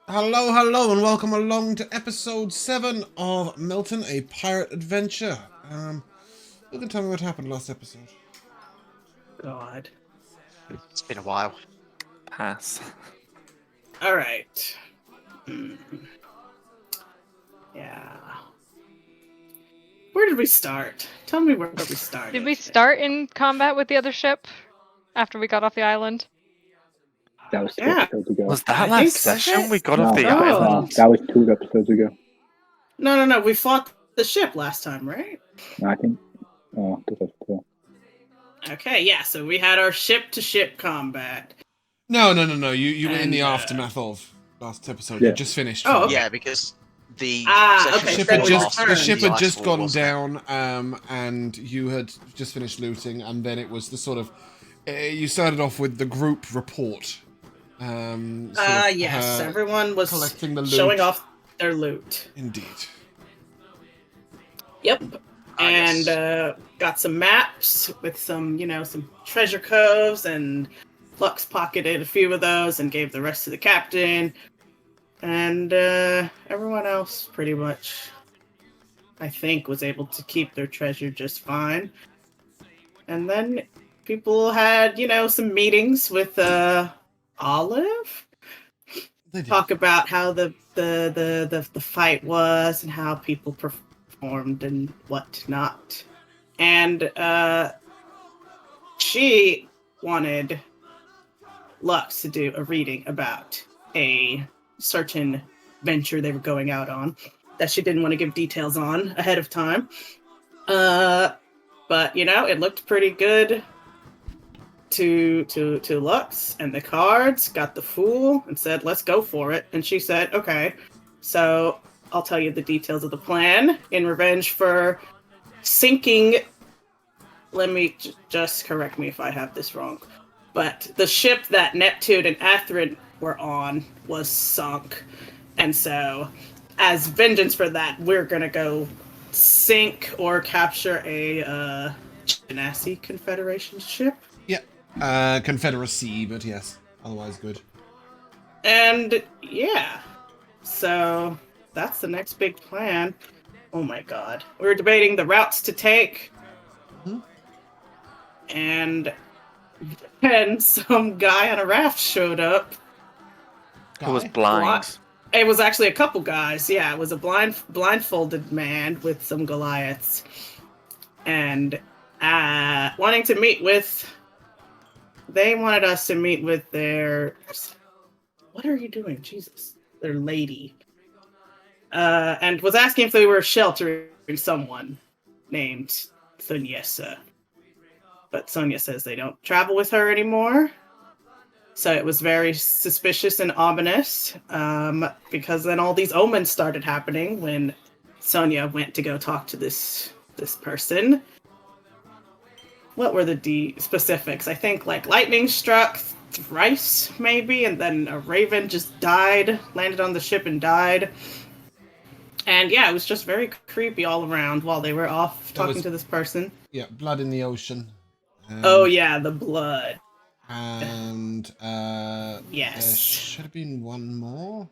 Hello, hello, and welcome along to episode 7 of Miltern, a pirate adventure. You can tell me what happened last episode. God. It's been a while. Pass. Alright. Yeah. Where did we start? Tell me where we started. Did we start in combat with the other ship after we got off the island? That was 2 Yeah. episodes ago. Was that I last think session so. we got off the No, island? that was 2 episodes ago. No. We fought the ship last time, right? No, I think. Oh, this was 2. Okay, yeah, so we had our ship-to-ship combat. No. You were in the And, aftermath of last episode. Yeah. You just finished. Oh, okay. Yeah, because the okay, The ship so had we just returned. the ship had ice just wall, gone wasn't it? down, and you had just finished looting, and then it was the sort of you started off with the group report. Yes, everyone was collecting the loot. showing off their loot. Indeed. Yep. Yes. And got some maps with some treasure coves, and Lux pocketed a few of those and gave the rest to the captain. And everyone else pretty much, I think, was able to keep their treasure just fine. And then people had, some meetings with Olive. They did. Talk about how the fight was and how people performed and whatnot. And she wanted Lux to do a reading about a certain venture they were going out on that she didn't want to give details on ahead of time. But it looked pretty good to Lux, and the cards got the fool and said, "Let's go for it." And she said, "Okay, so I'll tell you the details of the plan in revenge for sinking." Let me just correct me if I have this wrong, but the ship that Neptune and Athren were on was sunk, and so as vengeance for that, we're gonna go sink or capture a Genasi Confederation ship. Confederacy, but yes, otherwise good. And yeah, so that's the next big plan. Oh my god. We were debating the routes to take. Mhm. And then some guy on a raft showed up. Who was Guy? blind? It was actually a couple guys. Yeah, it was a blindfolded man with some Goliaths. And wanting to meet with... They wanted us to meet with their... What are you doing? Jesus. Their lady. And was asking if they were sheltering someone named Thunyesa. But Sonia says they don't travel with her anymore. So it was very suspicious and ominous, because then all these omens started happening when Sonia went to go talk to this person. What were the specifics? I think lightning struck thrice, maybe, and then a raven just died, landed on the ship and died. And yeah, it was just very creepy all around while they were off talking to this person. Yeah, blood in the ocean. Oh yeah, the blood. And there Yes. should have been one more.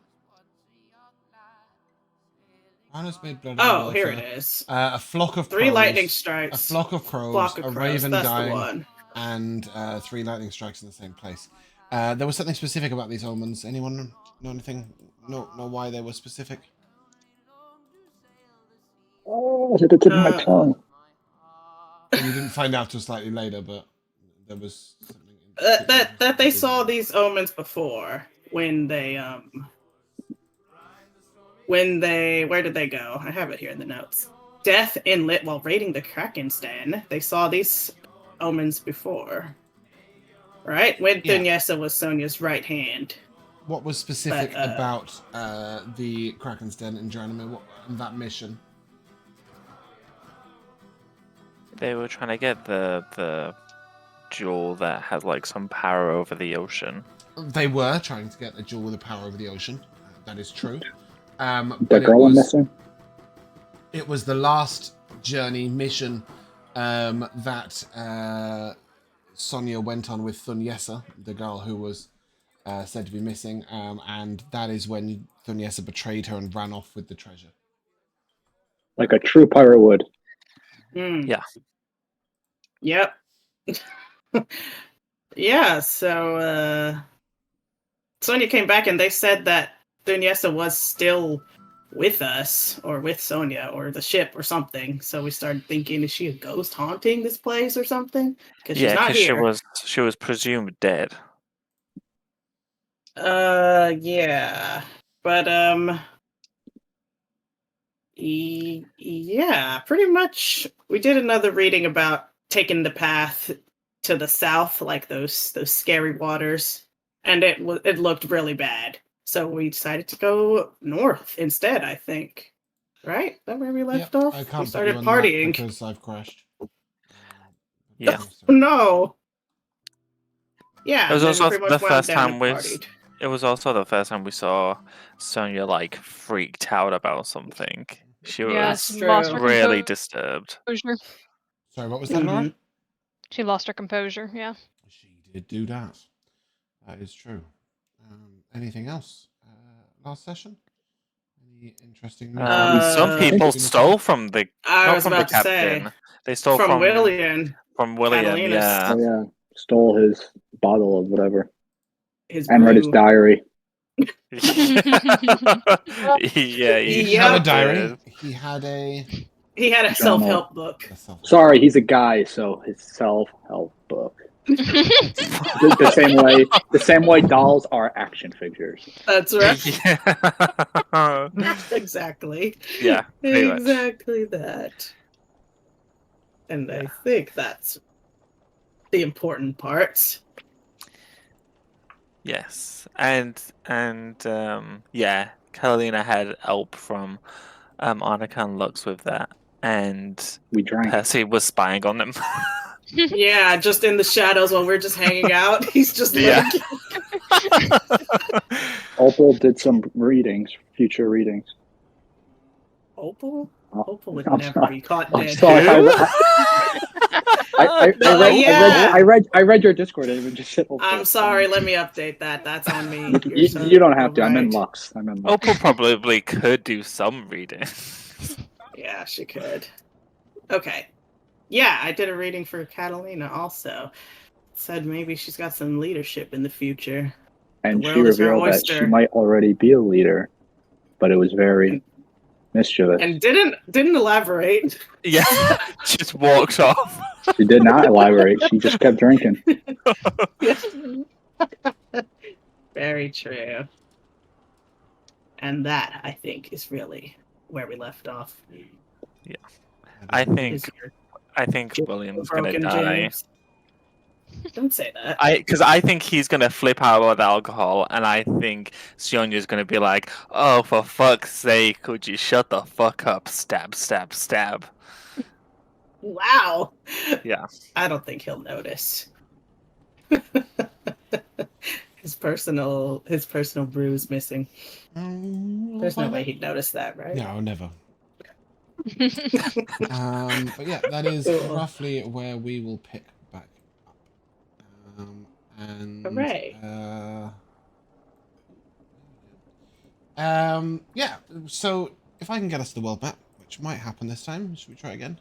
Honest made blood. in the Oh, here water. it is. A flock of 3 crows, lightning a strikes. flock of crows, Flock of a crows. raven That's the dying, one. and 3 lightning strikes in the same place. There was something specific about these omens. Anyone know anything? Know why they were specific? Oh, was it the tip of my tongue? You didn't find out till slightly later, but there was something. That they saw these omens before when they where did they go? I have it here in the notes. Death Inlet while raiding the Kraken's den. They saw these omens before. Right? When Yeah. Thunyesa was Sonia's right hand. What was specific But, about the Kraken's Den in Geronimo and that mission? They were trying to get the jewel that had some power over the ocean. They were trying to get a jewel with the power over the ocean. That is true. The But girl I'm missing? it was the last journey mission that Sonia went on with Thunyesa, the girl who was said to be missing, and that is when Thuniessa betrayed her and ran off with the treasure. Like a true pirate would. Hmm. Yeah. Yep. Yeah, so Sonia came back and they said that Thuniessa was still with us, or with Sonia, or the ship, or something. So we started thinking, is she a ghost haunting this place or something? Because she's Yeah, not because here. she was presumed dead. Yeah. But, yeah, pretty much. We did another reading about taking the path to the south, like those scary waters, and it looked really bad. So we decided to go north instead. I think, right? Is that where we left Yep, off? I We can't put started you on that partying. because I've crashed. Yeah. No. Yeah, It was and then we also pretty the much went first down time and we. partied. It was also the first time we saw Sonia like freaked out about something. She Yes, was lost her really composure. disturbed. Sorry, what was that, Laura? She lost her composure. Yeah. She did do that. That is true. Anything else? Last session? Any interesting news? Some people stole from the I not was from the about to say, captain. They stole from William. From William, Catalina's yeah. Oh yeah, stole his bottle of whatever His and read his brew. diary. Yeah, He had a Yep. diary. He had a He had a Journal. self-help book. Sorry, he's a guy, so his self-help book. the same way dolls are action figures. That's right. Yeah. Exactly. Yeah, pretty much. Exactly that. And I think that's the important parts. Yes, and yeah, Katalina had help from Annika and Lux with that, and We drank. Percy was spying on them. Yeah, just in the shadows while we're just hanging out. He's just Yeah. Opal did some readings, future readings. Opal? Oh, Opal would I'm never sorry. be caught I'm dead. sorry. I read your Discord and it just said Opal. I'm sorry, let me update that. That's on me. You don't have to. I'm in right. Lux. Opal probably could do some reading. Yeah, she could. Okay. Yeah, I did a reading for Katalina also. Said maybe she's got some leadership in the future. And The she world is her revealed that she oyster. might already be a leader, but it was very mischievous. And didn't elaborate. Yeah, just walked off. She did not elaborate. She just kept drinking. Very true. And that, I think, is really where we left off. Yeah, I think Is your William's gonna broken die. James? Don't say that. Because I think he's gonna flip out with alcohol, and I think Sonia's gonna be like, "Oh, for fuck's sake, could you shut the fuck up?" Stab, stab, stab. Wow. Yeah. I don't think he'll notice. his personal brew's missing. There's no way he'd notice that, right? No, never. But yeah, that is roughly where we will pick back up. And Hooray. yeah, so if I can get us the world map, which might happen this time, should we try again?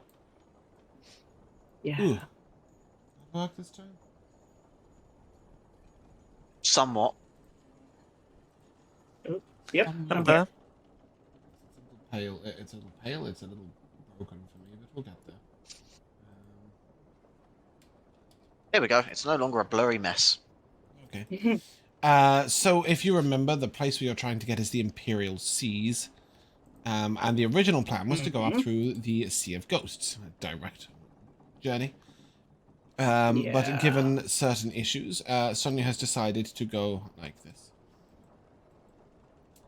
Yeah. Ooh. Work this time? Somewhat. Yep. Somewhat. I'm there. Pale. It's a little pale. It's a little broken for me, but we'll get there. Here we go. It's no longer a blurry mess. Okay. So if you remember, the place we are trying to get is the Imperial Seas. And the original plan was to go up through the Sea of Ghosts, a direct journey. But given certain issues, Sonia has decided to go like this.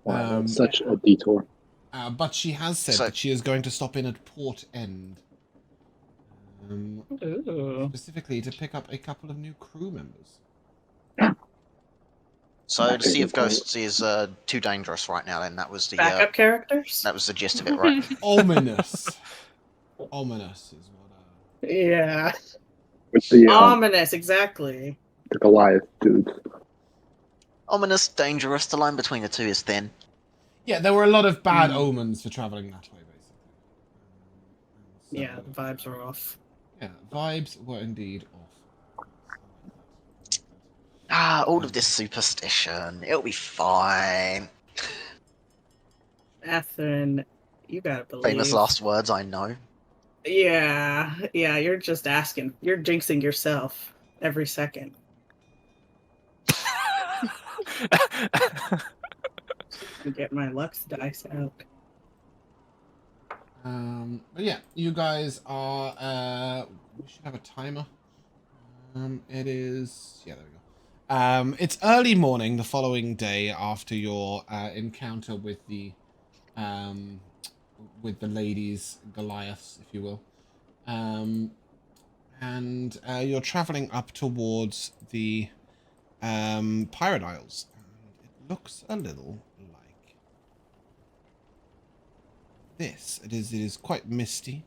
Wow, that's such a detour. But she has said that she is going to stop in at Port End. Specifically to pick up a couple of new crew members. So the Sea of Ghosts is too dangerous right now. Then that was the backup characters. That was the gist of it, right? Ominous. Ominous is what. Yeah. With the Ominous, exactly. the Goliath dudes. Ominous, dangerous. The line between the two is thin. Yeah, there were a lot of bad omens for traveling that way, basically. So, Yeah, the vibes are off. yeah, vibes were indeed off. All of this superstition. It'll be fine. Athren, you gotta believe. Famous last words, I know. Yeah, you're just asking. You're jinxing yourself every second. Get my Lux dice out. But yeah, you guys are. We should have a timer. It is. Yeah, there we go. It's early morning the following day after your encounter with the ladies Goliaths, if you will. And you're traveling up towards the Pirate Isles. It looks a little like this. It is quite misty.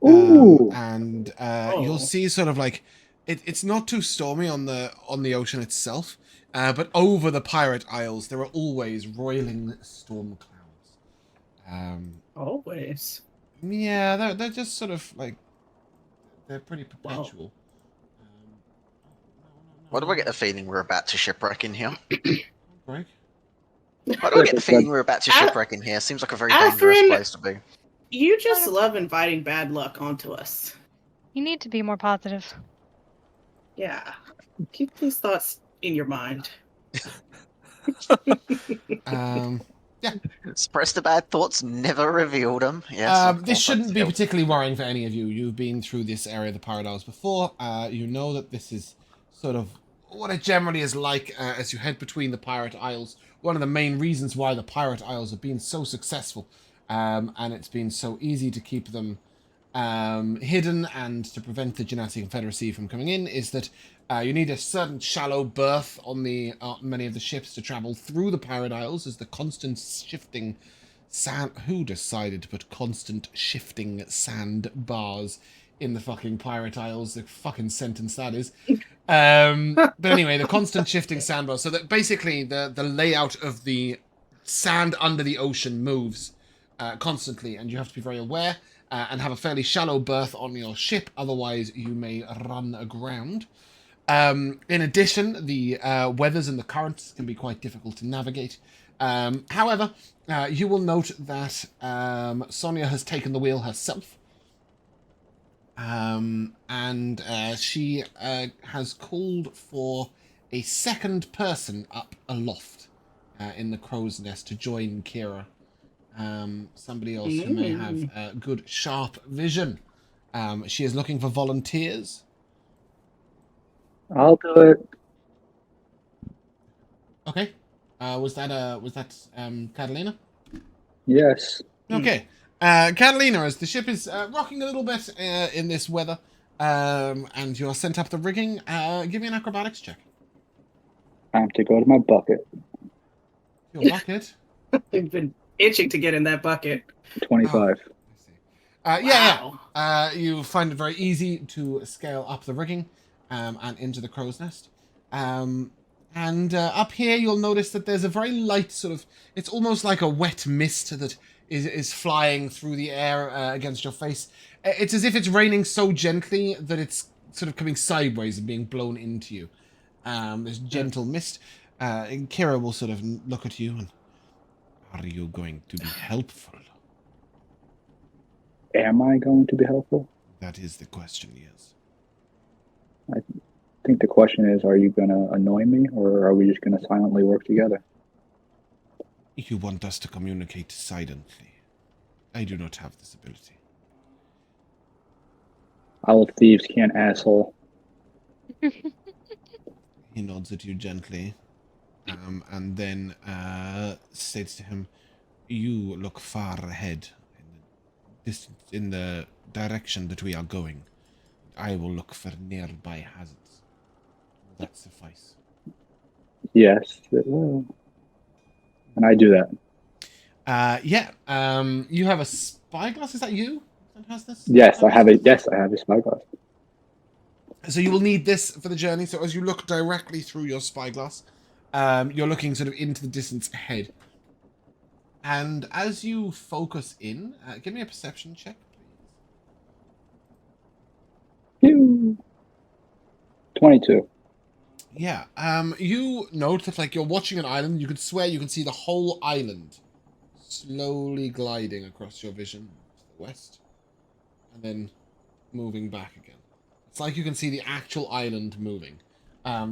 Ooh. And you'll see sort of like it's not too stormy on the ocean itself, but over the Pirate Isles there are always roiling storm clouds. Always. Yeah, they're just sort of like they're pretty perpetual. Why do I get the feeling we're about to shipwreck in here? Greg? Why do I get the feeling we're about to shipwreck in here? Seems like a very dangerous Athren, place to be. You just love inviting bad luck onto us. You need to be more positive. Yeah. Keep these thoughts in your mind. Yeah. Suppress the bad thoughts, never reveal them. Yes. This shouldn't be particularly worrying for any of you. You've been through this area of the Pirate Isles before. You know that this is sort of what it generally is like as you head between the Pirate Isles. One of the main reasons why the Pirate Isles have been so successful, and it's been so easy to keep them hidden and to prevent the Genasi Confederacy from coming in, is that you need a certain shallow berth on the many of the ships to travel through the Pirate Isles, as the constant shifting sand... Who decided to put constant shifting sand bars in the fucking Pirate Isles? The fucking sentence that is. But anyway, the constant shifting sandbars, so that basically the layout of the sand under the ocean moves constantly, and you have to be very aware and have a fairly shallow berth on your ship, otherwise you may run aground. In addition, the weathers and the currents can be quite difficult to navigate. However, you will note that Sonia has taken the wheel herself. And she has called for a second person up aloft in the crow's nest to join Kira. Somebody else who may have good, sharp vision. She is looking for volunteers. I'll do it. Okay. Was that Katalina? Yes. Okay. Katalina, as the ship is rocking a little bit in this weather, and you are sent up the rigging, give me an acrobatics check. I have to go to my bucket. Your bucket? We've been itching to get in that bucket. 25. Wow. You find it very easy to scale up the rigging and into the crow's nest. And up here, you'll notice that there's a very light sort of... It's almost like a wet mist that is flying through the air against your face. It's as if it's raining so gently that it's sort of coming sideways and being blown into you. This gentle mist. And Kira will sort of look at you and... Are you going to be helpful? Am I going to be helpful? That is the question, yes. I think the question is, are you going to annoy me, or are we just going to silently work together? You want us to communicate silently. I do not have this ability. All thieves can't, asshole. He nods at you gently, and then states to him, "You look far ahead in the direction that we are going. I will look for nearby hazards. Will that suffice?" Yes, it will. And I do that. You have a spyglass. Is that you that has this? Yes, I have it. Yes, I have a spyglass. So you will need this for the journey. So as you look directly through your spyglass, You're looking sort of into the distance ahead. And as you focus in, give me a perception check, please. Pew. 22. Yeah. You note that, like, you're watching an island. You could swear you can see the whole island slowly gliding across your vision to the west, and then moving back again. It's like you can see the actual island moving.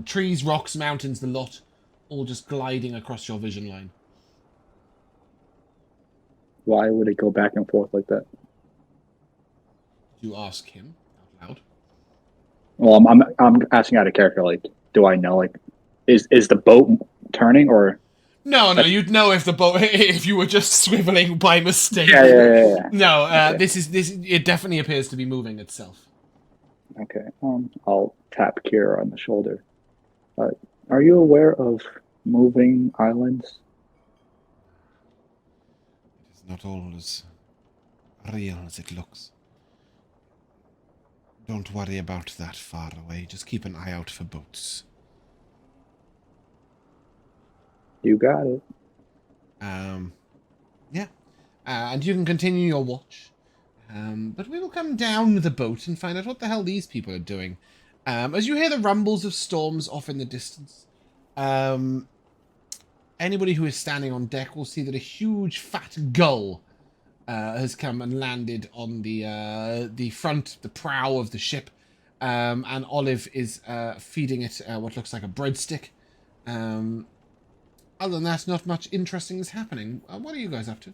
Trees, rocks, mountains, the lot, all just gliding across your vision line. Why would it go back and forth like that? You ask him out loud. Well, I'm asking out of character. Like, do I know? Like, is the boat turning or? No, you'd know if the boat, if you were just swiveling by mistake. Yeah. No, Okay. this. It definitely appears to be moving itself. Okay. I'll tap Kira on the shoulder. Are you aware of moving islands? It is not all as real as it looks. Don't worry about that far away. Just keep an eye out for boats. You got it. Yeah. And you can continue your watch. But we will come down with the boat and find out what the hell these people are doing. As you hear the rumbles of storms off in the distance, anybody who is standing on deck will see that a huge fat gull has come and landed on the front, the prow of the ship, and Olive is feeding it what looks like a breadstick. Other than that, not much interesting is happening. What are you guys up to?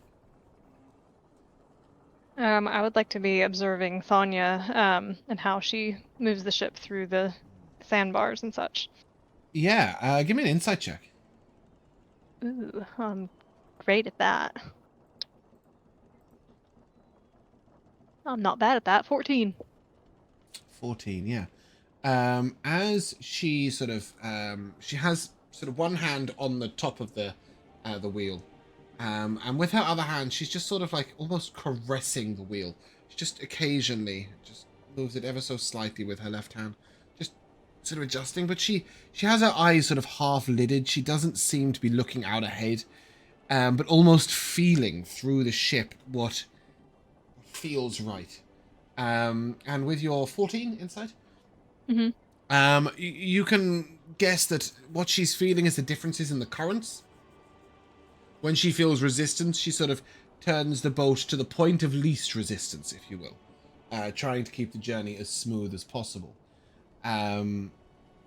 I would like to be observing Thanya and how she moves the ship through the sandbars and such. Yeah, give me an insight check. Ooh, I'm great at that. I'm not bad at that. 14. 14, yeah. As she sort of, she has sort of one hand on the top of the wheel, and with her other hand, she's just sort of like almost caressing the wheel. She just occasionally just moves it ever so slightly with her left hand, just sort of adjusting. But she has her eyes sort of half lidded. She doesn't seem to be looking out ahead, but almost feeling through the ship what feels right. And with your 14 insight, you can guess that what she's feeling is the differences in the currents. When she feels resistance, she sort of turns the boat to the point of least resistance, if you will, trying to keep the journey as smooth as possible.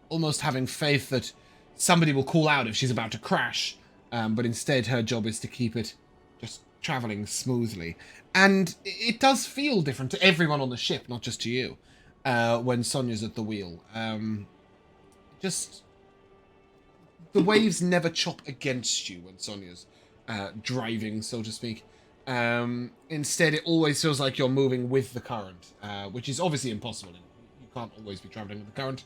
Almost having faith that somebody will call out if she's about to crash, but instead her job is to keep it just traveling smoothly. And it does feel different to everyone on the ship, not just to you, when Sonia's at the wheel. Just the waves never chop against you when Sonia's driving, so to speak. Instead, it always feels like you're moving with the current, which is obviously impossible. You can't always be traveling with the current.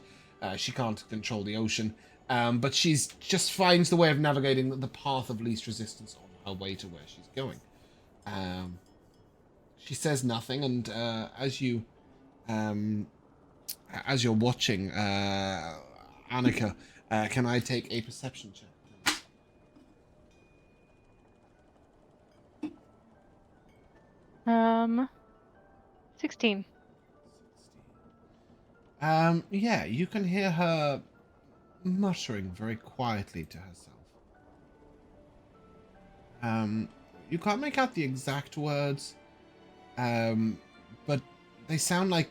She can't control the ocean, but she's just finds the way of navigating the path of least resistance on her way to where she's going. She says nothing, and as you're watching, Annika, can I take a perception check, please? 16. Yeah, you can hear her muttering very quietly to herself. You can't make out the exact words, but they sound like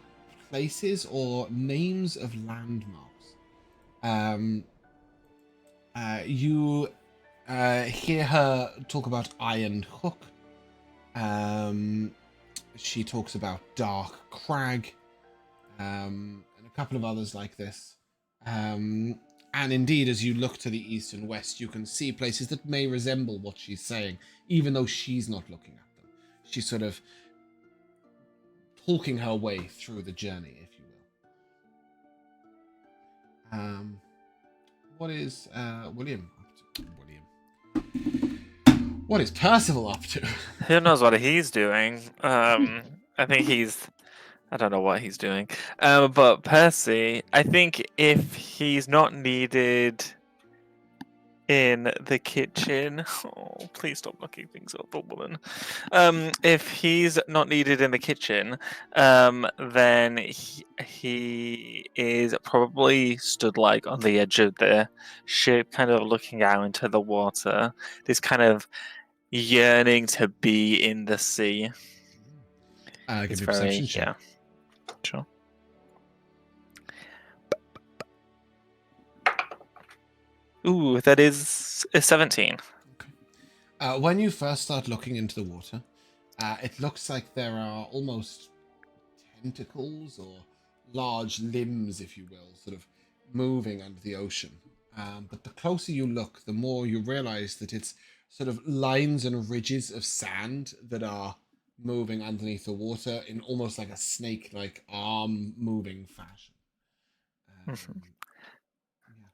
places or names of landmarks. You hear her talk about Iron Hook. She talks about Dark Crag, and a couple of others like this. And indeed, as you look to the east and west, you can see places that may resemble what she's saying, even though she's not looking at them. She's sort of talking her way through the journey, if you will. What is William up to? What is Percival up to? Who knows what he's doing? I think I don't know what he's doing. But Percy, I think if he's not needed in the kitchen. Oh, please stop knocking things over, woman. If he's not needed in the kitchen, then he is probably stood like on the edge of the ship, kind of looking out into the water. This kind of yearning to be in the sea. Give It's me a very, perception check. yeah, sure. Ooh, that is a 17. When you first start looking into the water, it looks like there are almost tentacles or large limbs, if you will, sort of moving under the ocean. But the closer you look, the more you realize that it's sort of lines and ridges of sand that are moving underneath the water in almost like a snake-like arm-moving fashion.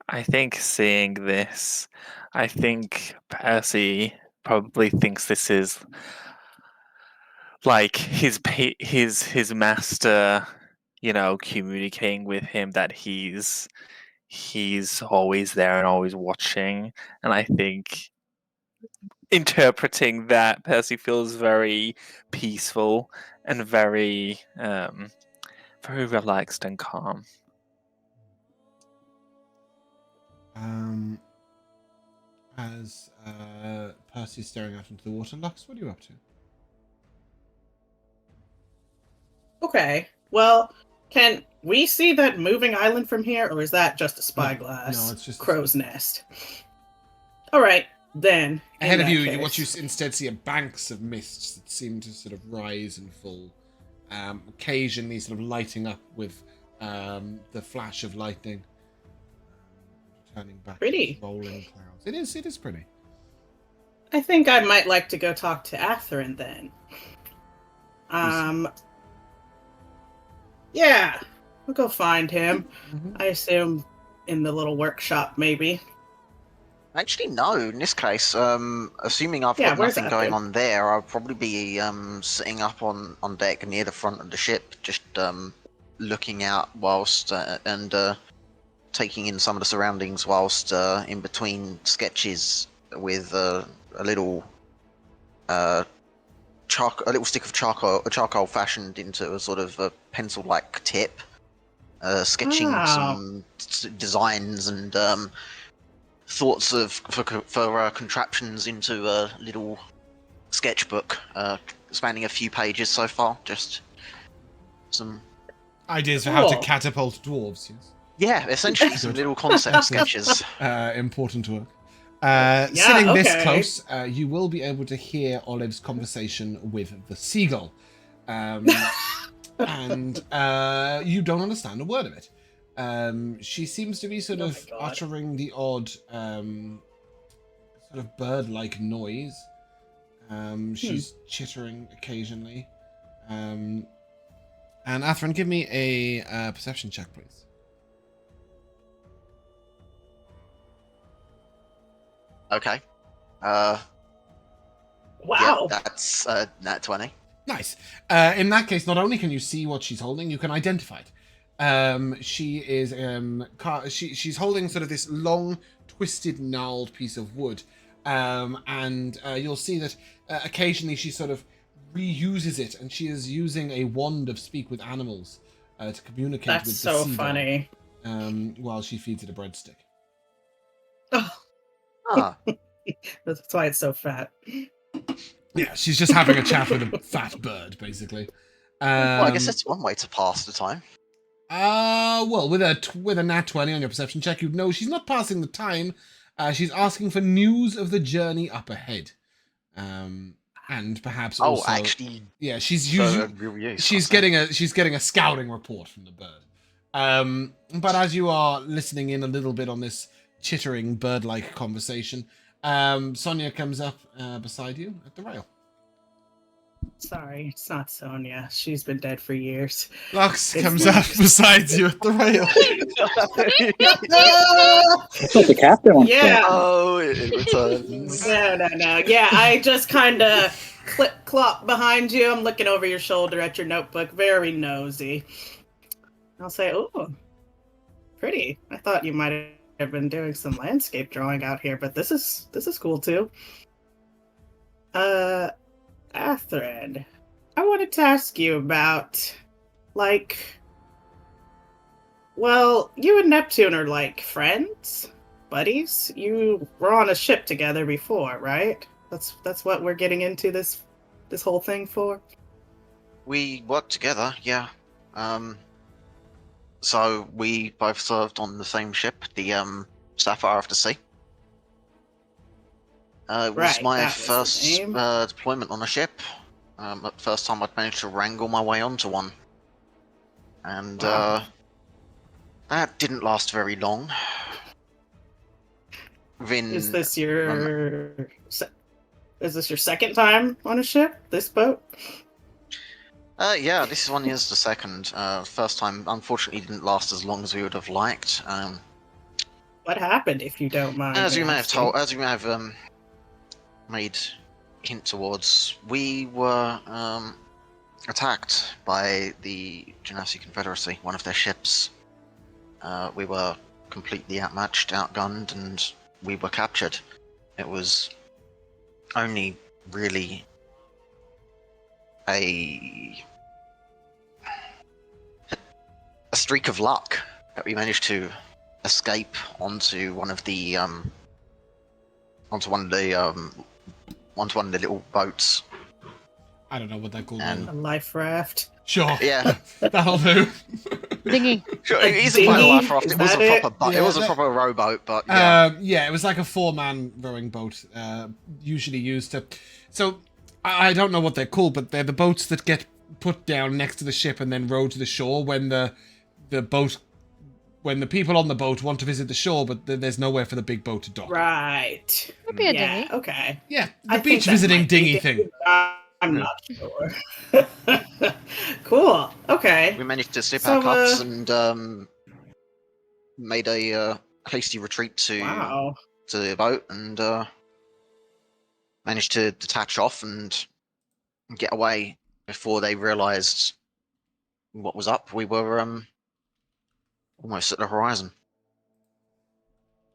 I think seeing this, I think Percy probably thinks this is like his master, communicating with him that he's always there and always watching. And I think interpreting that, Percy feels very peaceful and very very relaxed and calm. As Percy's staring out into the water, Lux, what are you up to? Okay. Well, can we see that moving island from here, or is that just a spyglass? No, it's just a crow's nest. All right, then. Ahead of you, what you instead see are banks of mists that seem to sort of rise and fall, occasionally sort of lighting up with the flash of lightning, turning back Pretty. to rolling clouds. It is pretty. I think I might like to go talk to Athren then. Yeah, we'll go find him. Mm-hmm. I assume in the little workshop, maybe. Actually, no. In this case, assuming I've got where's nothing going Athren? on there, I'll probably be sitting up on deck near the front of the ship, just looking out whilst and taking in some of the surroundings whilst in between sketches with a little stick of charcoal fashioned into a sort of a pencil-like tip, sketching some designs and thoughts for contraptions into a little sketchbook spanning a few pages so far. Just some ideas for how to catapult dwarves. Yes. Yeah, essentially some little concept sketches. Important work. Sitting this close, you will be able to hear Olive's conversation with the seagull. And you don't understand a word of it. She seems to be sort of uttering the odd sort of bird-like noise. She's chittering occasionally. And Athren, give me a perception check, please. Okay. Wow. Yeah, that's nat 20. Nice. In that case, not only can you see what she's holding, you can identify it. She is she's holding sort of this long, twisted, gnarled piece of wood, and you'll see that occasionally she sort of reuses it, and she is using a wand of speak with animals to communicate with the seagull. That's so funny. While she feeds it a breadstick. Ah. That's why it's so fat. Yeah, she's just having a chat with a fat bird, basically. Well, I guess that's one way to pass the time. Well, with a nat 20 on your perception check, you'd know she's not passing the time. She's asking for news of the journey up ahead. And perhaps also... Oh, actually... Yeah, she's getting a scouting report from the bird. But as you are listening in a little bit on this chittering bird-like conversation, Sonia comes up beside you at the rail. Sorry, it's not Sonia. She's been dead for years. Lux comes up beside you at the rail. That's what the captain wants. Yeah. Oh, it returns. No. Yeah, I just kind of clop behind you. I'm looking over your shoulder at your notebook, very nosy. I'll say, "Oh, pretty. I thought you might been doing some landscape drawing out here, but this is cool too. Athren, I wanted to ask you about, like, well, you and Neptune are like friends, buddies. You were on a ship together before, right? That's what we're getting into this whole thing for. We worked together, yeah. So we both served on the same ship, the Sapphire of the Sea. It was Right, my that was the first name. deployment on a ship. The first time I'd managed to wrangle my way onto one. And Wow. that didn't last very long. Within, Is this your second time on a ship? This boat? yeah, this one is the second. First time, unfortunately, didn't last as long as we would have liked. What happened, if you don't mind? As you me may have asking? made hint towards, we were attacked by the Genasi Confederacy, one of their ships. We were completely outmatched, outgunned, and we were captured. It was only really a streak of luck that we managed to escape onto one of the little boats. I don't know what they're called. And- A life raft. Sure. Yeah, That'll do. Dinghy. sure. A It isn't quite a dinghy? life raft. Is It was a that it? proper boat. Yeah, It was a that- proper rowboat, but yeah. Yeah, it was like a 4-man rowing boat, usually used to. So I don't know what they're called, but they're the boats that get put down next to the ship and then rowed to the shore when the people on the boat want to visit the shore, but there's nowhere for the big boat to dock. Right. Could be a Yeah. dinghy. Okay. Yeah, I the think beach that visiting might be dinghy thing. I'm not sure. Cool. Okay. We managed to slip So, our cuffs and made a hasty retreat to Wow. the boat and managed to detach off and get away before they realised what was up. We were almost at the horizon.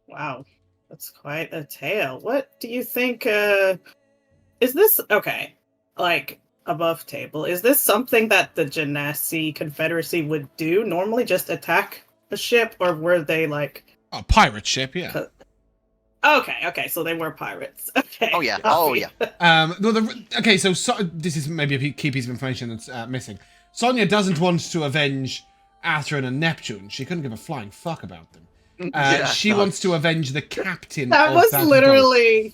Wow. That's quite a tale. What do you think? Is this okay? Like above table, is this something that the Genasi Confederacy would do normally? Just attack a ship, or were they like? A pirate ship, yeah. Okay. So they were pirates. Okay. Oh yeah. copy. Okay, so this is maybe a key piece of information that's missing. Sonia doesn't want to avenge Athren and Neptune. She couldn't give a flying fuck about them. She wants to avenge the captain That of was that literally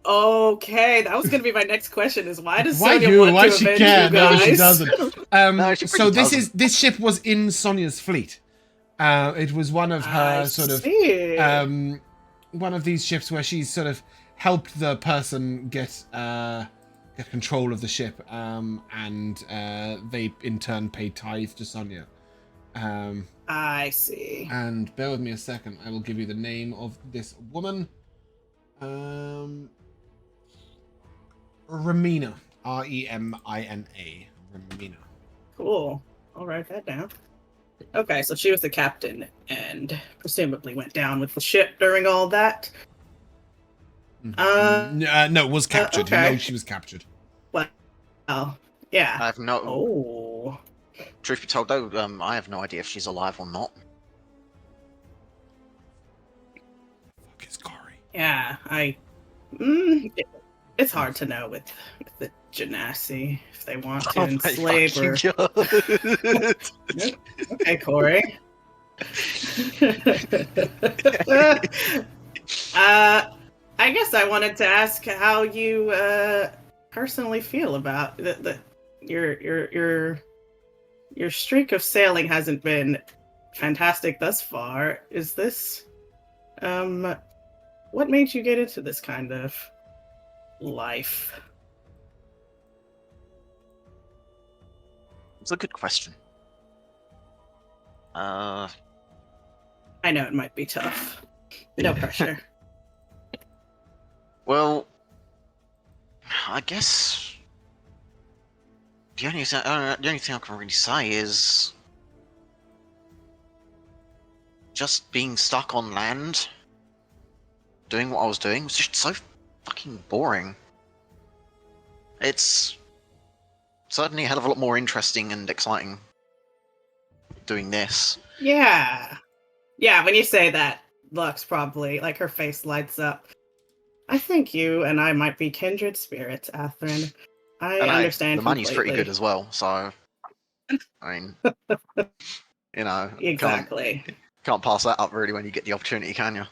okay. That was gonna be my next question: is why does boat. Why Sonya you? want Why to she avenge care? you No, guys? she doesn't. No, she So really this doesn't. this ship was in Sonia's fleet. It was one of her I sort of see. one of these ships where she's sort of helped the person get control of the ship, and they in turn paid tithe to Sonia. I see. And bear with me a second, I will give you the name of this woman. Remina. Remina. Remina. Cool. I'll write that down. Okay, so she was the captain and presumably went down with the ship during all that. No, was captured. okay. You know she was captured. Oh, yeah. I have no. Oh. Truth be told, though, I have no idea if she's alive or not. Fuck is Kari. Yeah, it's hard to know with the Genasi if they want to enslave or. Okay, Corey. I guess I wanted to ask how you personally feel about your streak of sailing hasn't been fantastic thus far. Is this what made you get into this kind of life? It's a good question. I know it might be tough. No pressure. Well, I guess the only thing I can really say is just being stuck on land, doing what I was doing, was just so fucking boring. It's certainly a hell of a lot more interesting and exciting doing this. Yeah. Yeah, when you say that, Lux probably, like, her face lights up. I think you and I might be kindred spirits, Athren. I And understand the money's pretty completely. good as well, so I mean, you know, Exactly. can't pass that up really when you get the opportunity, can you?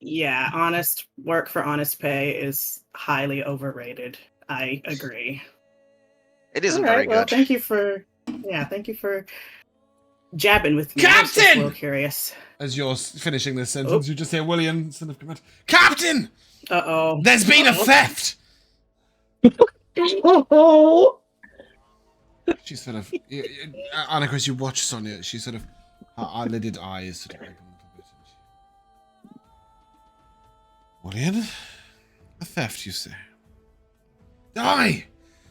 Yeah, honest work for honest pay is highly overrated. I agree. It isn't All right, very well, good. thank you for jabbing with me. I was just a Captain! little curious. As you're finishing this sentence, you just hear William sort of command, Captain! Uh-oh. There's been a theft! Oh! She sort of... Annika, as you watch Sonia, she sort of... Her eyelidded eyes sort of open a little bit. William? A theft, you say? Aye!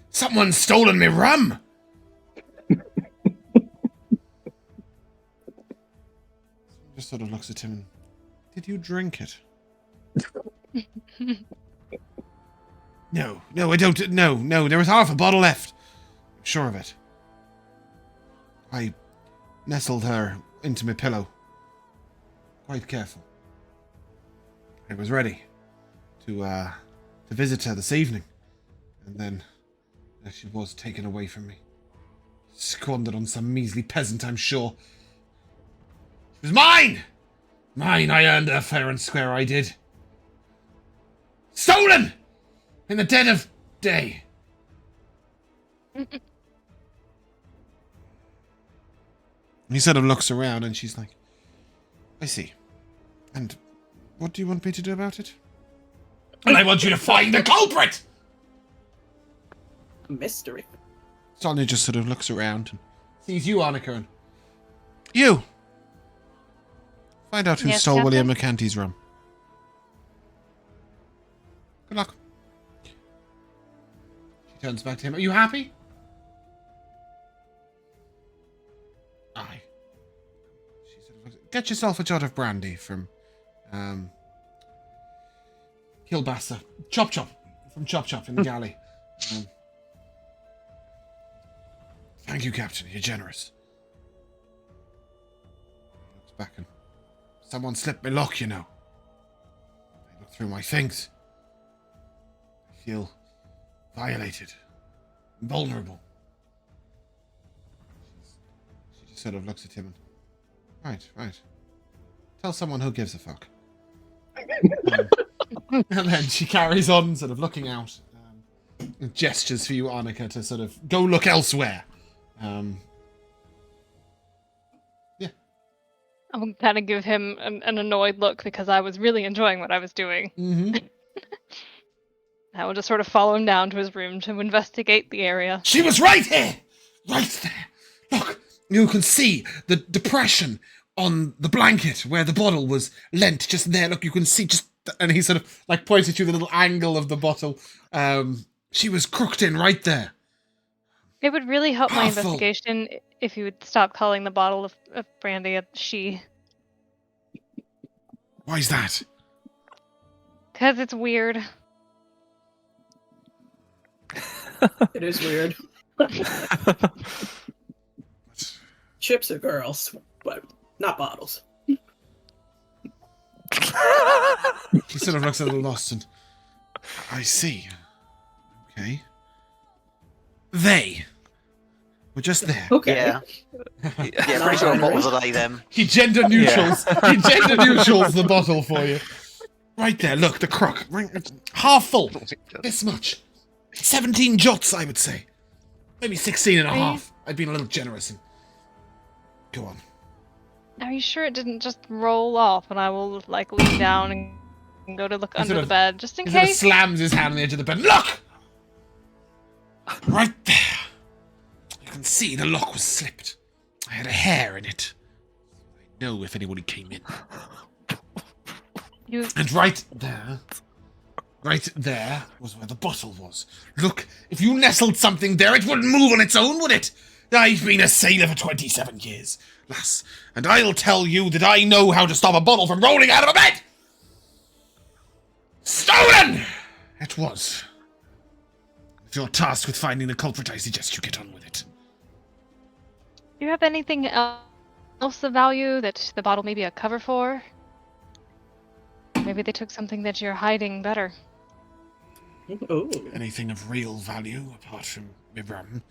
Someone's stolen me rum! Just sort of looks at him and... Did you drink it? No, I don't... No, there was half a bottle left. I'm sure of it. I nestled her into my pillow. Quite careful. I was ready to visit her this evening. And then she was taken away from me. Squandered on some measly peasant, I'm sure. It was mine! Mine, I earned her fair and square, I did. Stolen! In the dead of day. He sort of looks around and she's like, I see. And what do you want me to do about it? And I want you to find the culprit! Mystery. Sonia just sort of looks around and sees you, Annika, and you! Find out who Yes, stole Captain? William McCanty's rum. Good luck. She turns back to him. Are you happy? Aye. She sort of looks, get yourself a jot of brandy from Kilbassa. Chop from Chop in the galley. Thank you, Captain. You're generous. He looks back and someone slipped my lock, you know. I look through my things. I feel violated, vulnerable. She just sort of looks at him and... Right. Tell someone who gives a fuck. And then she carries on, sort of looking out. And gestures for you, Annika, to sort of go look elsewhere. Yeah. I'll kind of give him an annoyed look because I was really enjoying what I was doing. Mm-hmm. I will just sort of follow him down to his room to investigate the area. She was right here! Right there! Look, you can see the depression on the blanket where the bottle was lent just there. Look, you can see just... And he sort of, like, points at you the little angle of the bottle. She was crooked in right there. It would really help my Powerful. investigation if you would stop calling the bottle of brandy a she. Why's that? Because it's weird. It is weird. Chips are girls, but not bottles. He sort of looks a little lost and... I see. Okay. They were just there. Okay. Yeah. Yeah, pretty sure what was a they them. He gender neutrals. He gender neutrals the bottle for you. Right there, look, the crock. Half full. This much. 17 jots, I would say. Maybe 16 and a half. I've been a little generous. Go on. Are you sure it didn't just roll off? And I will, like, lean down and go to look under the bed, just in He sort of case. slams his hand on the edge of the bed. Look! Right there. You can see the lock was slipped. I had a hair in it. I know if anybody came in. And right there was where the bottle was. Look, if you nestled something there, it wouldn't move on its own, would it? I've been a sailor for 27 years, lass, and I'll tell you that I know how to stop a bottle from rolling out of a bed! Stolen! It was. If you're tasked with finding the culprit, I suggest you get on with it. Do you have anything else of value that the bottle may be a cover for? Maybe they took something that you're hiding better. Ooh. Anything of real value, apart from the rum,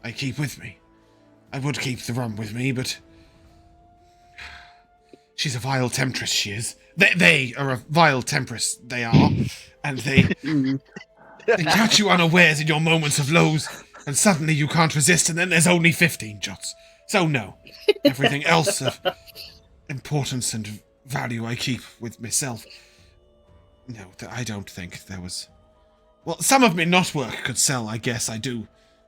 I keep with me. I would keep the rum with me, but... She's a vile temptress, she is. They are a vile temptress, they are. And they catch you unawares in your moments of lows, and suddenly you can't resist, and then there's only 15 shots. So no. Everything else of importance and value I keep with myself. No, I don't think there was... Well, some of my knotwork could sell, I guess. I do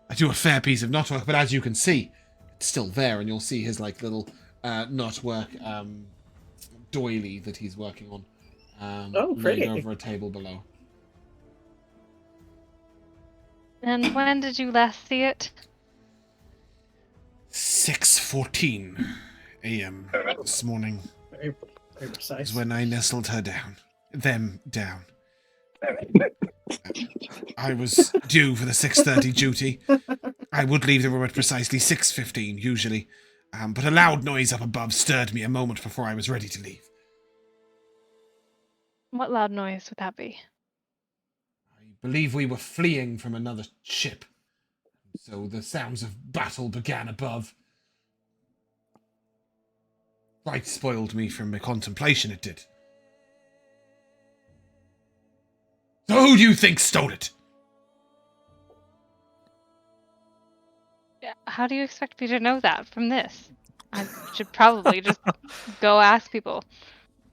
a fair piece of knotwork, but as you can see, it's still there, and you'll see his little knotwork doily that he's working on. Oh, pretty. Laying over a table below. And when did you last see it? 6:14 a.m. this morning Very precise. is when I nestled her down. Them down. I was due for the 6:30 duty. I would leave the room at precisely 6:15 usually, but a loud noise up above stirred me a moment before I was ready to leave. What loud noise would that be? I believe we were fleeing from another ship, so the sounds of battle began above. Right spoiled me from my contemplation, it did. So who do you think stole it? How do you expect me to know that from this? I should probably just go ask people.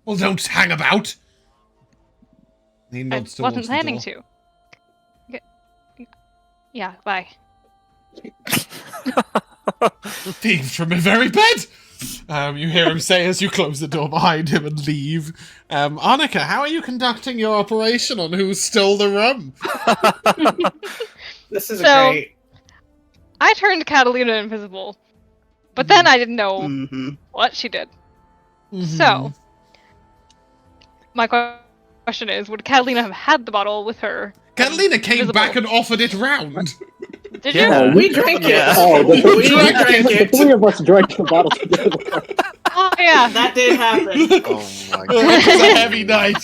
Well, don't hang about. He I nods towards wasn't the planning door. to. Yeah, bye. Thieves from a very bed! You hear him say as you close the door behind him and leave. Annika, how are you conducting your operation on who stole the rum? This is So- great. I turned Katalina invisible, but then I didn't know Mm-hmm. what she did. Mm-hmm. So, my question is, would Katalina have had the bottle with her? Katalina came Invisible. back and offered it round. Did Yeah. you? We drank it. Yeah. Oh, we the drank the it. three of us drank the bottle together. Oh, yeah. That did happen. Oh my It was a heavy night.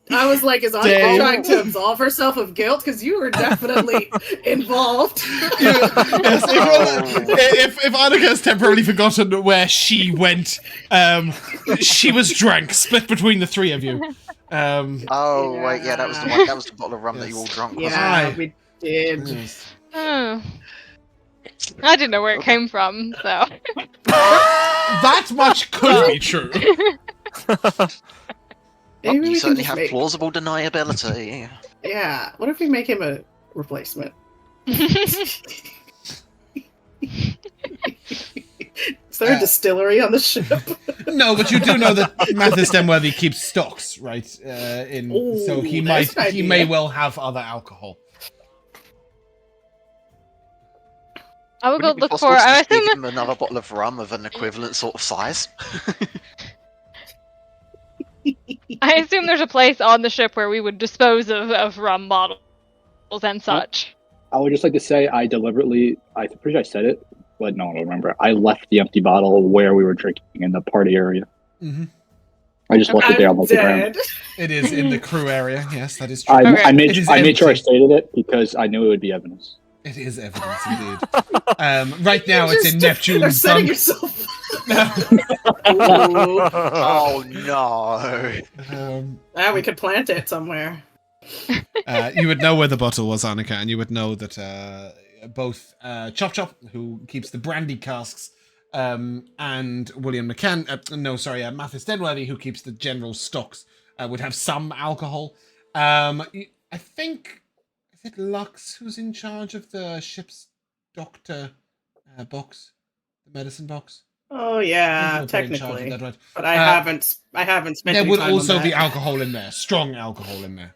I was like, is Annika Dang. trying to absolve herself of guilt? Because you were definitely involved. Yes, if Annika has temporarily forgotten where she went, she was drunk, split between the three of you. Oh wait, yeah, that was the one. That was the bottle of rum that you all drunk. Wasn't Yeah, Aye. we did. Yes. Oh. I didn't know where it came from, so. That much could be true. it? Maybe we You can certainly just have make- plausible deniability. Yeah. What if we make him a replacement? Is there a distillery on the ship? No, but you do know that Mathis Denworthy keeps stocks, right? So Ooh, he that's might, an he may idea. well have other alcohol. I would go Wouldn't it be look possible for. to I just give assume. him another bottle of rum of an equivalent sort of size? I assume there's a place on the ship where we would dispose of rum bottles and such. I would just like to say I'm pretty sure I said it, but no one will remember. I left the empty bottle where we were drinking in the party area. Mm-hmm. I just left it there on the ground. dead. It is in the crew area. Yes, that is true. Okay. I It made is sure I empty. stated it because I knew it would be evidence. It is evidence indeed. Right now, it's in You're Neptune's setting bunk. yourself. Oh no! We could plant it somewhere. You would know where the bottle was, Annika, and you would know that both Chop Chop, who keeps the brandy casks, and William Mathis Denworthy, who keeps the general stocks, would have some alcohol. I think, is it Lux who's in charge of the ship's doctor box, the medicine box? Oh He's yeah, not in charge of technically. that, right? But I haven't spent There any would time also on be that. alcohol in there, strong alcohol in there.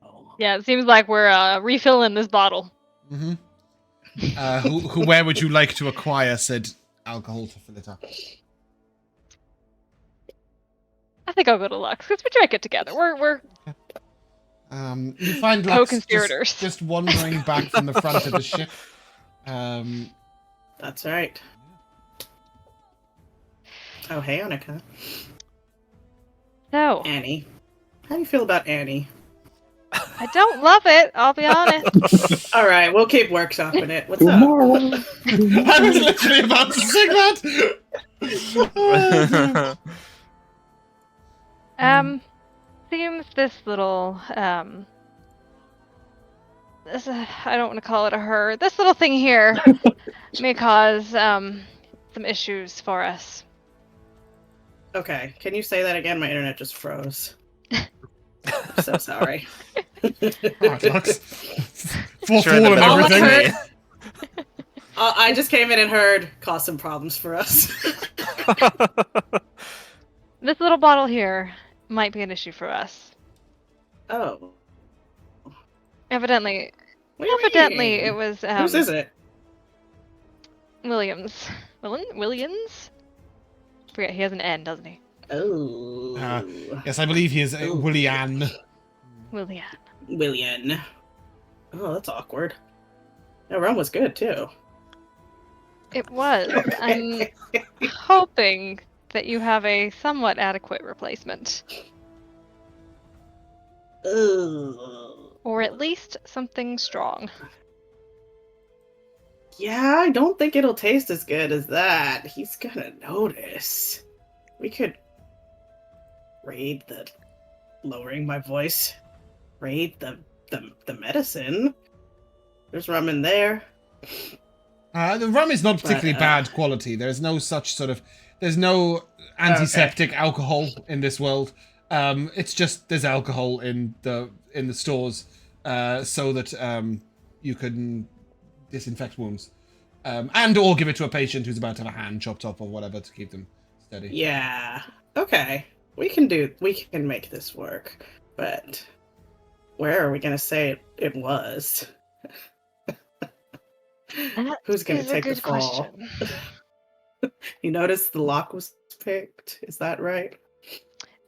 Oh. Yeah, it seems like we're refilling this bottle. Mm-hmm. Where would you like to acquire said alcohol to fill it up? I think I'll go to Lux because we drank it together. We're You find Lux co-conspirators. just wandering back from the front of the ship. That's right. Oh, hey, Annika. So Annie. How do you feel about Annie? I don't love it. I'll be honest. All right, we'll keep workshopping it. What's Tomorrow. up? I was literally about to sing that. Seems this little this I don't want to call it a her. This little thing here may cause some issues for us. Okay, can you say that again? My internet just froze. I'm so sorry. Alright, Lux. Fourth Sure, in the wall and middle of everything. me. I just came in and heard caused some problems for us. This little bottle here might be an issue for us. Oh. Evidently, What do you evidently mean? it was Whose is it? Williams. Williams? Forget he has an N, doesn't he? Oh. Yes, I believe he is Willian. William. Willian. Oh, that's awkward. That rum was good too. It was. I'm hoping that you have a somewhat adequate replacement. Ugh. Or at least something strong. Yeah, I don't think it'll taste as good as that. He's gonna notice. We could raid the lowering my voice. Raid the medicine. There's rum in there. The rum is not particularly bad quality. There's no such sort of... There's no antiseptic alcohol in this world. It's just there's alcohol in the stores so that you can disinfect wounds. And or give it to a patient who's about to have a hand chopped off or whatever to keep them steady. Yeah. Okay. We can make this work. But where are we gonna say it was? Who's gonna take the fall? You noticed the lock was picked? Is that right?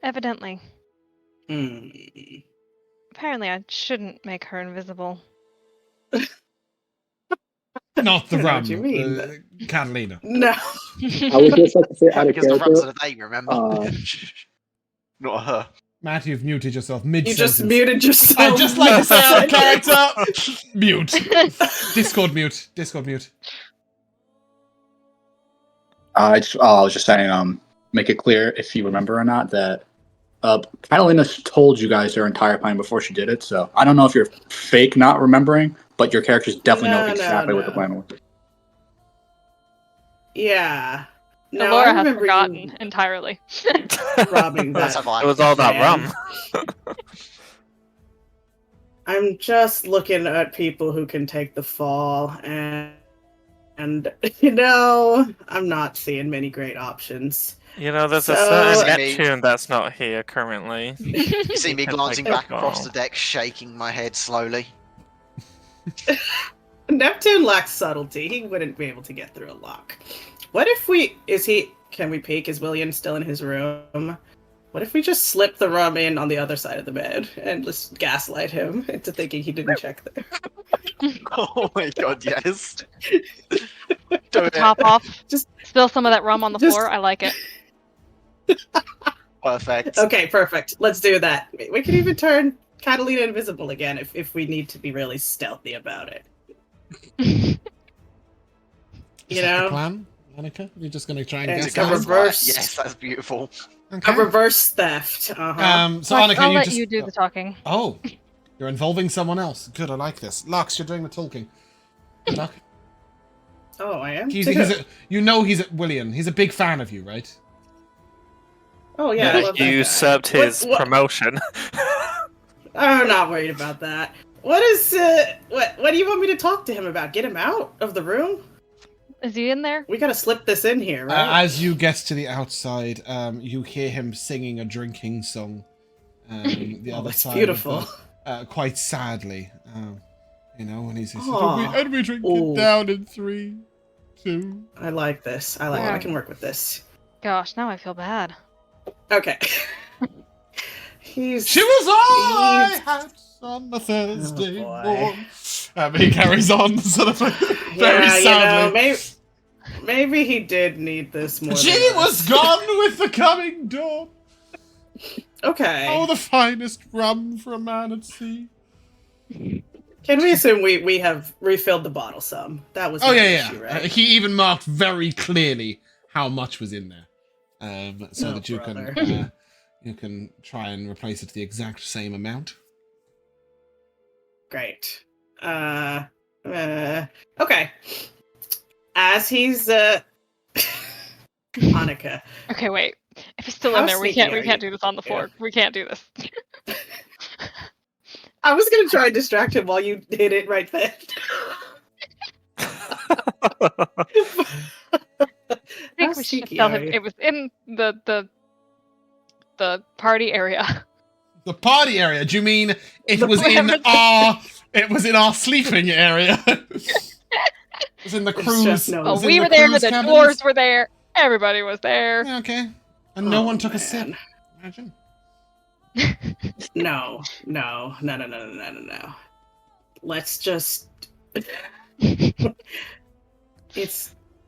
Evidently. Hmm. Apparently I shouldn't make her invisible. Not the I know rum. what you mean. Catalina. No. I would just like to say out of Because the runs character. of the day, remember? Not her. Matt, you've muted yourself mid-sentence. You just muted yourself. I'd just like to say out of character. Mute. Discord mute. Discord mute. I was just saying, make it clear if you remember or not that Katalina told you guys her entire plan before she did it. So I don't know if you're fake not remembering, but your characters definitely know exactly what the plan was. Yeah. No, Elora I has remember forgotten you entirely. robbing That's that. a lie. It was all that Man. rum. I'm just looking at people who can take the fall, and you know, I'm not seeing many great options. You know, there's a So- certain Me. Neptune that's not here currently. You see me Can glancing take back the across fall. the deck, shaking my head slowly. Neptune lacks subtlety. He wouldn't be able to get through a lock. What if can we peek? Is William still in his room? What if we just slip the rum in on the other side of the bed and just gaslight him into thinking he didn't check there? Oh my god, yes. Do it. Top off. Just- Spill some of that rum on the just- floor. I like it. Perfect. Okay, perfect. Let's do that. We could even turn Katalina invisible again if we need to be really stealthy about it. Is You that the know? plan, Annika? You're just going to try and And guess to that? reverse- Yes, that's beautiful. Okay. A reverse theft. Uh-huh. So Lux, Annika, I'll you let just... you do the talking. Oh, you're involving someone else. Good, I like this. Lux, you're doing the talking. Good luck. Oh, I am? You know he's a William. He's a big fan of you, right? Oh, yeah. I Yeah, love that you guy. usurped his What- promotion. I'm not worried about that. What do you want me to talk to him about? Get him out of the room? Is he in there? We gotta slip this in here, right? As you get to the outside, you hear him singing a drinking song. The Oh, other that's side beautiful. quite sadly. When he says, Aw. and we drink Ooh. it down in 3, 2. I like this. I Yeah. can work with this. Gosh, now I feel bad. Okay. She was all I had on the Thursday boy. morning. But he carries on sort of very sadly. Maybe he did need this more. She than was us. gone with the coming dawn. Okay. Oh, the finest rum for a man at sea. Can we assume we have refilled the bottle some? That was Oh, my yeah. issue, right? He even marked very clearly how much was in there. So Oh, that you brother. can you can try and replace it to the exact same amount. Great. Okay. As he's Annika. Okay, wait. If he's still How in there, we sneaky can't are do you? this on the floor. We can't do this. I was gonna try and distract him while you did it right then. I think we should just tell him it was in the party area. The party area? Do you mean it The was in parameter. it was in our sleeping area? It was in the cruise. just no- it Oh, was in we were there. cruise The cabins? doors were there. Everybody was there. Yeah, okay. And no Oh, one took a man. sip. Imagine. No. Let's just.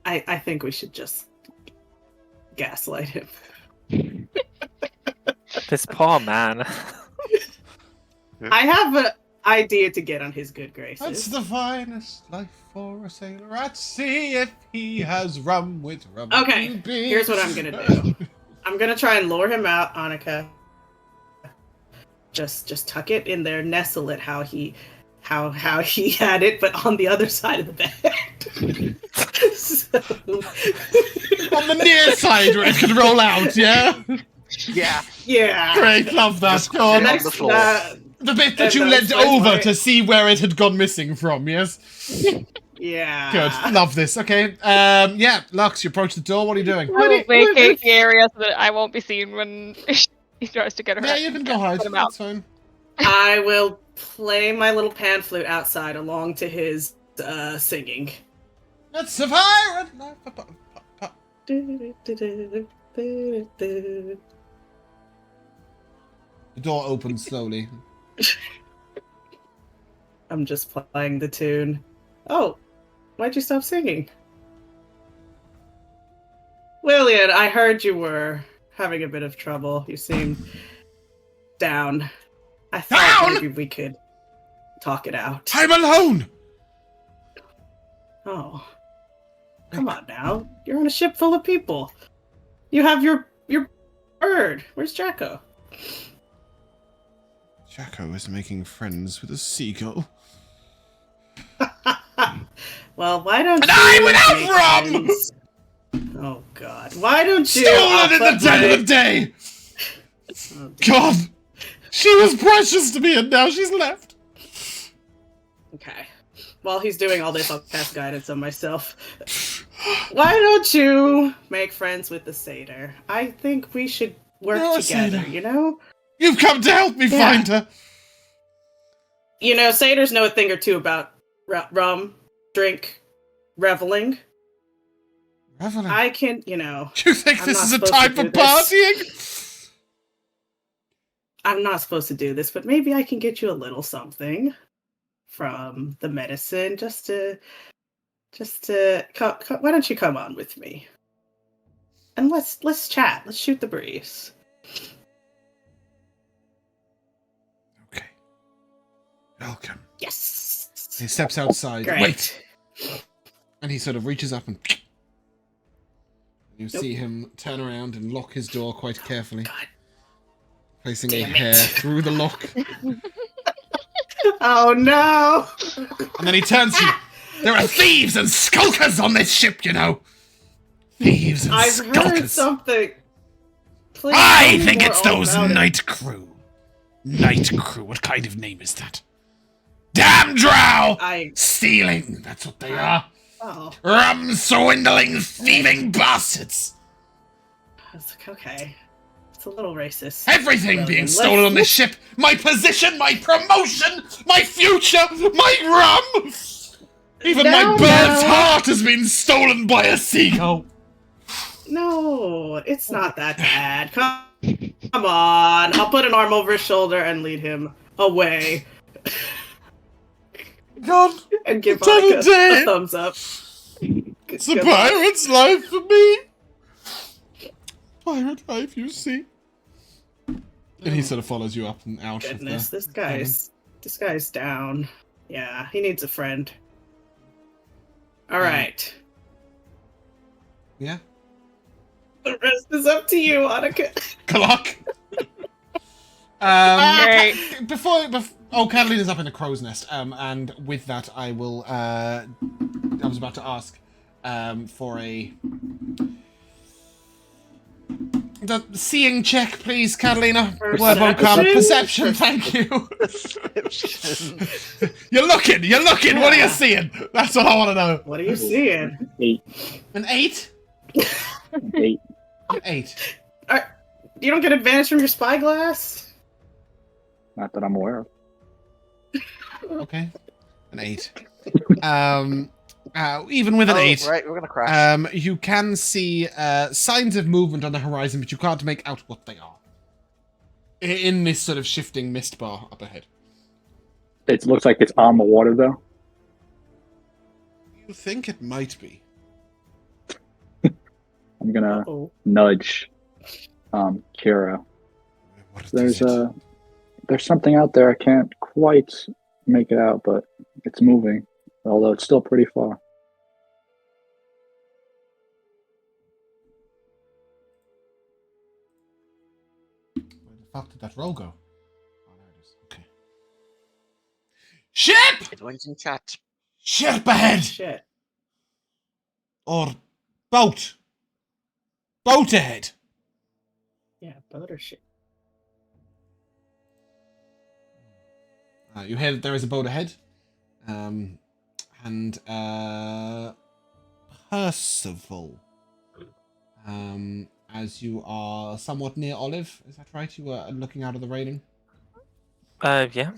I think we should just gaslight him. This poor man. I have an idea to get on his good That's graces. the finest life for a sailor at sea if he has rum with rum. Okay, and beer. here's what I'm gonna do. I'm gonna try and lure him out, Annika. Just tuck it in there, nestle it how he had it, but on the other side of the bed. So- On the near side where it can roll out, yeah? Yeah. yeah. Great, love that. Go on. on the floor. The bit that And you that's leant over right. to see where it had gone missing from, yes? Yeah. Good, love this. Okay, yeah, Lux, you approach the door, what are you doing? What We'll do you- vacate the area so that I won't be seen when he tries to get her. Yeah, you can go hide, Put him out. that's fine. I will play my little pan flute outside along to his singing. Let's survive! The door opens slowly. I'm just playing the tune. Oh, why'd you stop singing? Lillian, I heard you were having a bit of trouble. You seemed down. I thought Down? maybe we could talk it out. I'm alone! Oh. Come on now. You're on a ship full of people. You have your bird. Where's Jacko? Jacko is making friends with a seagull. Well, why don't And you I without make rum! friends? Oh God! Why don't you? Stolen in the put dead my- of the day! Oh, God! She was precious to me and now she's left. Okay. While he's doing all this, I'll cast guidance on myself. Why don't you make friends with the satyr? I think we should work No, together. satyr. You know. You've come to help me Yeah. find her. You know, satyrs know a thing or two about rum, drink, reveling. Reveling. I can, you know, You think I'm this not is a supposed time to for do this. partying? I'm not supposed to do this, but maybe I can get you a little something from the medicine just to why don't you come on with me? And let's chat. Let's shoot the breeze. Okay. Welcome. Yes. He steps outside. Great. Wait! And he sort of reaches up and... You Nope. see him turn around and lock his door quite carefully, God. placing Damn a it. hair through the lock. Oh no! And then he turns to you. There are thieves and skulkers on this ship, you know. Thieves and I've heard skulkers. something. Please I tell me think more it's all those about it. night crew. Night crew. What kind of name is that? Damn drow! Stealing. That's what they are. Oh, Rum swindling, thieving bastards. I was like, okay. It's a little racist. Everything Well, being then stolen on this ship! My position, my promotion, my future, my rum! Even my bird's heart has been stolen by a seagull! No, it's not that bad. Come on. I'll put an arm over his shoulder and lead him away. God, And give Double Annika day. a thumbs up. it's a pirate's life for me! Pirate life, you see. And he sort of follows you up and out. Goodness, this guy's down. Yeah, he needs a friend. All right. Yeah? The rest is up to you, Annika. Clock! Before Catalina's up in the crow's nest, and with that I will, I was about to ask, for the seeing check, please, Catalina. Word won't come. Perception, thank you. Perception. You're looking, Yeah. what are you seeing? That's what I want to know. What are you seeing? 8. An 8? 8. An 8. You don't get advantage from your spyglass? Not that I'm aware of. Okay. An 8. Even with an 8. Right, we're gonna crash. You can see signs of movement on the horizon, but you can't make out what they are. In this sort of shifting mist bar up ahead. It looks like it's on the water, though. You think it might be. I'm gonna Oh, nudge Kira. What is There's it? there's something out there. I can't quite make it out, but it's moving. Although it's still pretty far. Where the fuck did that roll go? Oh, there it is. Okay. Ship! Everyone's in chat. Ship ahead! shit. Or boat! Boat ahead! Yeah, boat or shit. You hear that there is a boat ahead. And Percival. As you are somewhat near Olive, is that right? You were looking out of the railing? Yeah.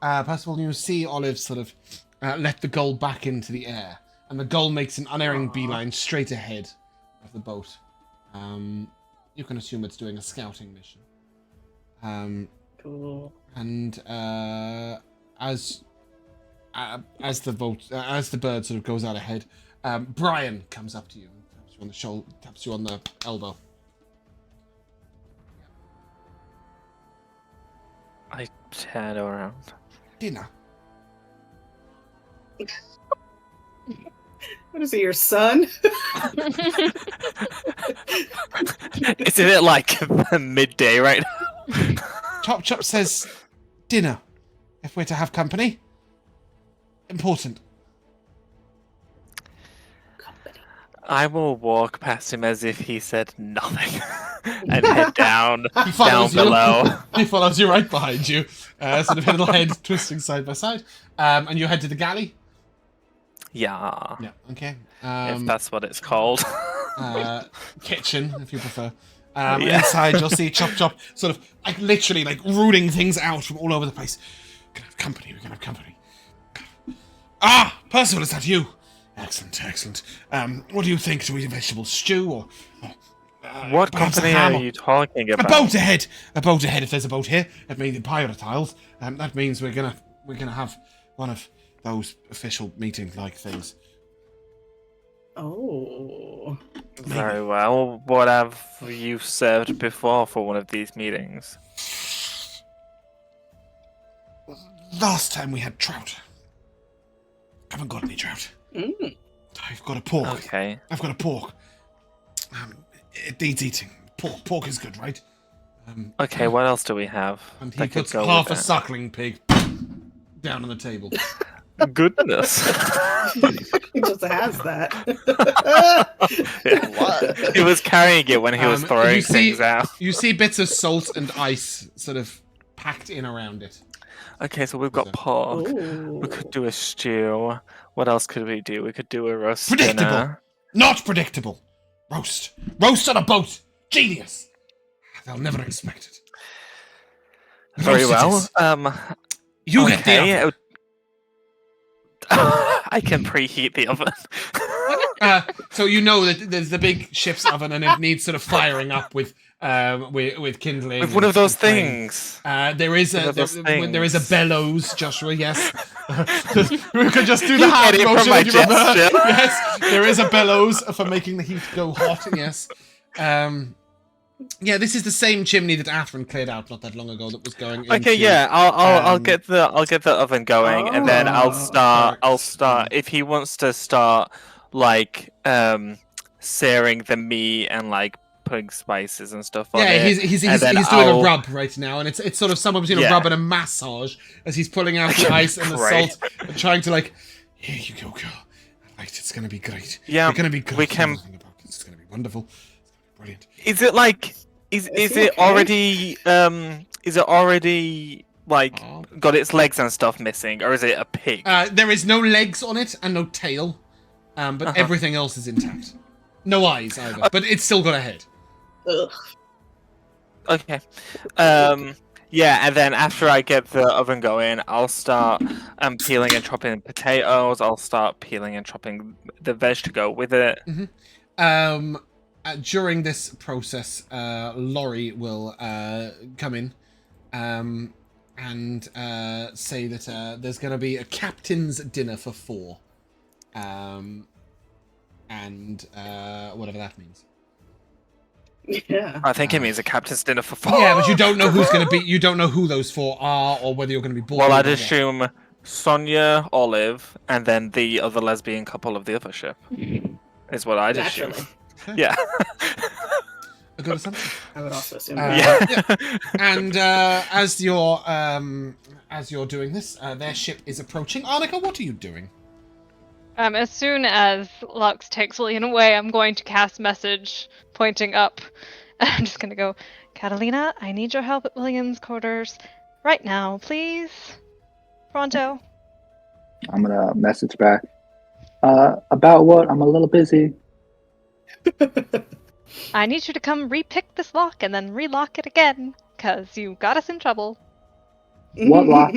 Percival, you see Olive sort of let the gull back into the air, and the gull makes an unerring beeline straight ahead of the boat. You can assume it's doing a scouting mission. Cool. And as the bird sort of goes out ahead, Brian comes up to you and taps you on the shoulder, taps you on the elbow. I turn around. Dinner. What is it, your son? Isn't it like midday right now? Chop Chop says, dinner. If we're to have company. Important. I will walk past him as if he said nothing and head down He follows you. below. He follows you right behind you. Sort of little head twisting side by side. And you head to the galley? Yeah, Yeah, okay. if that's what it's called. Kitchen, if you prefer. Yeah. Inside, you'll see Chop Chop sort of like literally like rooting things out from all over the place. We're gonna have company. We're gonna have company. Ah, Percival, is that you? Excellent, excellent. What do you think? Do we eat vegetable stew or What perhaps a company ham are or- you talking A about? boat ahead. A boat ahead. If there's a boat here, that means in pirate tiles. That means we're gonna have one of those official meeting-like things. Oh. Very well. What have you served before for one of these meetings? Last time we had trout. Haven't got any trout. I've got a pork. Okay. I've got a pork. It needs eating. Pork is good, right? Okay, what else do we have? And he that could puts go half a with it? suckling pig down on the table. Goodness. He just has that. What? He was carrying it when he was You throwing see- things out. You see bits of salt and ice sort of packed in around it. Okay, so we've got pork. Ooh. We could do a stew. What else could we do? We could do a roast Predictable. dinner. Not predictable. Roast on a boat. Genius. They'll never expect it. Very well. Roast You get the oven. I can preheat the oven. So you know that there's the big ship's oven, and it needs sort of firing up with kindling. With one of those and flame. things. There is a there is a things. bellows, Joshua. Yes, we could just do the You hand get it from motion. my if you remember. gesture. Yes, there is a bellows for making the heat go hot. Yes. Yeah, this is the same chimney that Athren cleared out not that long ago. That was going. Okay, into, yeah, I'll get the oven going, and then I'll start. correct. If he wants to start like searing the meat and like putting spices and stuff on Yeah, it. he's and then doing a I'll- rub right now, and it's sort of somewhere between a Yeah. rub and a massage as he's pulling out the ice and the Great. salt and trying to like, here you go, girl. Right, it's gonna be great. Yeah, You're gonna be great. we can- Nothing about it. It's gonna be wonderful. It's gonna be brilliant. Is it like is he it okay? already like got its legs and stuff missing, or is it a pig? There is no legs on it and no tail, but everything else is intact. No eyes either, but it's still got a head. Ugh. Okay. Yeah, and then after I get the oven going, I'll start peeling and chopping potatoes. I'll start peeling and chopping the veg to go with it. During this process, Laurie will come in and say that there's going to be a captain's dinner for 4. And whatever that means. Yeah. I think it means a captain's dinner for 4. Yeah, but you don't know who's going to be. You don't know who those 4 are, or whether you're going to be bored. Well, or I'd not. assume Sonia, Olive, and then the other lesbian couple of the other ship. Is what I'd assume. Naturally. Yeah. A good assumption. I would also assume. Yeah. And as you're doing this, their ship is approaching. Annika, what are you doing? As soon as Lux takes William away, I'm going to cast message pointing up. I'm just going to go, Katalina, I need your help at William's quarters right now, please. Pronto. I'm gonna message back. About what? I'm a little busy. I need you to come repick this lock and then relock it again, because you got us in trouble. What lock?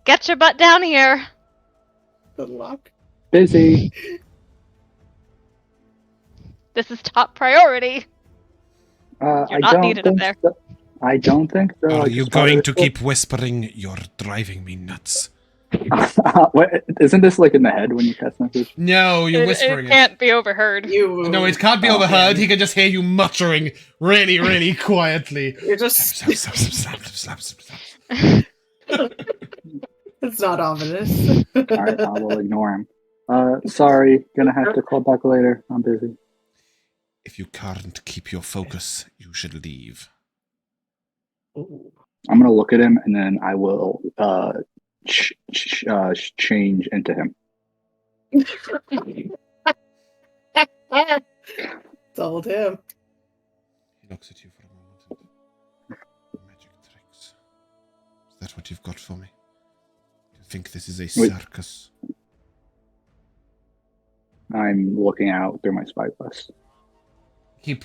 Get your butt down here. Good luck. Busy. This is top priority. I not don't needed up think there. so. I don't think so. I Are you just wanted going to keep whispering? You're driving me nuts. Wait, isn't this like in the head when you cast message? No, you're It whispering it. can't be overheard. You. No, it can't be Oh, overheard. He can just hear you muttering really, really quietly. You're just. Slap, slap, slap, slap, slap, slap, slap. It's not ominous. Alright, I will ignore him. Sorry, gonna have to call back later. I'm busy. If you can't keep your focus, you should leave. Ooh. I'm gonna look at him and then I will change into him. Told him. He looks at you for a moment. Magic tricks. Is that what you've got for me? Do you think this is a Wait. circus? I'm looking out through my spyglass. He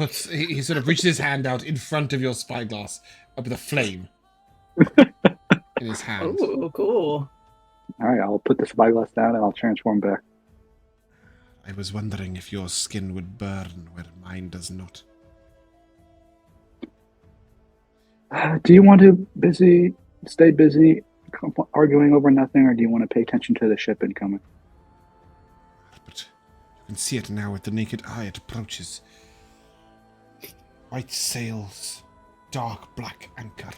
sort of reaches his hand out in front of your spyglass with a flame in his hand. Ooh, cool. Alright, I'll put the spyglass down and I'll transform back. I was wondering if your skin would burn where mine does not. Do you want to stay busy, arguing over nothing, or do you want to pay attention to the ship incoming? But you can see it now with the naked eye. It approaches. White sails, dark black anchor.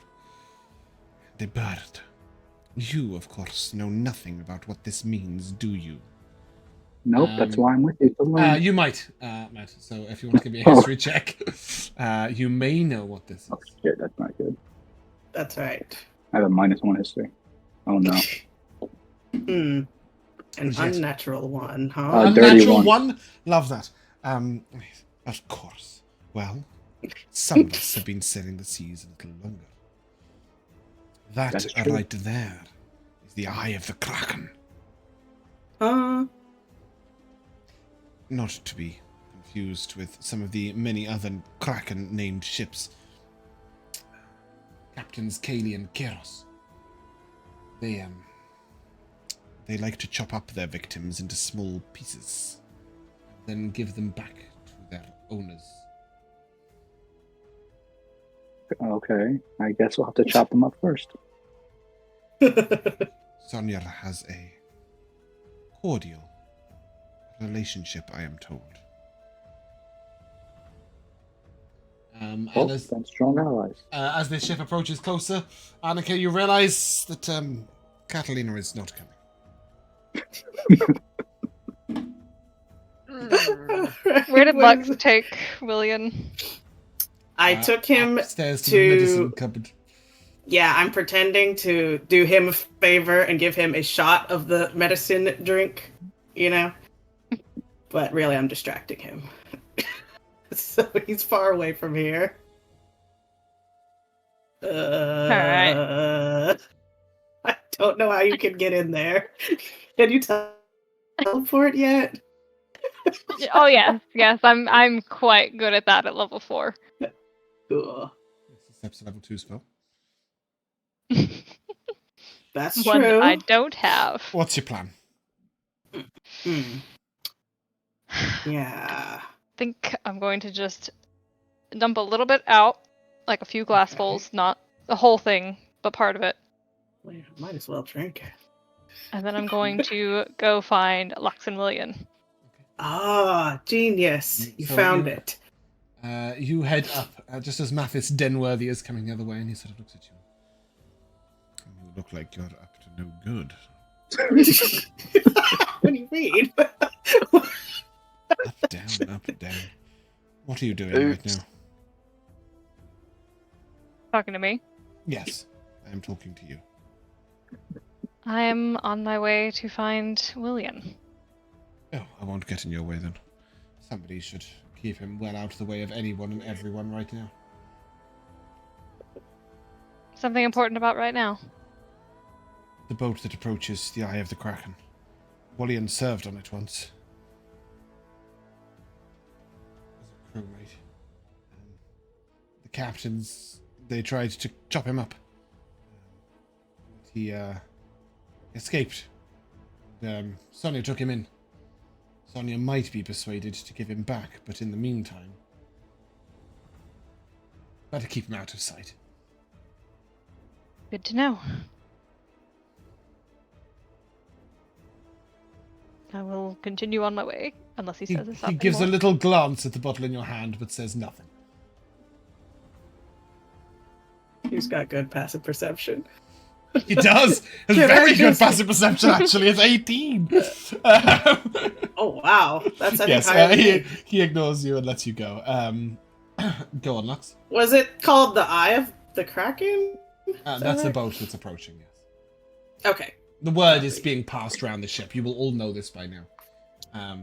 The bird. You, of course, know nothing about what this means, do you? Nope, that's why I'm with you. to learn. You might, Matt. So if you want to give me a history check, you may know what this is. Oh shit, that's not good. That's right. I have a -1 history. Oh no. An Yes. unnatural one, huh? dirty Unnatural one. one? Love that. Of course. Well, some of us have been sailing the seas a little longer. That That's true. right there is the eye of the Kraken. Huh? Not to be confused with some of the many other Kraken-named ships. Captains Kaylee and Keros. They like to chop up their victims into small pieces, then give them back to their owners. Okay, I guess we'll have to chop them up first. Sonia has a cordial relationship, I am told. And as, Then strong allies. as this ship approaches closer, Annika, you realize that Katalina is not coming. Where did Lux take William? I took him upstairs to the medicine cupboard. Yeah, I'm pretending to do him a favor and give him a shot of the medicine drink, you know? But really, I'm distracting him. So he's far away from here. Alright. I don't know how you can get in there. Can you teleport yet? Oh yes, I'm quite good at that at level 4. Cool. It's a level 2 spell. That's One true. I don't have. What's your plan? Yeah. I think I'm going to just dump a little bit out, like a few glassfuls, not the whole thing, but part of it. Well, might as well drink. And then I'm going to go find Lux and William. Ah, genius. You So found you- it. You head up, just as Mathis Denworthy is coming the other way, and he sort of looks at you. You look like you're up to no good. What do you mean? Up, down. What are you doing right now? Talking to me. Yes, I am talking to you. I'm on my way to find William. Oh, I won't get in your way then. Somebody should keep him well out of the way of anyone and everyone right now. Something important about right now. The boat that approaches the Eye of the Kraken. William served on it once. As a crewmate. The captains, they tried to chop him up. But he escaped. Sonia took him in. Sonia might be persuaded to give him back, but in the meantime, better keep him out of sight. Good to know. I will continue on my way, unless he says He something gives more. a little glance at the bottle in your hand, but says nothing. He's got good passive perception. He does. Has Can I very good just- passive perception, actually. It's 18. Oh wow, that's I think Yes, higher than me. he ignores you and lets you go. Go on, Lux. Was it called the Eye of the Kraken? That's the right? boat that's approaching, yes. Okay. The word is being passed around the ship. You will all know this by now. Yes.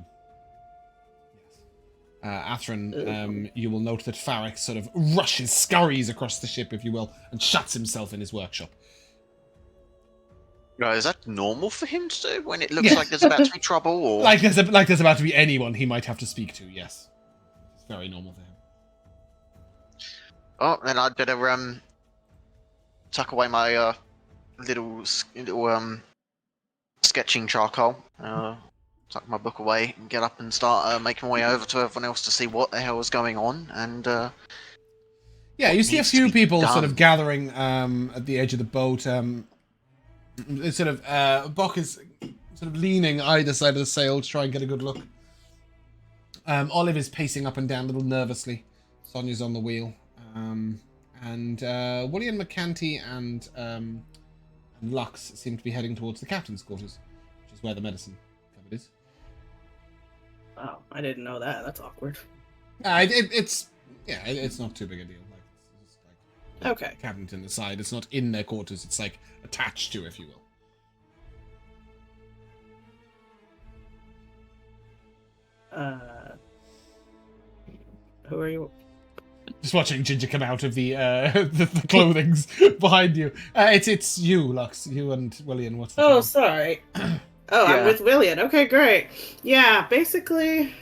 Athren, you will note that Farrick sort of scurries across the ship, if you will, and shuts himself in his workshop. Is that normal for him to do when it looks Yes. like there's about to be trouble? Or Like there's about to be anyone he might have to speak to, yes. It's very normal for him. oh, then I'd better tuck away my little sketching charcoal. Tuck my book away and get up and start making my way over to everyone else to see what the hell is going on. And Yeah, you see a needs to few be people sort done? of gathering at the edge of the boat. It's sort of Bok is sort of leaning either side of the sail to try and get a good look. Olive is pacing up and down a little nervously. Sonia's on the wheel. And William McCanty and Lux seem to be heading towards the captain's quarters, which is where the medicine cupboard is. Wow, I didn't know that. That's awkward. It's not too big a deal. Like, it's like Okay. cabinet in the side. It's not in their quarters. It's like attached to, if you will. Who are you? Just watching Ginger come out of the the clothing's behind you. It's you, Lux. You and William. What's the Oh, plan? sorry. Oh, Yeah. I'm with William. Okay, great. Yeah, basically,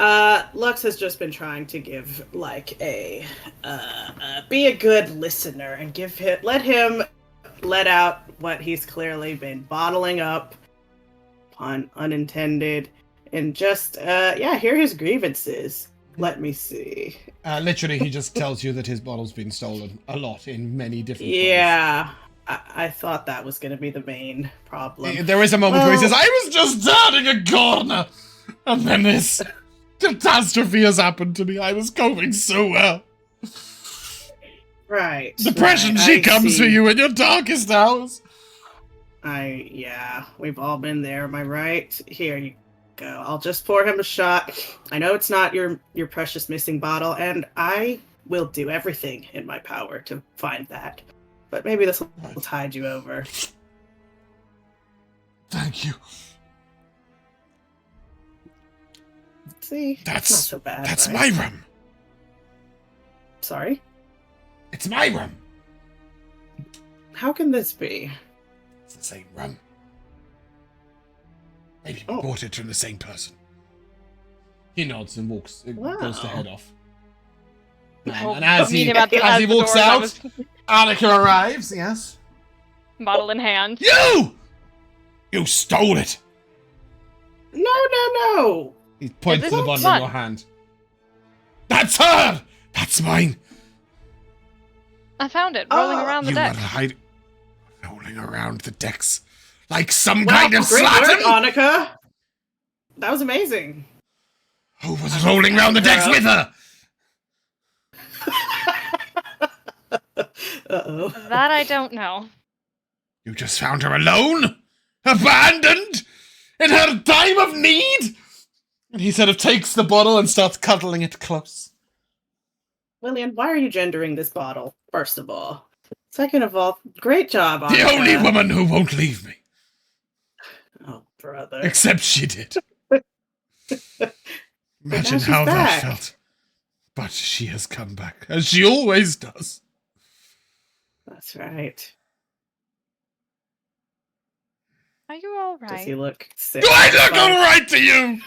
Lux has just been trying to give be a good listener and let him let out what he's clearly been bottling up, pun unintended, and just hear his grievances. Let me see. Literally, he just tells you that his bottle's been stolen a lot in many different ways. Yeah, I thought that was going to be the main problem. There is a moment where he says, "I was just turning a corner, and then this catastrophe has happened to me. I was coping so well." Right. Depression, she comes for you in your darkest hours. We've all been there, am I right? Here you go. I'll just pour him a shot. I know it's not your precious missing bottle, and I will do everything in my power to find that. But maybe this will tide you over. Thank you. See? That's not so bad. That's right? my rum. Sorry? It's my rum. How can this be? It's the same rum. Maybe we bought it from the same person. He nods and walks, goes to head off. And as he walks out, Annika arrives, yes? Bottle in hand. You stole it! No! He points to the bottle in your hand. That's her! That's mine! I found it, rolling around the deck. Rolling around the decks like some kind of great slattern! work, Annika! That was amazing. Who was rolling around the decks with her? Uh-oh. That I don't know. You just found her alone? Abandoned? In her time of need? And he sort of takes the bottle and starts cuddling it close. Lillian, why are you gendering this bottle, first of all? Second of all, great job, Annika. The only woman who won't leave me. Oh, brother. Except she did. Imagine how that felt. But she has come back, as she always does. That's right. Are you alright? Does he look sick? Do I look alright to you?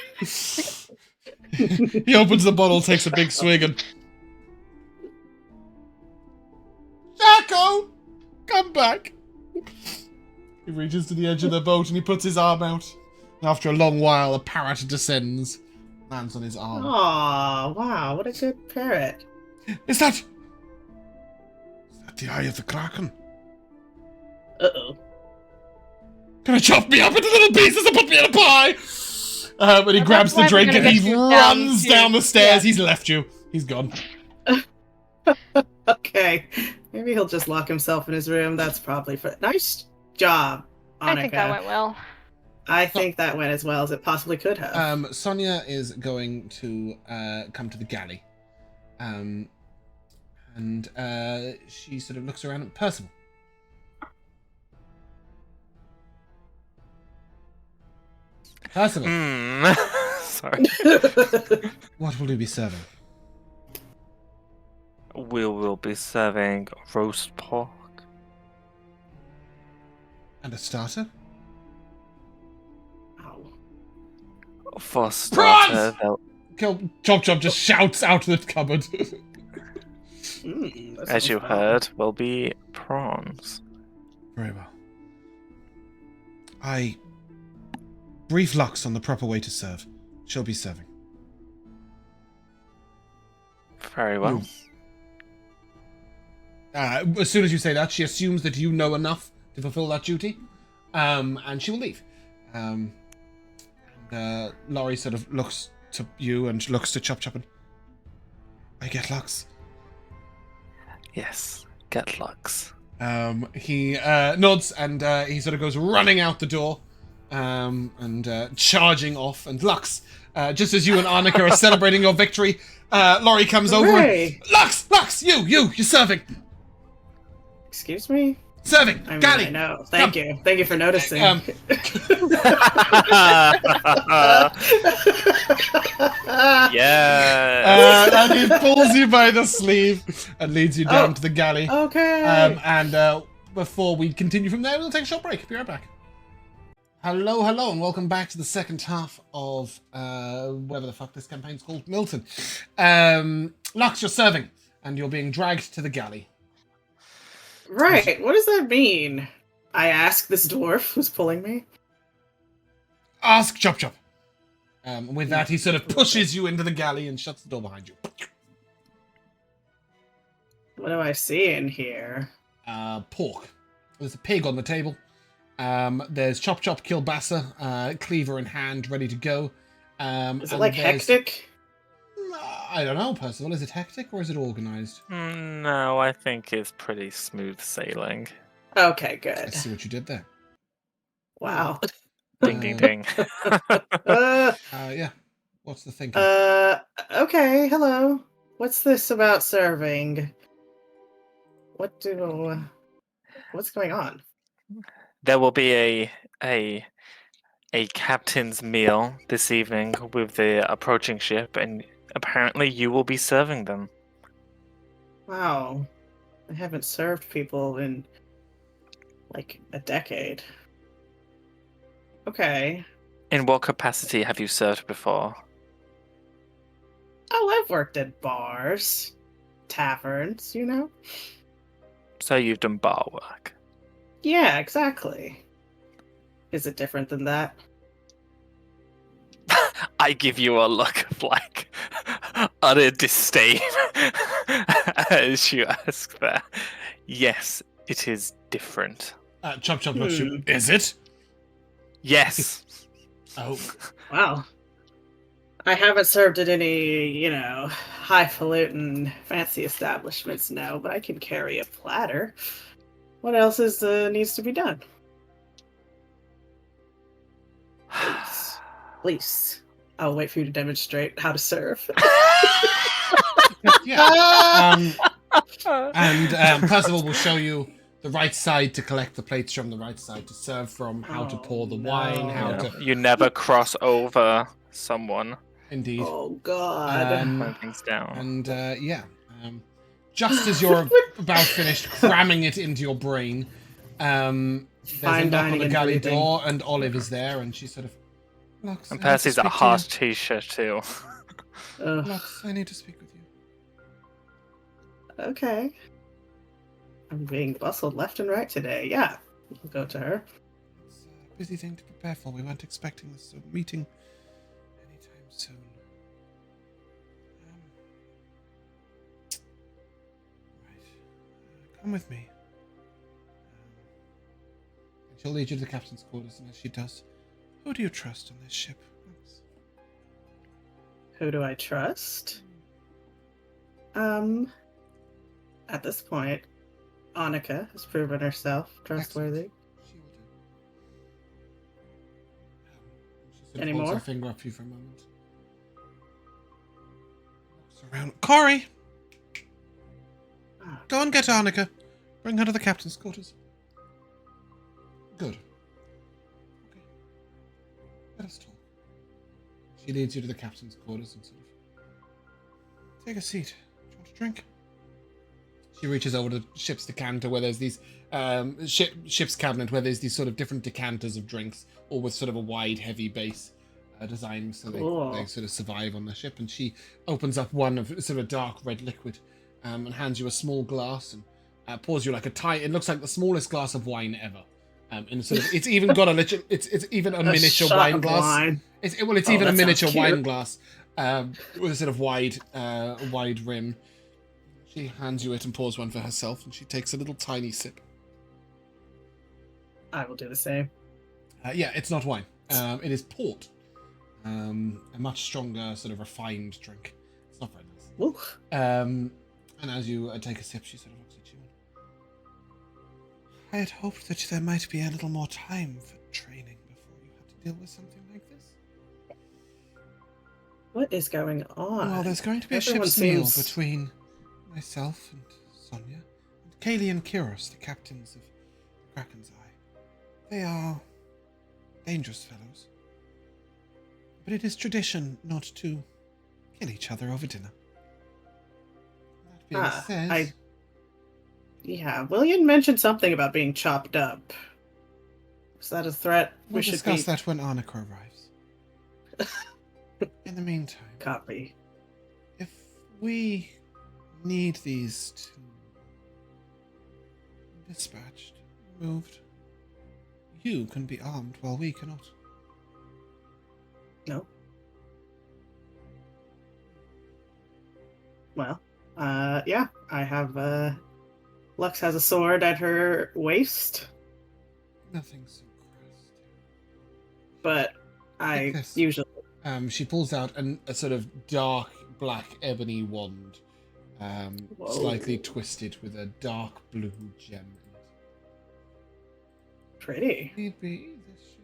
He opens the bottle, takes a big swig, and... Jacko! Come back! He reaches to the edge of the boat and he puts his arm out. And after a long while, a parrot descends, lands on his arm. Aw, wow, what a good parrot. Is that the eye of the Kraken? Uh-oh. Gonna chop me up into little pieces and put me in a pie! But he grabs the drink and he runs down the stairs. Yeah. He's left you. He's gone. Okay. Maybe he'll just lock himself in his room. That's probably nice job, Annika. I think that went well. I think that went as well as it possibly could have. Sonia is going to come to the galley. And she sort of looks around at Percival. Percival. Sorry. What will you be serving? We will be serving roast pork. And a starter? For starter, Chop Chop just shouts out of the cupboard. As you heard, will be prawns. Very well. I brief Lux on the proper way to serve. She'll be serving. Very well. As soon as you say that, she assumes that you know enough to fulfill that duty, and she will leave. Laurie sort of looks to you and looks to Chop Chop and... I get Lux. Yes, get Lux. He nods and he sort of goes running out the door and charging off. And Lux, just as you and Annika are celebrating your victory, Laurie comes over and... Lux, you're serving. Excuse me? Serving, I mean, Galley. I know. Thank you for noticing. Yeah. And he pulls you by the sleeve and leads you down to the galley. Okay. And before we continue from there, we'll take a short break. Be right back. Hello, hello, and welcome back to the second half of whatever the fuck this campaign's called, Miltern. Lux, you're serving, and you're being dragged to the galley. Right, what does that mean? I ask this dwarf who's pulling me. Ask Chop Chop. With that, he sort of pushes you into the galley and shuts the door behind you. What do I see in here? Pork. There's a pig on the table. There's Chop Chop Kielbasa, cleaver in hand, ready to go. Is it like hectic? I don't know, Percival. Is it hectic or is it organized? No, I think it's pretty smooth sailing. Okay, I good. see what you did there. Wow. Ding, ding, ding. Yeah. What's the thinking? Okay, hello. What's this about serving? What's going on? There will be a captain's meal this evening with the approaching ship, and apparently you will be serving them. Wow. I haven't served people in like a decade. Okay. In what capacity have you served before? Oh, I've worked at bars, taverns, you know? So you've done bar work. Yeah, exactly. Is it different than that? I give you a look of like utter disdain as you ask that. Yes, it is different. Chop Chop looks you. Is it? Yes. Oh. Wow. I haven't served at any, highfalutin fancy establishments, no, but I can carry a platter. What else needs to be done? Please. I'll wait for you to demonstrate how to serve. Yeah. And Percival will show you the right side to collect the plates from, the right side to serve from, how to pour the wine, how to... You never cross over someone. Indeed. Oh, God. Put things down. And, just as you're about finished cramming it into your brain, there's a knock on the galley door, and Olive is there, and she sort of... Lux, And Percy's a harsh t-shirt too. Lux, I need to speak with you. Okay. I'm being bustled left and right today. Yeah. We'll go to her. It's a busy thing to prepare for. We weren't expecting this sort of meeting anytime soon. Right. Come with me. And she'll lead you to the captain's quarters, and as she does, who do you trust on this ship? Who do I trust? At this point, Annika has proven herself trustworthy. She will do. She sort of Any holds more? her finger up for you for a moment. Looks around. Corey! Go and get Annika. Bring her to the captain's quarters. Good. Okay. Let us talk. She leads you to the captain's quarters and sort of... Take a seat. Do you want a drink? She reaches over to the ship's decanter where there's these... ship's cabinet where there's these sort of different decanters of drinks, all with sort of a wide, heavy base design so they sort of survive on the ship. And she opens up one of sort of dark red liquid and hands you a small glass and pours you like a tiny... It looks like the smallest glass of wine ever. And sort of, it's even got a little... It's even a miniature wine glass. Wine. It's even a miniature cute. wine glass with a sort of wide rim. She hands you it and pours one for herself, and she takes a little tiny sip. I will do the same. Yeah, it's not wine. It is port. A much stronger, sort of refined drink. It's not very nice. Ooh. And as you take a sip, she sort of looks at you. I had hoped that there might be a little more time for training before you had to deal with something like this. What is going on? Well, there's going to be Everyone a ship's meal seems- between myself and Sonia, and Kaylee and Kyros, the captains of Kraken's Eye. They are dangerous fellows. But it is tradition not to kill each other over dinner. That being said... Yeah, William mentioned something about being chopped up. Is that a threat? We'll discuss that when Annika arrives. In the meantime, Copy. if we need these to dispatched, moved, you can be armed while we cannot. No. Well, yeah, I have, Lux has a sword at her waist, Nothing so crass. but I Yes. usually... She pulls out a sort of dark black ebony wand, Whoa. slightly twisted with a dark blue gem in it. Pretty. Need be, this should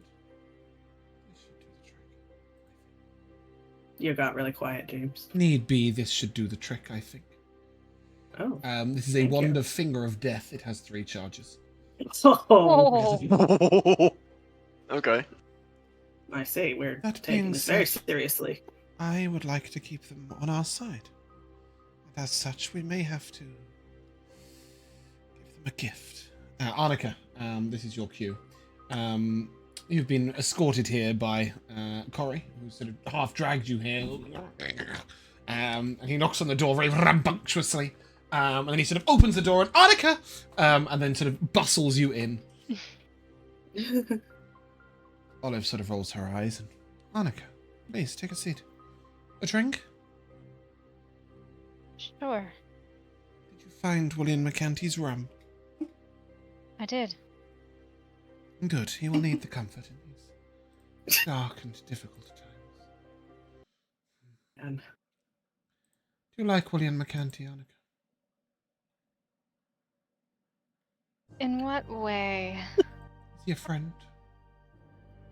do the trick. You got really quiet, James. Need be, this should do the trick, I think. Oh. This is a Thank wand you. of Finger of Death. It has 3 charges. Oh, Okay. I see. We're That taking being this very said- seriously. I would like to keep them on our side. And as such, we may have to give them a gift. Annika, this is your cue. You've been escorted here by Corey, who sort of half dragged you here. And he knocks on the door very rambunctiously. And then he sort of opens the door and Annika! And then sort of bustles you in. Olive sort of rolls her eyes and Annika, please take a seat. A drink? sure. Did you find William McCanty's rum? I did. Good, he will need the comfort in these dark and difficult times. And Do you like William McCanty, Annika? In what way? Is he a friend?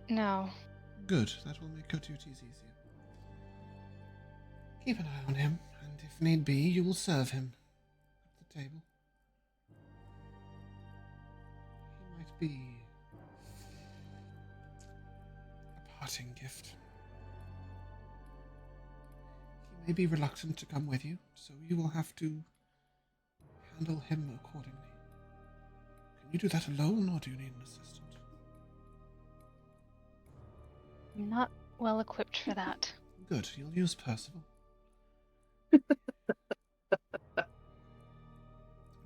No. Good, that will make your duties easier. Keep an eye on him, and if need be, you will serve him at the table. He might be a parting gift. He may be reluctant to come with you, so you will have to handle him accordingly. Can you do that alone, or do you need an assistant? I'm not well equipped for that. Good, you'll use Percival.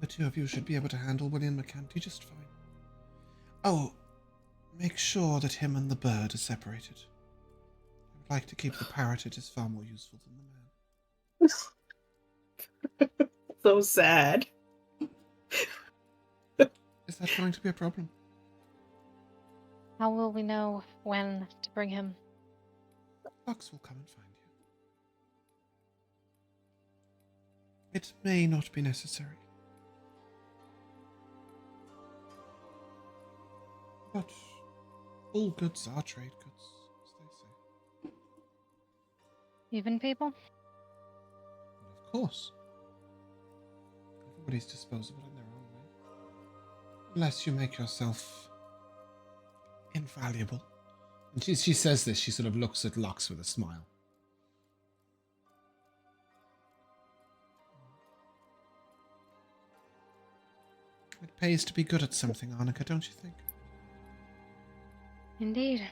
The two of you should be able to handle William McCanty just fine. Oh, make sure that him and the bird are separated. I would like to keep the parrot. It is far more useful than the man. so sad. Is that going to be a problem? How will we know when to bring him? Fox will come and find you. It may not be necessary. But all goods are trade goods, as they say. Even people? Well, of course. Everybody's disposable in their own way. Unless you make yourself invaluable. And she says this, she sort of looks at Lux with a smile. It pays to be good at something, Annika, don't you think? Indeed.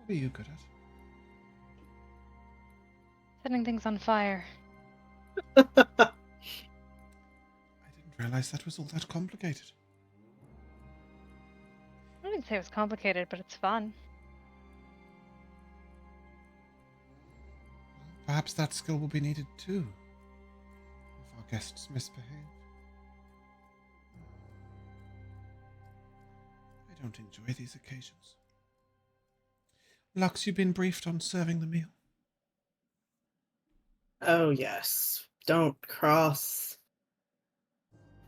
What are you good at? Setting things on fire. I didn't realize that was all that complicated. I wouldn't say it was complicated, but it's fun. Perhaps that skill will be needed too, if our guests misbehave. I don't enjoy these occasions. Lux, you've been briefed on serving the meal. Oh, yes. Don't cross.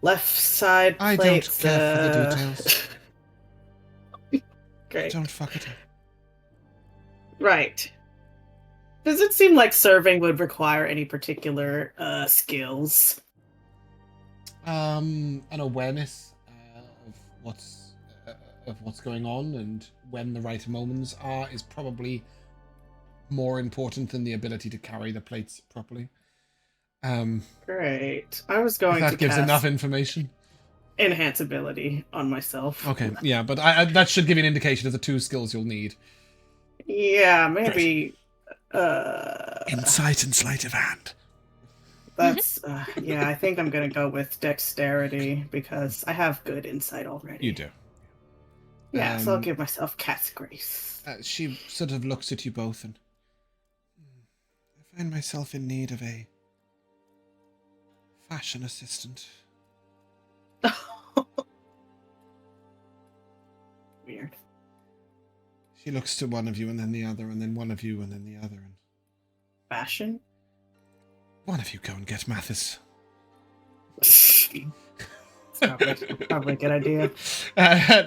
Left side I plates. don't care for the details. Great. Don't fuck it up. Right. Does it seem like serving would require any particular skills? An awareness of what's going on and when the right moments are is probably more important than the ability to carry the plates properly. Great. I was going If that to gives cast... enough information. enhance ability on myself. Okay, yeah, but that should give you an indication of the 2 skills you'll need. Yeah, maybe. Insight and sleight of hand. That's yeah. I think I'm gonna go with dexterity because I have good insight already. You do. Yeah, so I'll give myself cat's grace. She sort of looks at you both and... I find myself in need of a fashion assistant. Weird. She looks to one of you and then the other, and then one of you and then the other. And Fashion? one of you go and get Mathis. Probably a good idea.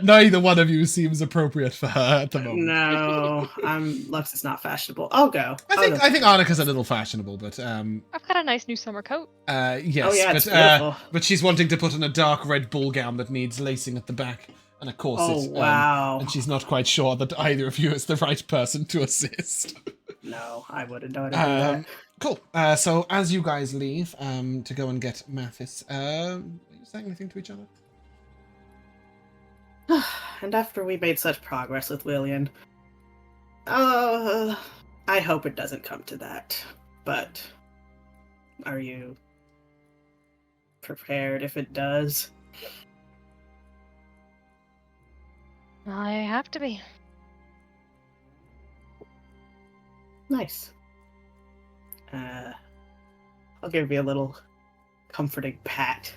Neither one of you seems appropriate for her at the moment. No, Lux is not fashionable. I'll go. I think Annika's a little fashionable, but I've got a nice new summer coat. yes, Oh, yeah, it's beautiful. but she's wanting to put on a dark red ball gown that needs lacing at the back and a corset. Oh wow. And she's not quite sure that either of you is the right person to assist. No, I wouldn't know how to do that. Cool. So as you guys leave to go and get Mathis, are you saying anything to each other? And after we made such progress with William, I hope it doesn't come to that. But are you prepared if it does? I have to be. Nice. I'll give you a little comforting pat.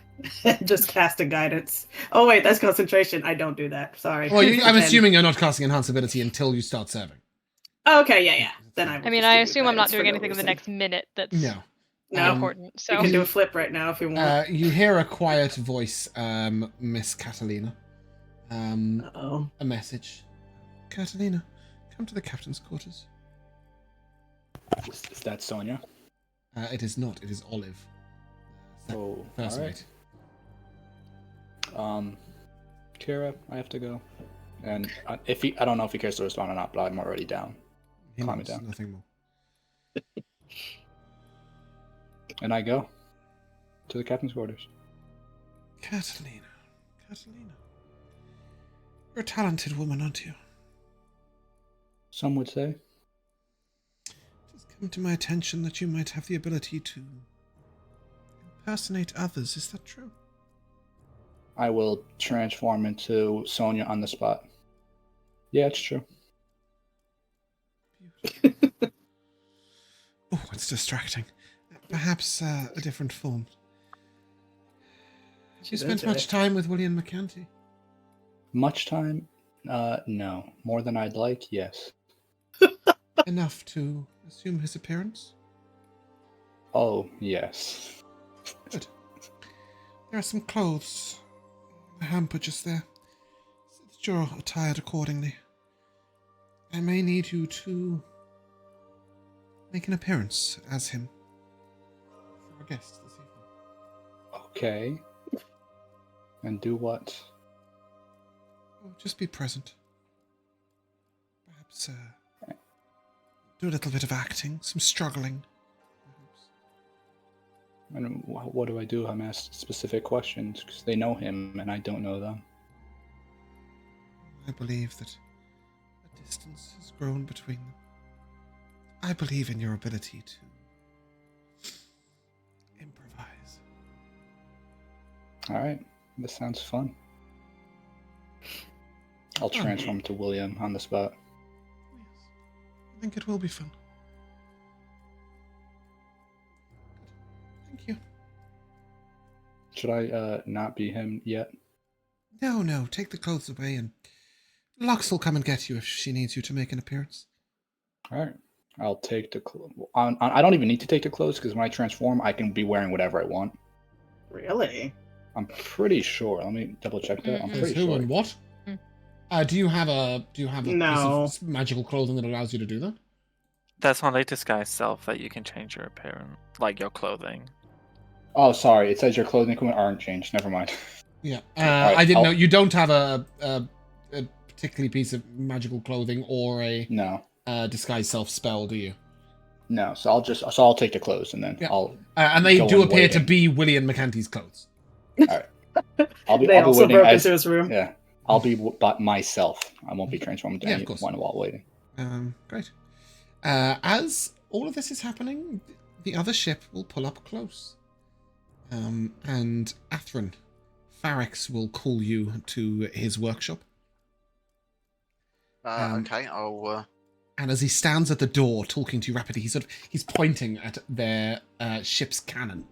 Just cast a guidance. Oh wait, that's concentration. I don't do that. Sorry. Well, I'm assuming you're not casting enhance ability until you start serving. Okay, yeah. Then I. I mean, I assume I'm not doing anything in the next minute that's No. important. So You can do a flip right now if you want. You hear a quiet voice, Miss Katalina. Uh-oh. A message. Katalina, come to the captain's quarters. Is that Sonia? It is not. It is Olive. Oh, First all mate. right. Kira, I have to go. And if I don't know if he cares to respond or not, but I'm already down. He Calm me knows down. nothing more. And I go to the captain's quarters. Katalina. You're a talented woman, aren't you? Some would say. It's come to my attention that you might have the ability to impersonate others. Is that true? I will transform into Sonia on the spot. Yeah, it's true. Oh, it's distracting. Perhaps a different form. You spent much time with William McCanty? Much time? No. More than I'd like, yes. Enough to assume his appearance? Oh, yes. Good. There are some clothes in the hamper just there. So that you're attired accordingly. I may need you to make an appearance as him for our guests this evening. Okay. And do what? Oh, just be present. Perhaps do a little bit of acting, some struggling. And what do I do? I'm asked specific questions because they know him and I don't know them. I believe that a distance has grown between them. I believe in your ability to improvise. All right. This sounds fun. I'll transform to William on the spot. Yes, I think it will be fun. Good. Thank you. Should I not be him yet? No, take the clothes away and Lux will come and get you if she needs you to make an appearance. All right. I'll take the clothes. I don't even need to take the clothes because when I transform, I can be wearing whatever I want. Really? I'm pretty sure. Let me double check that. I'm Says pretty who sure. and what? Do you have a No. piece of magical clothing that allows you to do that? That's on a disguise self that you can change your appearance, like your clothing. Oh, sorry. It says your clothing equipment aren't changed. Never mind. Yeah. Alright, I didn't know I'll- you don't have a particular piece of magical clothing or a No. disguise self spell, do you? No. So I'll take the clothes and then Yeah. I'll. And they Go do on appear to waiting. be William McCanty's clothes. All right. They also waiting broke as, into his room. Yeah, I'll be by myself. I won't be transformed Yeah, into of course. anyone while waiting. Great. As all of this is happening, the other ship will pull up close. And Athren, Farix will call you to his workshop. Okay, I'll. And as he stands at the door talking to you rapidly, he's pointing at their ship's cannon.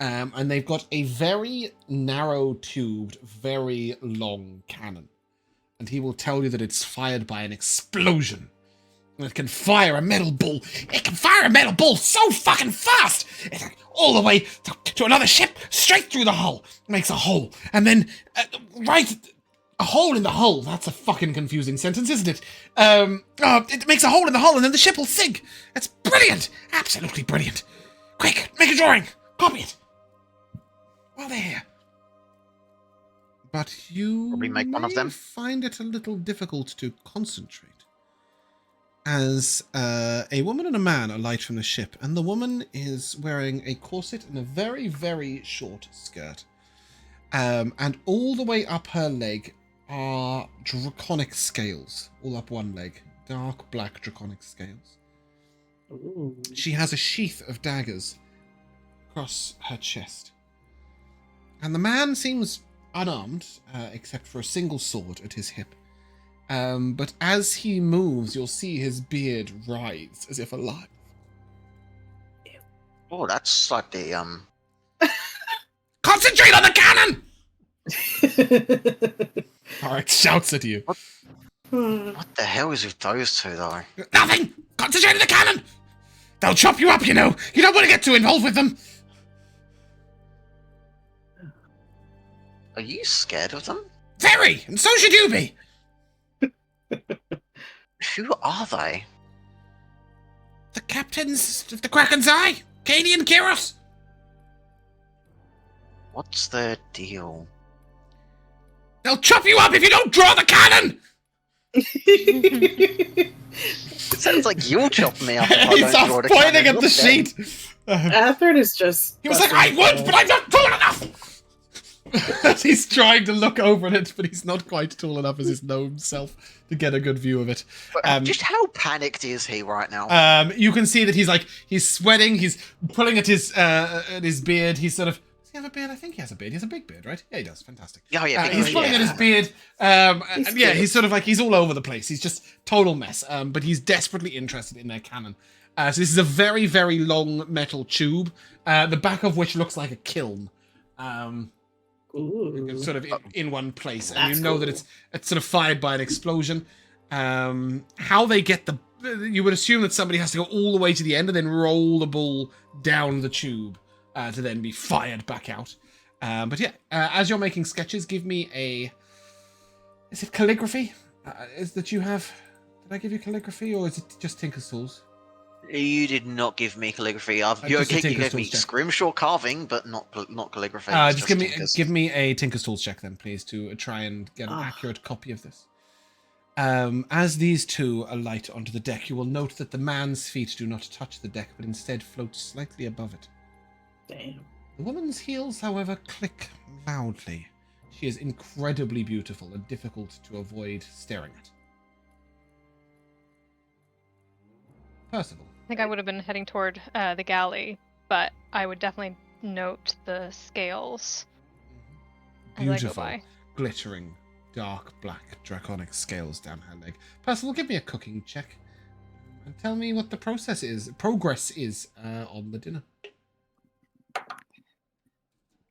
And they've got a very narrow-tubed, very long cannon. And he will tell you that it's fired by an explosion. And it can fire a metal ball. It can fire a metal ball so fucking fast! It's like all the way to another ship, straight through the hull. Makes a hole. And then, a hole in the hull. That's a fucking confusing sentence, isn't it? It makes a hole in the hull and then the ship will sink. It's brilliant. Absolutely brilliant. Quick, make a drawing. Copy it. While they're here. But you Probably make one of them. find it a little difficult to concentrate. As a woman and a man alight from the ship, and the woman is wearing a corset and a very, very short skirt. And all the way up her leg are draconic scales. All up one leg. Dark black draconic scales. Ooh. She has a sheath of daggers across her chest. And the man seems unarmed, except for a single sword at his hip. But as he moves, you'll see his beard rise as if alive. Oh, that's slightly Concentrate on the cannon! Tarek shouts at you. What the hell is with those two, though? Nothing! Concentrate on the cannon! They'll chop you up, you know! You don't want to get too involved with them! Are you scared of them? Very! And so should you be! Who are they? The captains of the Kraken's Eye! Katie and Kiros! What's their deal? They'll chop you up if you don't draw the cannon! It sounds like you'll chop me up if I He's don't draw off the pointing cannon. at the Look sheet! Athren is just. He was like, I would, but I'm not tall enough! He's trying to look over at it, but he's not quite tall enough as his gnome self to get a good view of it. But just how panicked is he right now? You can see that he's sweating, he's pulling at his beard, he's sort of... Does he have a beard? I think he has a beard. He has a big beard, right? Yeah, he does. Fantastic. Oh, yeah, he's pulling at his beard. He's sort of like, he's all over the place. He's just total mess. But he's desperately interested in their cannon. So this is a very, very long metal tube, the back of which looks like a kiln. Ooh. Sort of in one place. And That's you know that it's sort of fired by an explosion. How they get you would assume that somebody has to go all the way to the end and then roll the ball down the tube. To then be fired back out. But yeah, as you're making sketches, give me a... Is it calligraphy? Is that you have... Did I give you calligraphy, or is it just Tinker's Tools? You did not give me calligraphy. You just a gave Tinker's me Tools check. scrimshaw carving, but not calligraphy. Just give me a Tinker's Tools check then, please, to try and get an accurate copy of this. As these two alight onto the deck, you will note that the man's feet do not touch the deck, but instead float slightly above it. Damn. The woman's heels, however, click loudly. She is incredibly beautiful and difficult to avoid staring at. Percival. I think I would have been heading toward the galley, but I would definitely note the scales as I go Beautiful, by. glittering, dark black draconic scales down her leg. Percival, give me a cooking check and tell me what the progress is on the dinner.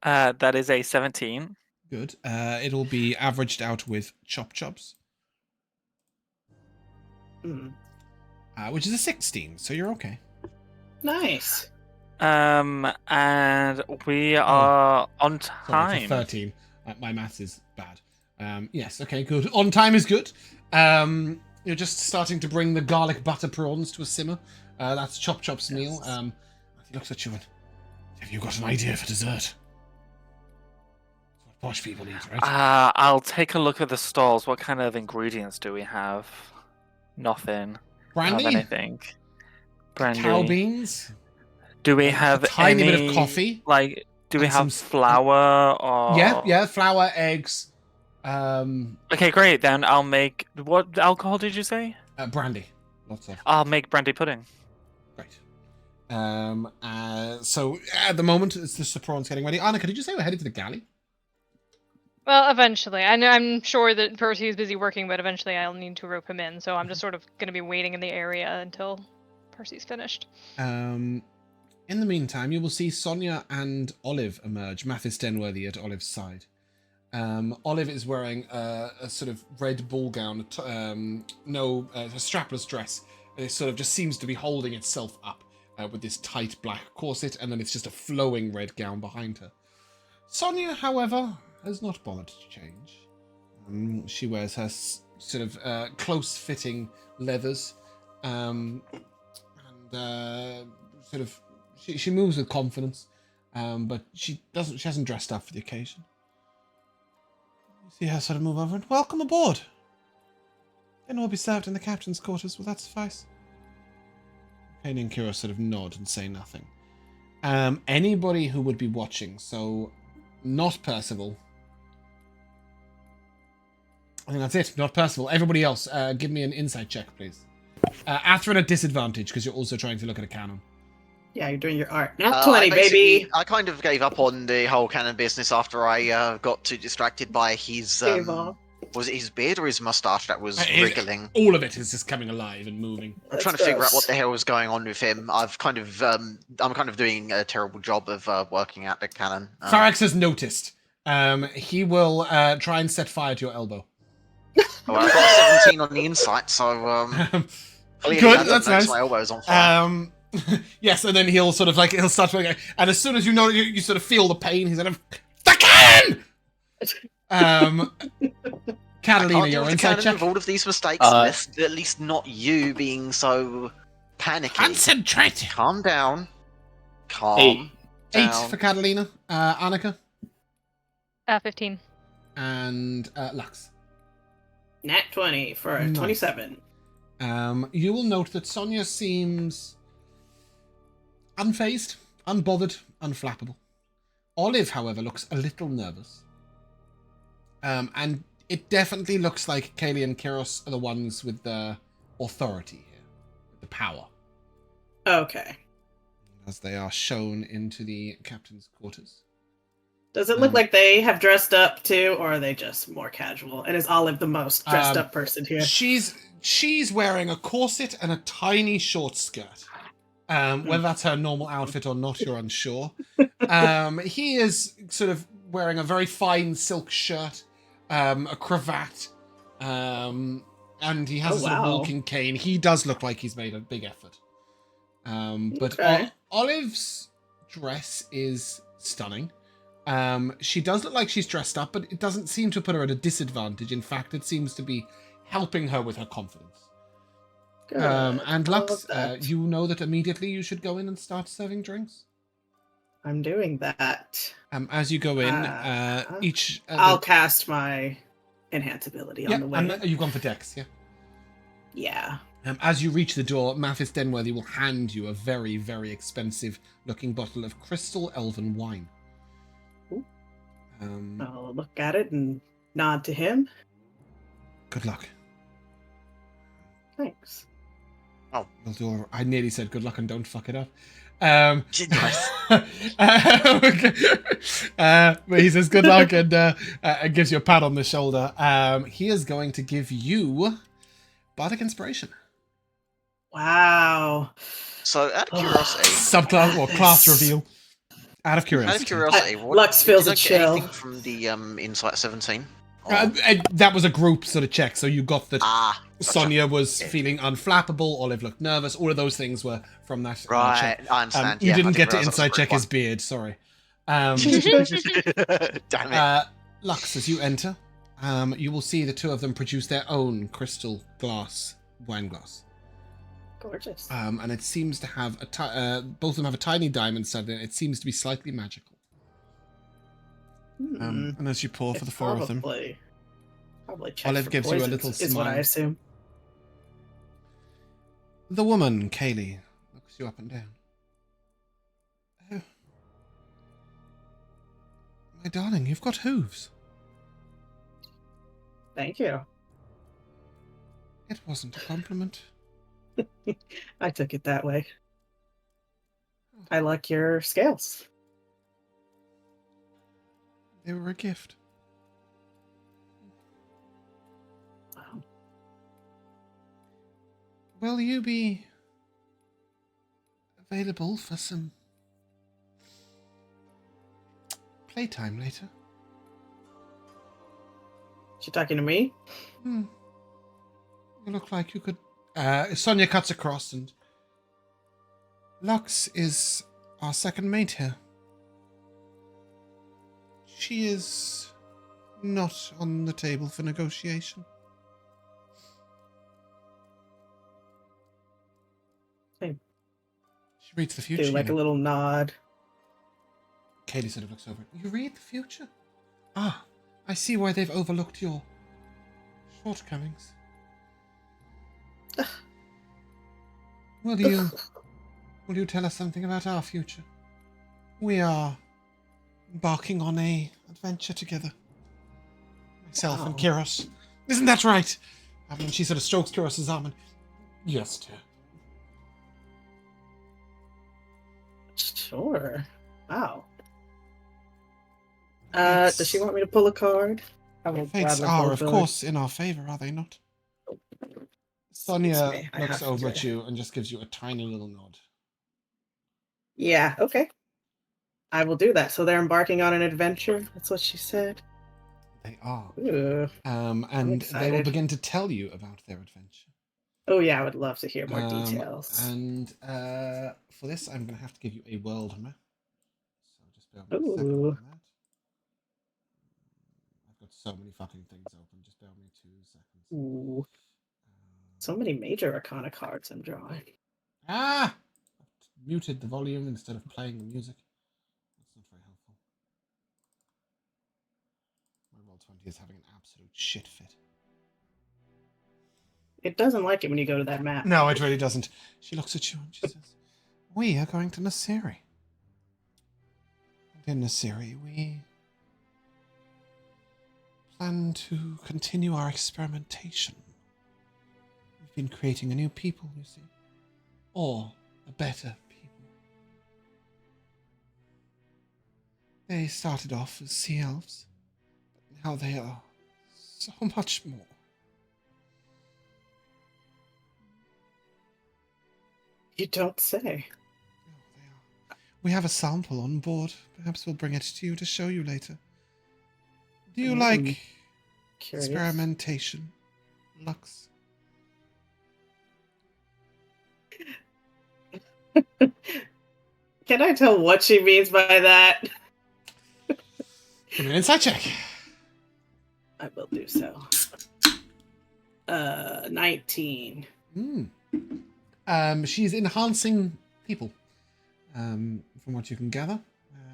That is a 17. Good. It'll be averaged out with chops, which is a 16, so you're okay. Nice. And we are on Sorry, time. for 13. My maths is bad. Yes, okay, good. On time is good. You're just starting to bring the garlic butter prawns to a simmer. That's Chop's meal. He looks at you and... Have you got an idea for dessert? That's what posh people eat, right? I'll take a look at the stalls. What kind of ingredients do we have? Nothing. Brandy? Don't have anything. Brandy. Cow beans? Do we have a tiny any, bit of coffee? Like Do we And have some- flour or? Yeah, flour, eggs, um, Okay, great. Then I'll make. What alcohol did you say? brandy. Lots of. I'll make brandy pudding. Great. So at the moment, it's just the prawns getting ready. Annika, did you say we're headed to the galley? Well, eventually. I know. I'm sure that Percy is busy working, but eventually I'll need to rope him in. So I'm just sort of going to be waiting in the area until Percy's finished. In the meantime, you will see Sonia and Olive emerge. Mathis Denworthy at Olive's side. Olive is wearing a sort of red ball gown, a strapless dress. It sort of just seems to be holding itself up with this tight black corset, and then it's just a flowing red gown behind her. Sonia, however, has not bothered to change. She wears her sort of close-fitting leathers, and sort of she moves with confidence, but she hasn't dressed up for the occasion. You see her sort of move over and welcome aboard. Dinner will be served in the captain's quarters. Will that suffice? Katie and Kira sort of nod and say nothing. Anybody who would be watching, so not Percival. I think that's it. Not Percival. Everybody else, give me an insight check, please. Athren at disadvantage because you're also trying to look at a cannon. Yeah, you're doing your art. Not 20, basically- baby. I kind of gave up on the whole canon business after I got too distracted by his Gave up. was it his beard or his mustache that was It- wriggling? All of it is just coming alive and moving. I'm trying to figure out what the hell was going on with him. I'm kind of doing a terrible job of working out the canon. Farax has noticed. He will try and set fire to your elbow. Well, I've got a 17 on the insight, so clearly Good, that that's doesn't notice nice. my elbow's on fire. Yes, and then he'll sort of like he'll start to, and as soon as you know you sort of feel the pain, he's sort of the cannon. Catalina, Can't deal your with the insight canon check. with all of these mistakes. At least not you being so panicky. Concentrate. Calm down. Calm 8. down. 8 for Catalina, Annika, 15. and Lux. Nat 20 for a Nice. 27. You will note that Sonia seems unfazed, unbothered, unflappable. Olive, however, looks a little nervous. And it definitely looks like Kaylee and Kiros are the ones with the authority here, the power, Okay. as they are shown into the captain's quarters. Does it look like they have dressed up too, or are they just more casual? And is Olive the most dressed up person here? She's wearing a corset and a tiny short skirt. Whether that's her normal outfit or not, you're unsure. He is sort of wearing a very fine silk shirt, a cravat, and he has a sort of wow. walking cane. He does look like he's made a big effort. But Okay. Olive's dress is stunning. She does look like she's dressed up, but it doesn't seem to put her at a disadvantage. In fact, it seems to be helping her with her confidence. Good. And I Lux, love that. you know that immediately you should go in and start serving drinks. I'm doing that. As you go in, each... I'll cast my enhance ability yeah, on the way. and you've gone for Dex, yeah? Yeah. As you reach the door, Mathis Denworthy will hand you a very, very expensive-looking bottle of crystal elven wine. Ooh. I'll look at it and nod to him. Good luck. Thanks. We'll do all, I nearly said good luck and don't fuck it up. Nice. But he says good luck and gives you a pat on the shoulder. He is going to give you Bardic Inspiration. Wow. So, out of curiosity, Subclass or class reveal. Out of curiosity. Lux feels did a I get chill. anything from the Insight 17? That was a group sort of check, so you got that Gotcha. Sonia was feeling unflappable, Olive looked nervous, all of those things were from that Right, check. I understand. You Yeah, didn't I get to realise that was a insight check group his beard, sorry. one. Damn it. Lux, as you enter, you will see the two of them produce their own crystal glass wine glass. Gorgeous. And it seems to have both of them have a tiny diamond set in it. It seems to be slightly magical. And as you pour for the four of them, Probably checks Olive for gives you a poisons, little is what I smile. assume. the woman, Kaylee, looks you up and down. Oh. My darling, you've got hooves. Thank you. It wasn't a compliment. I took it that way. I like your scales. They were a gift. Wow. Will you be available for some playtime later? She talking to me? You look like you could... Sonia cuts across and... Lux is our second mate here. She is not on the table for negotiation. Hey. She reads the future. Do like a little nod. Katie sort of looks over. You read the future? Ah, I see why they've overlooked your shortcomings. Will you tell us something about our future? We are embarking on a adventure together. Myself and Kiros. Isn't that right? And she sort of strokes Kiros' arm and... Yes, dear. Sure. Wow. Does she want me to pull a card? I will Fates gladly are, pull of a card. course, in our favor, are they not? Sonia Excuse me, I looks have over to- at you and just gives you a tiny little nod. Yeah, okay. I will do that. So they're embarking on an adventure? That's what she said? They are. Ooh. And they will excited. begin to tell you about their adventure. Oh yeah, I would love to hear more details. And for this, I'm going to have to give you a world map. So just bear with me a second Ooh. on that. I've got so many fucking things open. Just bear with me 2 seconds. Ooh. So many major arcana cards I'm drawing. I've muted the volume instead of playing the music. That's not very helpful. My Roll20 is having an absolute shit fit. It doesn't like it when you go to that map. No, it really doesn't. She looks at you and she says, we are going to Nasiri. And in Nasiri, we plan to continue our experimentation. We've been creating a new people, you see. Or a better people. They started off as sea elves, but now they are so much more. You don't say. No, they are. We have a sample on board. Perhaps we'll bring it to you to show you later. Do you like Curious. experimentation, Lux? Can I tell what she means by that? Give me an insight check. I will do so. 19. She's enhancing people, from what you can gather.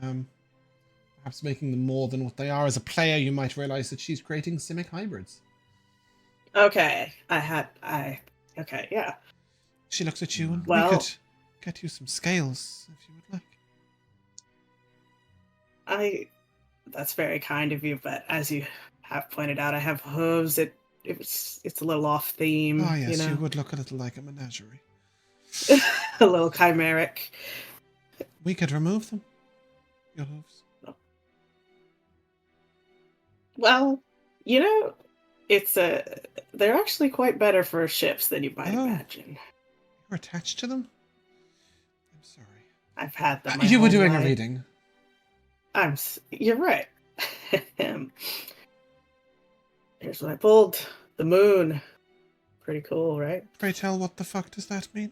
Perhaps making them more than what they are. As a player, you might realize that she's creating simic hybrids. Okay. Okay, yeah. She looks at you and Well- we could get you some scales if you would like. That's very kind of you, but as you have pointed out, I have hooves. It's a little off theme. Oh yes, you you know? would look a little like a menagerie. A little chimeric. We could remove them. Your hooves. Well, you know, they're actually quite better for ships than you might Oh. imagine. You're attached to them? I'm sorry. I've had them. my You were whole doing life. a reading. You're right. Here's what I pulled. The moon. Pretty cool, right? Pray tell, what the fuck does that mean?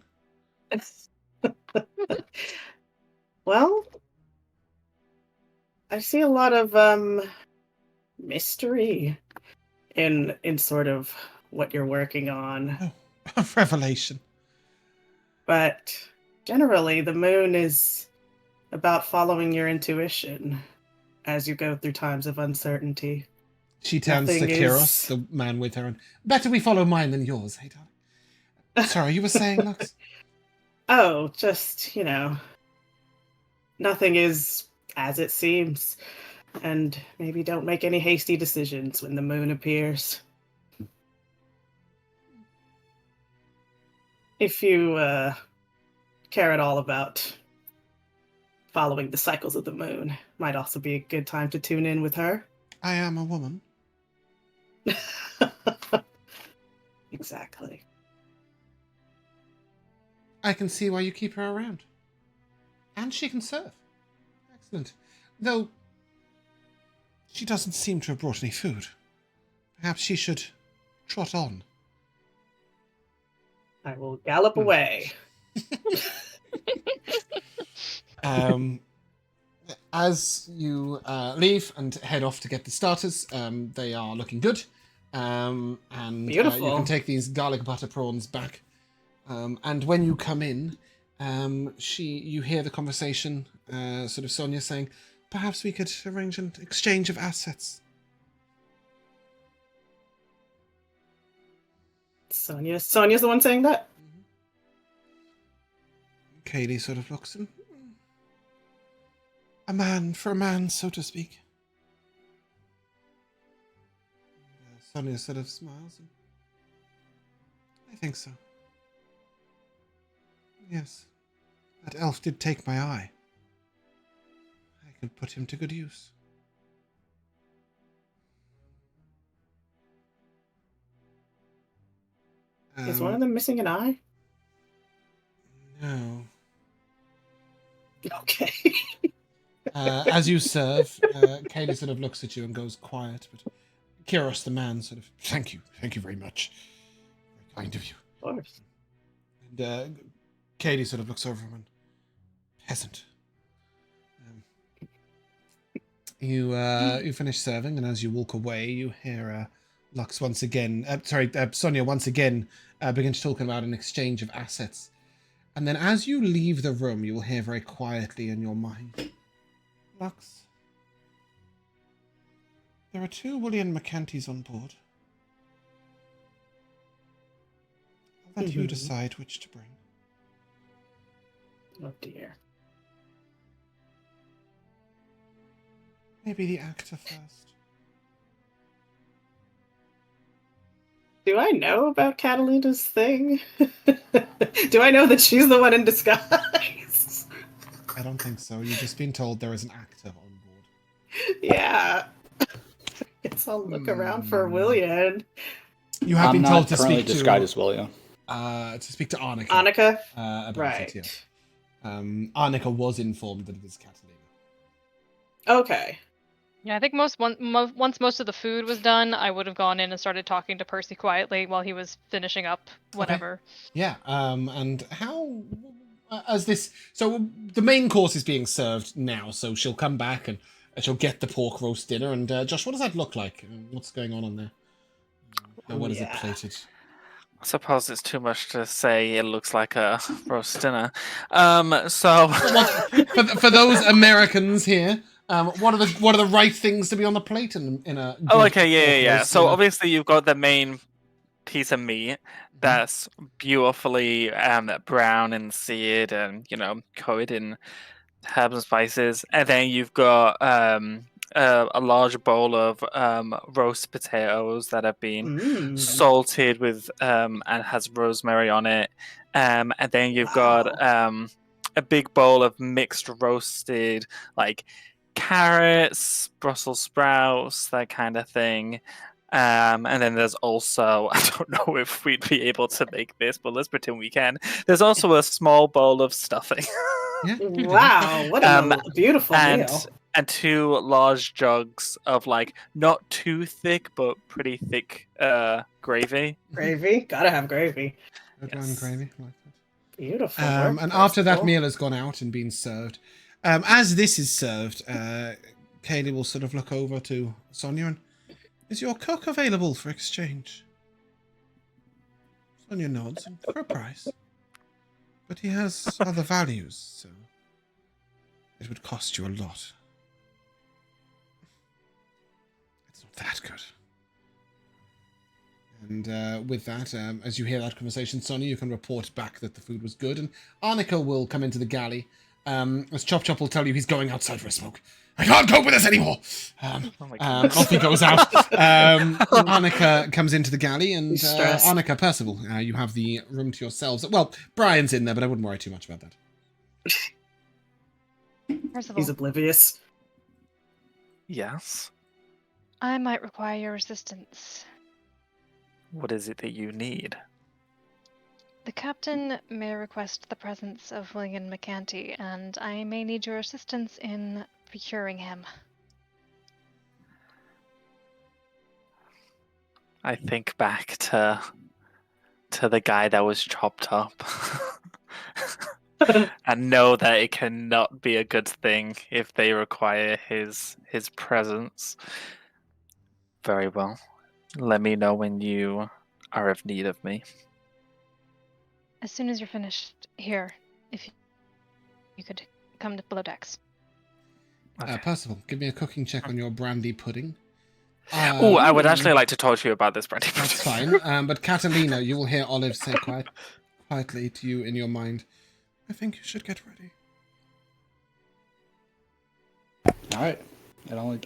Well, I see a lot of mystery in sort of what you're working on. Oh, a revelation. But generally, the moon is about following your intuition as you go through times of uncertainty. She turns to Nothing Kiros, is- the man with her, and better we follow mine than yours, hey darling. Sorry, you were saying, Lux? Oh, just, nothing is as it seems. And maybe don't make any hasty decisions when the moon appears. If you care at all about following the cycles of the moon, might also be a good time to tune in with her. I am a woman. Exactly. I can see why you keep her around. And she can serve. Excellent. Though, she doesn't seem to have brought any food. Perhaps she should trot on. I will gallop away. As you leave and head off to get the starters, they are looking good. And Beautiful. you can take these garlic butter prawns back. And when you come in, you hear the conversation, sort of Sonia saying, perhaps we could arrange an exchange of assets. Sonia's the one saying that? Katie sort of looks and a man for a man, so to speak. Sonia sort of smiles. And I think so. Yes, that elf did take my eye. I can put him to good use. Is one of them missing an eye? No. Okay. As you serve, Kaylee sort of looks at you and goes quiet, but Kiros, the man, sort of, thank you very much. Very kind of you. Of course. And Katie sort of looks over him and, peasant. You finish serving, and as you walk away, you hear Lux once again, Sonia once again begins talking about an exchange of assets. And then as you leave the room, you will hear very quietly in your mind, Lux, there are 2 William McCanties on board. I'll let you decide which to bring. Oh dear. Maybe the actor first. Do I know about Catalina's thing? Do I know that she's the one in disguise? I don't think so. You've just been told there is an actor on board. Yeah. Guess I'll look around for William. You have been told to speak disguised as William. To speak to Annika. Annika? About Right. it, yeah. Annika was informed that it is Katalina. Okay. Yeah, I think once most of the food was done, I would have gone in and started talking to Percy quietly while he was finishing up whatever. Okay. Yeah, and how, as this, so the main course is being served now, so she'll come back and she'll get the pork roast dinner, and Josh, what does that look like? What's going on there? What is it plated? I suppose it's too much to say it looks like a roast dinner. So for those Americans here, what are the right things to be on the plate in a? Oh, okay, yeah. So dinner? obviously you've got the main piece of meat that's beautifully brown and seared and coated in herbs and spices, and then you've got a large bowl of roast potatoes that have been salted with and has rosemary on it, and then you've got a big bowl of mixed roasted carrots, Brussels sprouts, that kind of thing. And then there's also, I don't know if we'd be able to make this, but let's pretend we can. There's also a small bowl of stuffing. Yeah, Wow, what a beautiful meal. And 2 large jugs of not too thick but pretty thick gravy. Gravy? Gotta have gravy. Yes. Gravy. Like that. Beautiful. And after that meal has gone out and been served, as this is served, Kaylee will sort of look over to Sonia and, is your cook available for exchange? Sonia nods, for a price. But he has other values, so it would cost you a lot. It's not that good. And with that, as you hear that conversation, Sonia, you can report back that the food was good, and Annika will come into the galley as Chop Chop will tell you, he's going outside for a smoke. I can't cope with this anymore. Oh my goodness. Off he goes out. Annika comes into the galley, and He's stressed. Annika, Percival, you have the room to yourselves. Well, Brian's in there, but I wouldn't worry too much about that. Percival, He's oblivious. Yes. I might require your assistance. What is it that you need? The captain may request the presence of William McCanty, and I may need your assistance in procuring him. I think back to the guy that was chopped up. And know that it cannot be a good thing if they require his presence. Very well. Let me know when you are of need of me. As soon as you're finished here, if you could come to below decks. Okay. Percival, give me a cooking check on your brandy pudding. Oh, I would actually like to talk to you about this brandy pudding. That's fine. But Katalina, you will hear Olive say quietly to you in your mind, I think you should get ready. All right.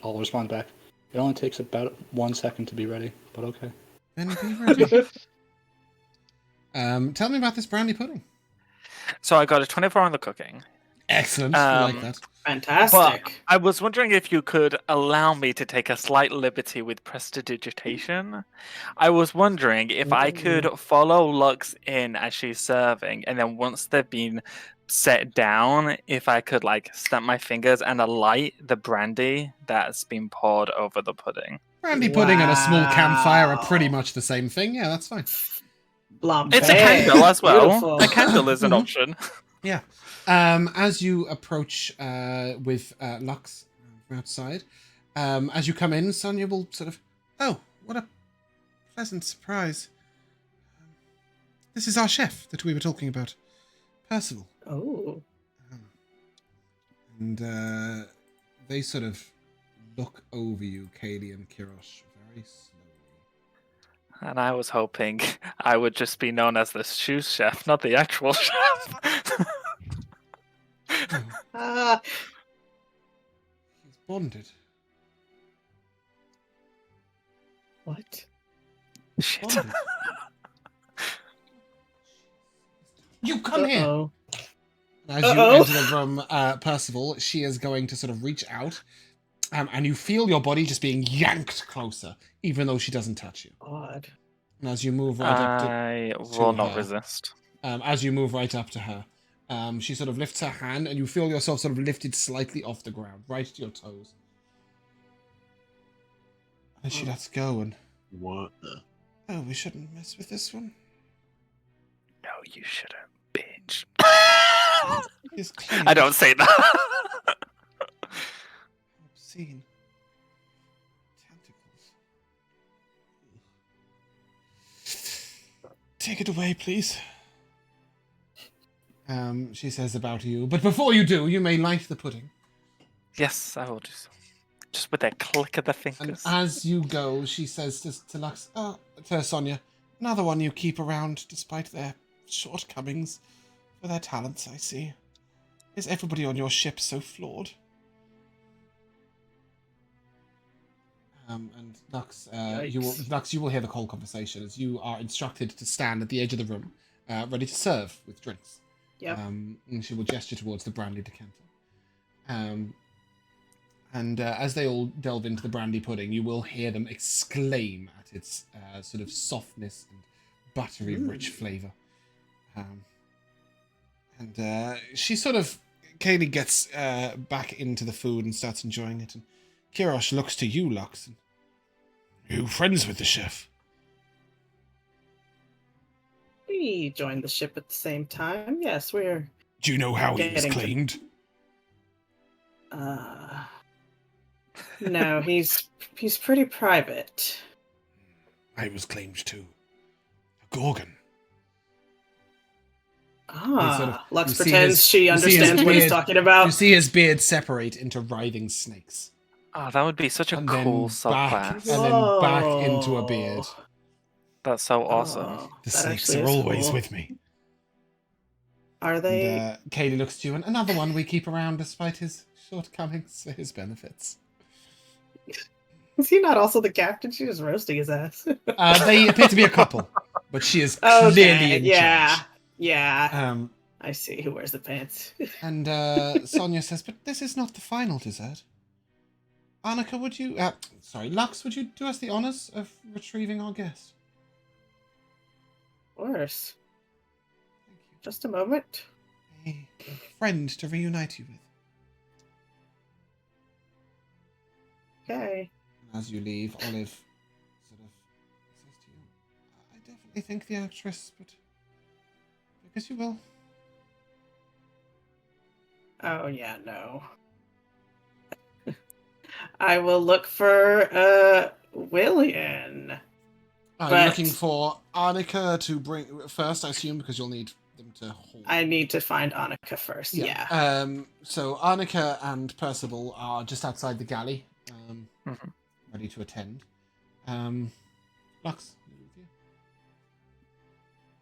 I'll respond back. It only takes about 1 second to be ready, but okay. Then be ready. Tell me about this brandy pudding. So I got a 24 on the cooking. Excellent. I like that. Fantastic. But I was wondering if you could allow me to take a slight liberty with prestidigitation. I was wondering if I could follow Lux in as she's serving, and then once they've been set down, if I could snap my fingers and alight the brandy that's been poured over the pudding. Brandy pudding and a small campfire are pretty much the same thing. Yeah, that's fine. It's a candle as well. Beautiful. A candle is an option. Yeah. As you approach with Lux from outside, as you come in, Sonia will sort of, oh, what a pleasant surprise. This is our chef that we were talking about, Percival. Oh. And they sort of look over you, Kaylee and Kirosh, very slowly. And I was hoping I would just be known as the sous chef, not the actual chef. Ah. He's bonded. What? Shit. Bonded. You come here. Uh-oh. As you enter the room, Percival, she is going to sort of reach out, and you feel your body just being yanked closer, even though she doesn't touch you. Odd. And as you move right up to I will not her. resist. As you move right up to her, she sort of lifts her hand, and you feel yourself sort of lifted slightly off the ground, right to your toes. And she lets go, and What the? oh, we shouldn't mess with this one. No, you shouldn't, bitch. It's clean. I don't say that. Obscene. Tentacles. Take it away, please. She says about you. But before you do, you may light the pudding. Yes, I will do so. Just with that click of the And fingers. as you go, she says to Lux, to Sonia, another one you keep around despite their shortcomings. For their talents, I see. Is everybody on your ship so flawed? And Lux, you will hear the whole conversation as you are instructed to stand at the edge of the room, ready to serve with drinks. Yep. And she will gesture towards the brandy decanter. And as they all delve into the brandy pudding, you will hear them exclaim at its sort of softness and buttery, rich flavour. And she sort of, Kaylee gets back into the food and starts enjoying it. And Kirosh looks to you, Lux. And, you friends with the chef? We joined the ship at the same time. Yes, we're... Do you know how he was Getting to- claimed? No, he's pretty private. I was claimed too. A Gorgon. Lux you see pretends his- she you see his understands what he's beard- talking about. You see his beard separate into writhing snakes. Oh, that would be such a And cool then back, subclass. and then back into a beard. That's so awesome. Oh, The that snakes actually are is always cool. with me. Are they? And Kaylee looks to you, and another one we keep around despite his shortcomings for his benefits. Is he not also the captain? She was roasting his ass. They appear to be a couple, but she is clearly in charge. Yeah. I see who wears the pants. And Sonia says, but this is not the final dessert. Annika, would you... Lux, would you do us the honors of retrieving our guest? Of course. Just a moment. A friend to reunite you with. Okay. As you leave, Olive sort of says to you, I definitely think the actress, but because you will. Oh, yeah, no. I will look for William. Are you looking for Annika to bring first, I assume, because you'll need them to hold. I need to find Annika first, yeah. So Annika and Percival are just outside the galley, ready to attend. Lux, with you?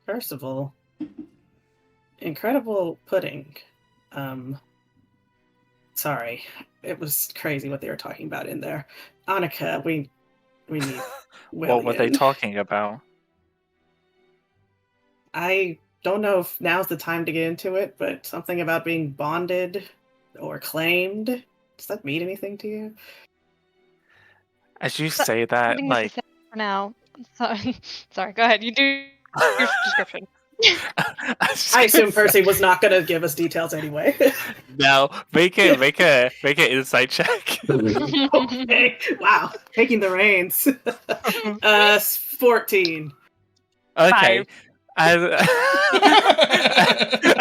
Percival. Incredible pudding. Sorry. It was crazy what they were talking about in there. Annika, we need What were they talking about? I don't know if now's the time to get into it, but something about being bonded or claimed. Does that mean anything to you? As you say that, like... For now. Sorry, go ahead. You do your description. I assume Percy was not going to give us details anyway. No, make an insight check. Okay. Wow, taking the reins. 14. Okay.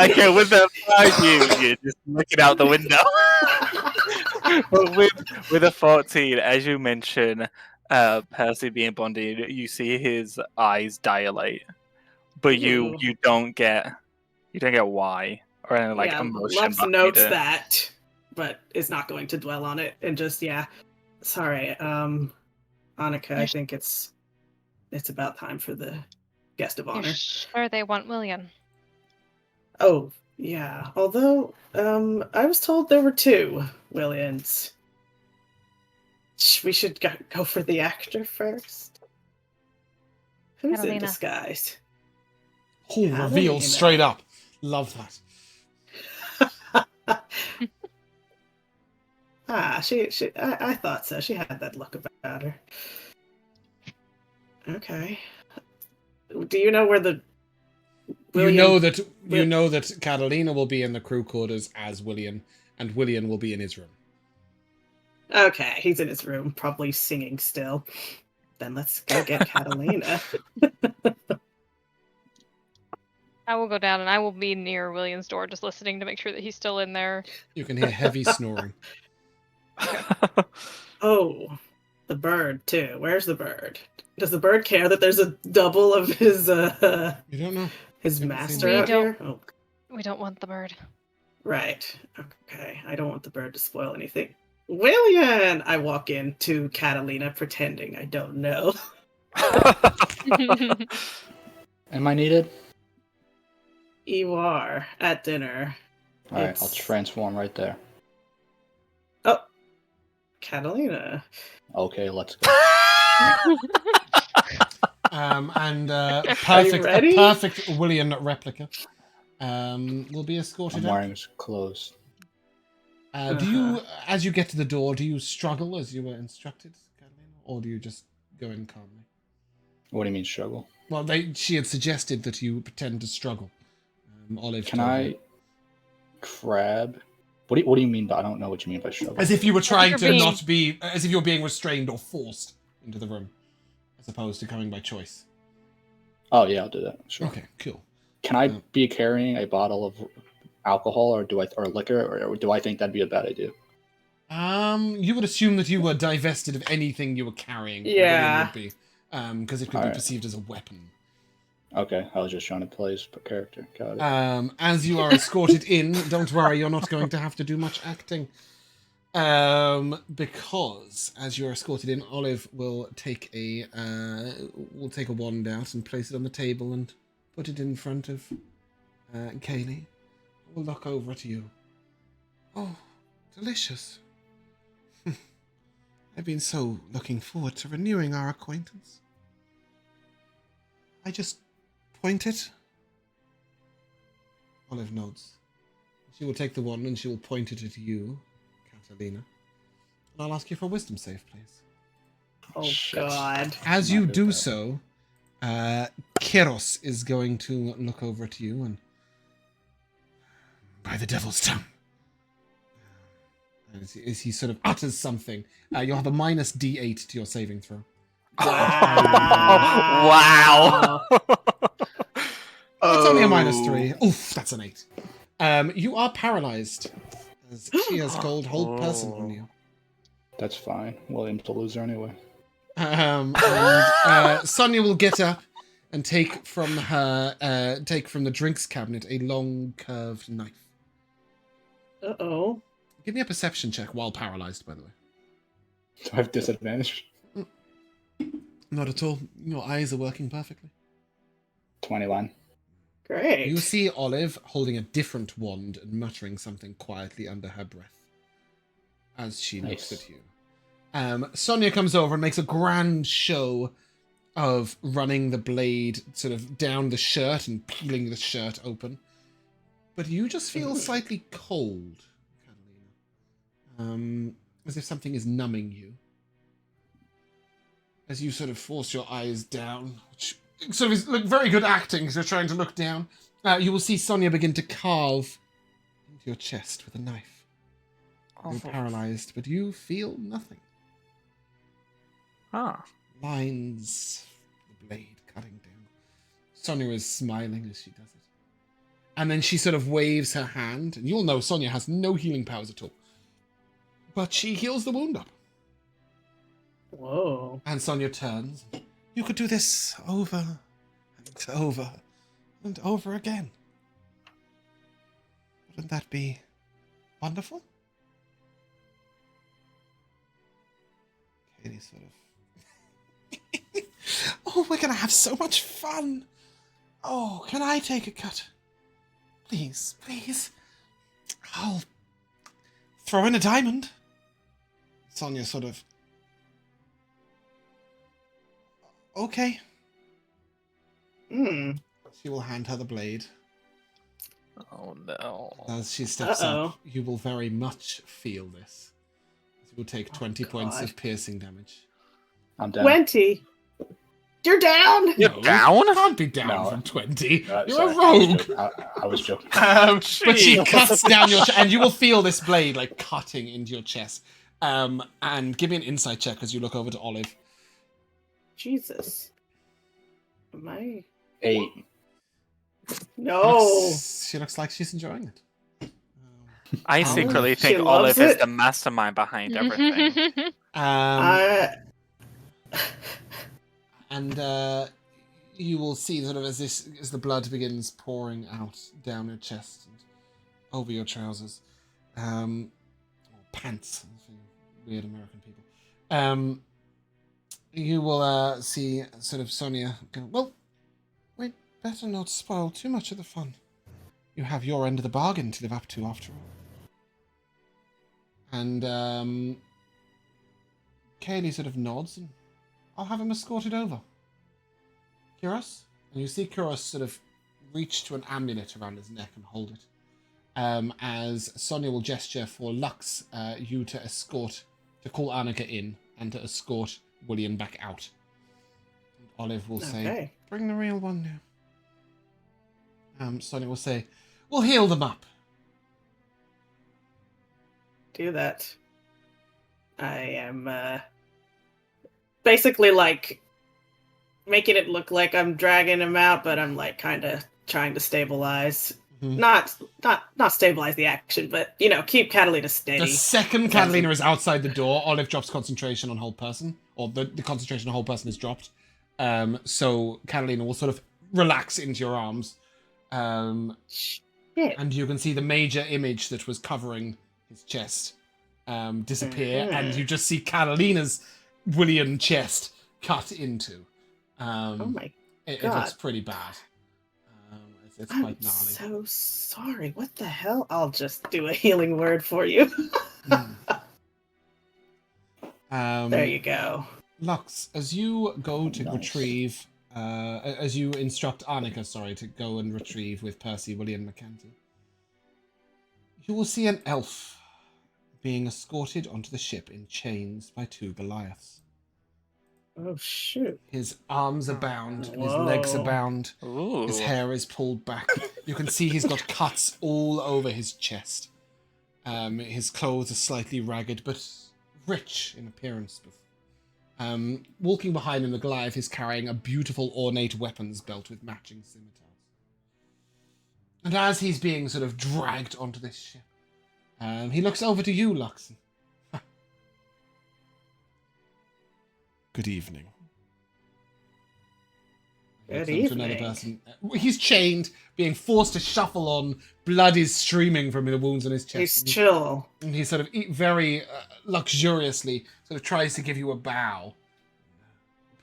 Okay, with the 5, you're just looking out the window. But with a 14, as you mention, Percy being bonded, you see his eyes dilate, but you don't get why or any emotion. Lux notes that, but is not going to dwell on it, and just sorry, Annika. I think it's about time for the guest of honor. You're sure they want William? Oh yeah. Although I was told there were 2 Williams. We should go for the actor first. Who's in disguise? Oh, reveal straight up. Love that. I thought so. She had that look about her. Okay. Do you know where the You know that Katalina will be in the crew quarters as William, and William will be in his room. Okay, he's in his room, probably singing still. Then let's go get Katalina. I will go down and I will be near William's door, just listening to make sure that he's still in there. You can hear heavy snoring. Oh, the bird too. Where's the bird? Does the bird care that there's a double of his? You don't know. His master out here. Oh. We don't want the bird. Right. Okay. I don't want the bird to spoil anything. William! I walk in to Katalina pretending I don't know. Am I needed? You are at dinner. Alright, I'll transform right there. Oh, Katalina. Okay, let's go. A perfect William replica will be escorted I'm wearing out. his clothes. Do you, as you get to the door, do you struggle as you were instructed, Katalina, or do you just go in calmly? What do you mean struggle? Well, she had suggested that you pretend to struggle. Olive, can I grab? What do you mean? I don't know what you mean by struggle. As if you were trying to not be, as if you were being restrained or forced into the room, as opposed to coming by choice. Oh yeah, I'll do that. Sure. Okay, cool. Can I be carrying a bottle of alcohol or liquor, or do I think that'd be a bad idea? You would assume that you were divested of anything you were carrying. Yeah. Because it could be perceived as a weapon. Okay, I was just trying to play his character. Got it. As you are escorted in, don't worry, you're not going to have to do much acting. Because as you're escorted in, Olive will take a wand out and place it on the table and put it in front of Kaylee. will look over at you. Oh, delicious. I've been so looking forward to renewing our acquaintance. I just point it. Olive nods. She will take the wand and she will point it at you, Katalina. And I'll ask you for a wisdom save, please. Oh, God. As you do so, Kiros is going to look over at you and... By the devil's tongue. As he sort of utters something, you'll have a minus D8 to your saving throw. Wow. Oh, it's only a -3. Oof, that's an 8. You are paralyzed, as she has called hold person on you. That's fine. William's the loser anyway. Sonia will get up and take from the drinks cabinet a long curved knife. Uh-oh. Give me a perception check while paralyzed, by the way. Do I have disadvantage? Not at all. Your eyes are working perfectly. 21. Great. You see Olive holding a different wand and muttering something quietly under her breath as she looks at you. Sonia comes over and makes a grand show of running the blade sort of down the shirt and peeling the shirt open. But you just feel slightly cold, Katalina. As if something is numbing you. As you sort of force your eyes down, which sort of is very good acting because you're trying to look down, you will see Sonia begin to carve into your chest with a knife. You're paralyzed, but you feel nothing. Lines, the blade cutting down. Sonia is smiling as she does it. And then she sort of waves her hand, and you'll know Sonia has no healing powers at all. But she heals the wound up. Whoa. And Sonia turns. You could do this over and over and over again. Wouldn't that be wonderful? Katie sort of... Oh, we're going to have so much fun. Oh, can I take a cut? Please, please. I'll throw in a diamond. Sonia sort of... Okay. She will hand her the blade. Oh no. As she steps up, you will very much feel this. You will take 20 points of piercing damage. I'm down. 20? You're down? You're down? You can't be down from 20. You're Sorry, a rogue. I was joking. But she cuts down your chest, and you will feel this blade like cutting into your chest. And give me an insight check as you look over to Olive. Jesus. Am I? 8. No. She looks like she's enjoying it. I secretly think loves Olive is it. the mastermind behind everything. And you will see sort of as the blood begins pouring out down your chest and over your trousers, or pants, for weird American people. You will see sort of Sonia go, well, we'd better not spoil too much of the fun. You have your end of the bargain to live up to after all. And Kaylee sort of nods and I'll have him escorted over. Kuros? And you see Kuros sort of reach to an amulet around his neck and hold it. As Sonia will gesture for Lux, you to call Annika in and to escort William back out. And Olive will say, bring the real one now. Sonia will say, we'll heal them up. Do that. I am basically like making it look like I'm dragging him out, but I'm like kind of trying to stabilize. Mm-hmm. Not stabilize the action, but keep Katalina steady. The second Katalina is outside the door, Olive drops concentration on hold person, or the concentration on hold person is dropped. So Katalina will sort of relax into your arms. And you can see the major image that was covering his chest disappear, and you just see Catalina's William chest cut into. Oh my God. It looks pretty bad. It's I'm quite gnarly. so sorry. What the hell? I'll just do a healing word for you. There you go. Lux, as you go to Nice. retrieve, as you instruct Annika, to go and retrieve with Percy, William, Mackenzie, you will see an elf being escorted onto the ship in chains by 2 Goliaths. Oh, shoot. His arms are bound, and his Whoa. legs are bound. Ooh. His hair is pulled back. You can see he's got cuts all over his chest. His clothes are slightly ragged, but rich in appearance. Walking behind him, the Goliath is carrying a beautiful ornate weapons belt with matching scimitars. And as he's being sort of dragged onto this ship, he looks over to you, Luxon. Good evening. Good Looks over to evening. another person. He's chained, being forced to shuffle on. Blood is streaming from the wounds on his chest. He's chill. And he sort of very luxuriously sort of tries to give you a bow.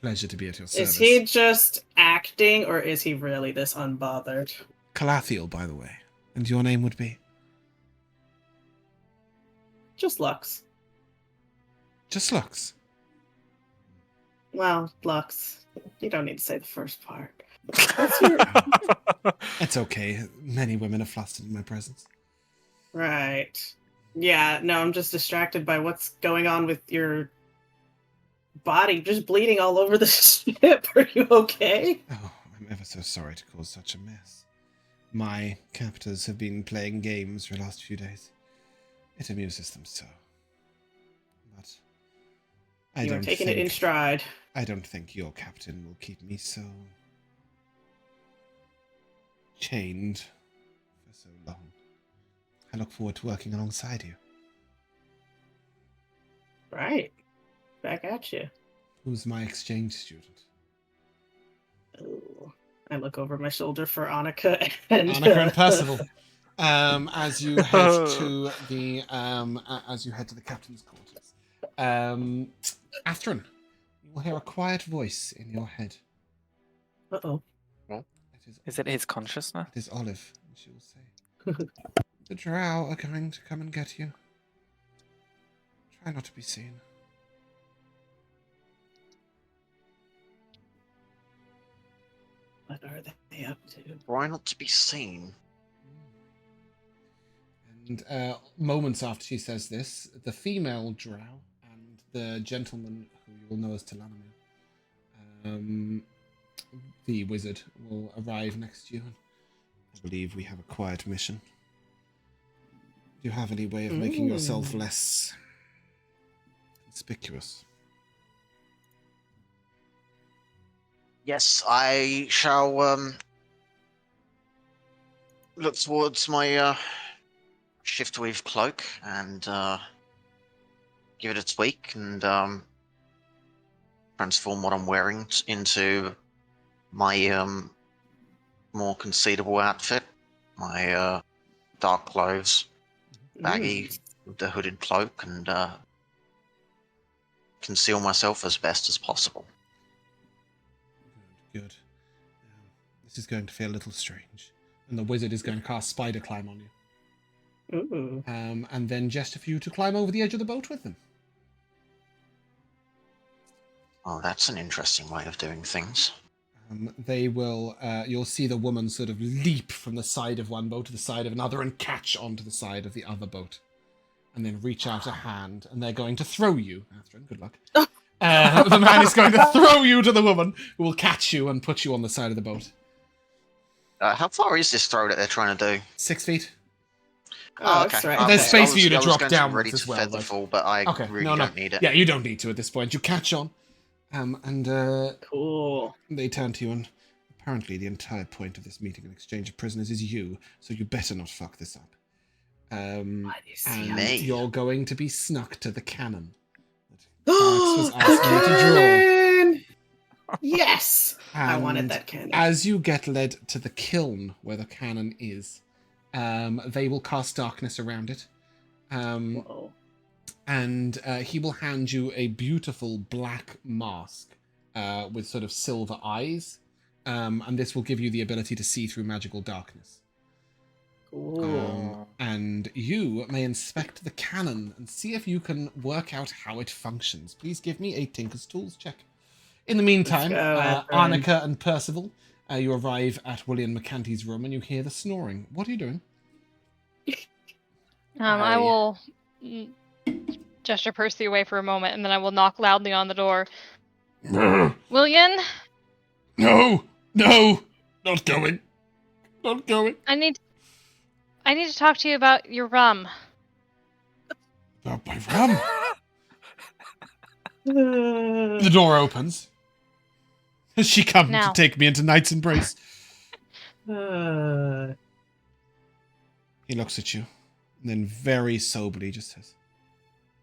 Pleasure to be at your service. Is he just acting, or is he really this unbothered? Calathiel, by the way. And your name would be? Just Lux. Just Lux. Well, Lux. You don't need to say the first part. It's okay. Many women are flustered in my presence. Right. Yeah, no, I'm just distracted by what's going on with your body, just bleeding all over the ship. Are you okay? Oh, I'm ever so sorry to cause such a mess. My captors have been playing games for the last few days. It amuses them so. But You're taking it in stride. I don't think your captain will keep me so chained for so long. I look forward to working alongside you. Right. Back at you. Who's my exchange student? Oh. I look over my shoulder for Annika and Percival. As you head to the captain's quarters. Athren, you will hear a quiet voice in your head. Uh-oh. Is it his consciousness? It is Olive, she will say. The drow are going to come and get you. Try not to be seen. What are they up to? Try not to be seen. And moments after she says this, the female drow and the gentleman who you will know as Talanamir, the wizard, will arrive next to you. I believe we have a quiet mission. Do you have any way of making yourself less conspicuous? Yes, I shall look towards my shiftweave cloak and give it a tweak and transform what I'm wearing into my more conceivable outfit. My dark clothes, baggy with the hooded cloak, and conceal myself as best as possible. Good. This is going to feel a little strange. And the wizard is going to cast Spider Climb on you. Ooh. And then gesture for you to climb over the edge of the boat with them. Oh, that's an interesting way of doing things. They will, you'll see the woman sort of leap from the side of one boat to the side of another and catch onto the side of the other boat. And then reach out a hand, and they're going to throw you. Athren, good luck. The man is going to throw you to the woman, who will catch you and put you on the side of the boat. How far is this throw that they're trying to do? 6 feet. Oh, that's right. There's space for you to I was drop going downwards ready as to well, feather though. fall, but I really don't need it. Yeah, you don't need to at this point. You catch on, and Cool. they turn to you, and apparently the entire point of this meeting and exchange of prisoners is you, so you better not fuck this up. What is And me? you're going to be snuck to the cannon that Alex was asking you to draw. Cannon! Yes! I wanted And that cannon. as you get led to the kiln where the cannon is, they will cast darkness around it. Whoa. And he will hand you a beautiful black mask with sort of silver eyes. and this will give you the ability to see through magical darkness. Cool. And you may inspect the cannon and see if you can work out how it functions. Please give me a Tinker's Tools check. In the meantime, Let's go, Athren. Annika and Percival, you arrive at William McCanty's room and you hear the snoring. What are you doing? I will gesture Percy away for a moment, and then I will knock loudly on the door. William, No, not going. Not going. I need to talk to you about your rum. About my rum. The door opens. Has she come Now. to take me into Knight's embrace? He looks at you, and then very soberly just says,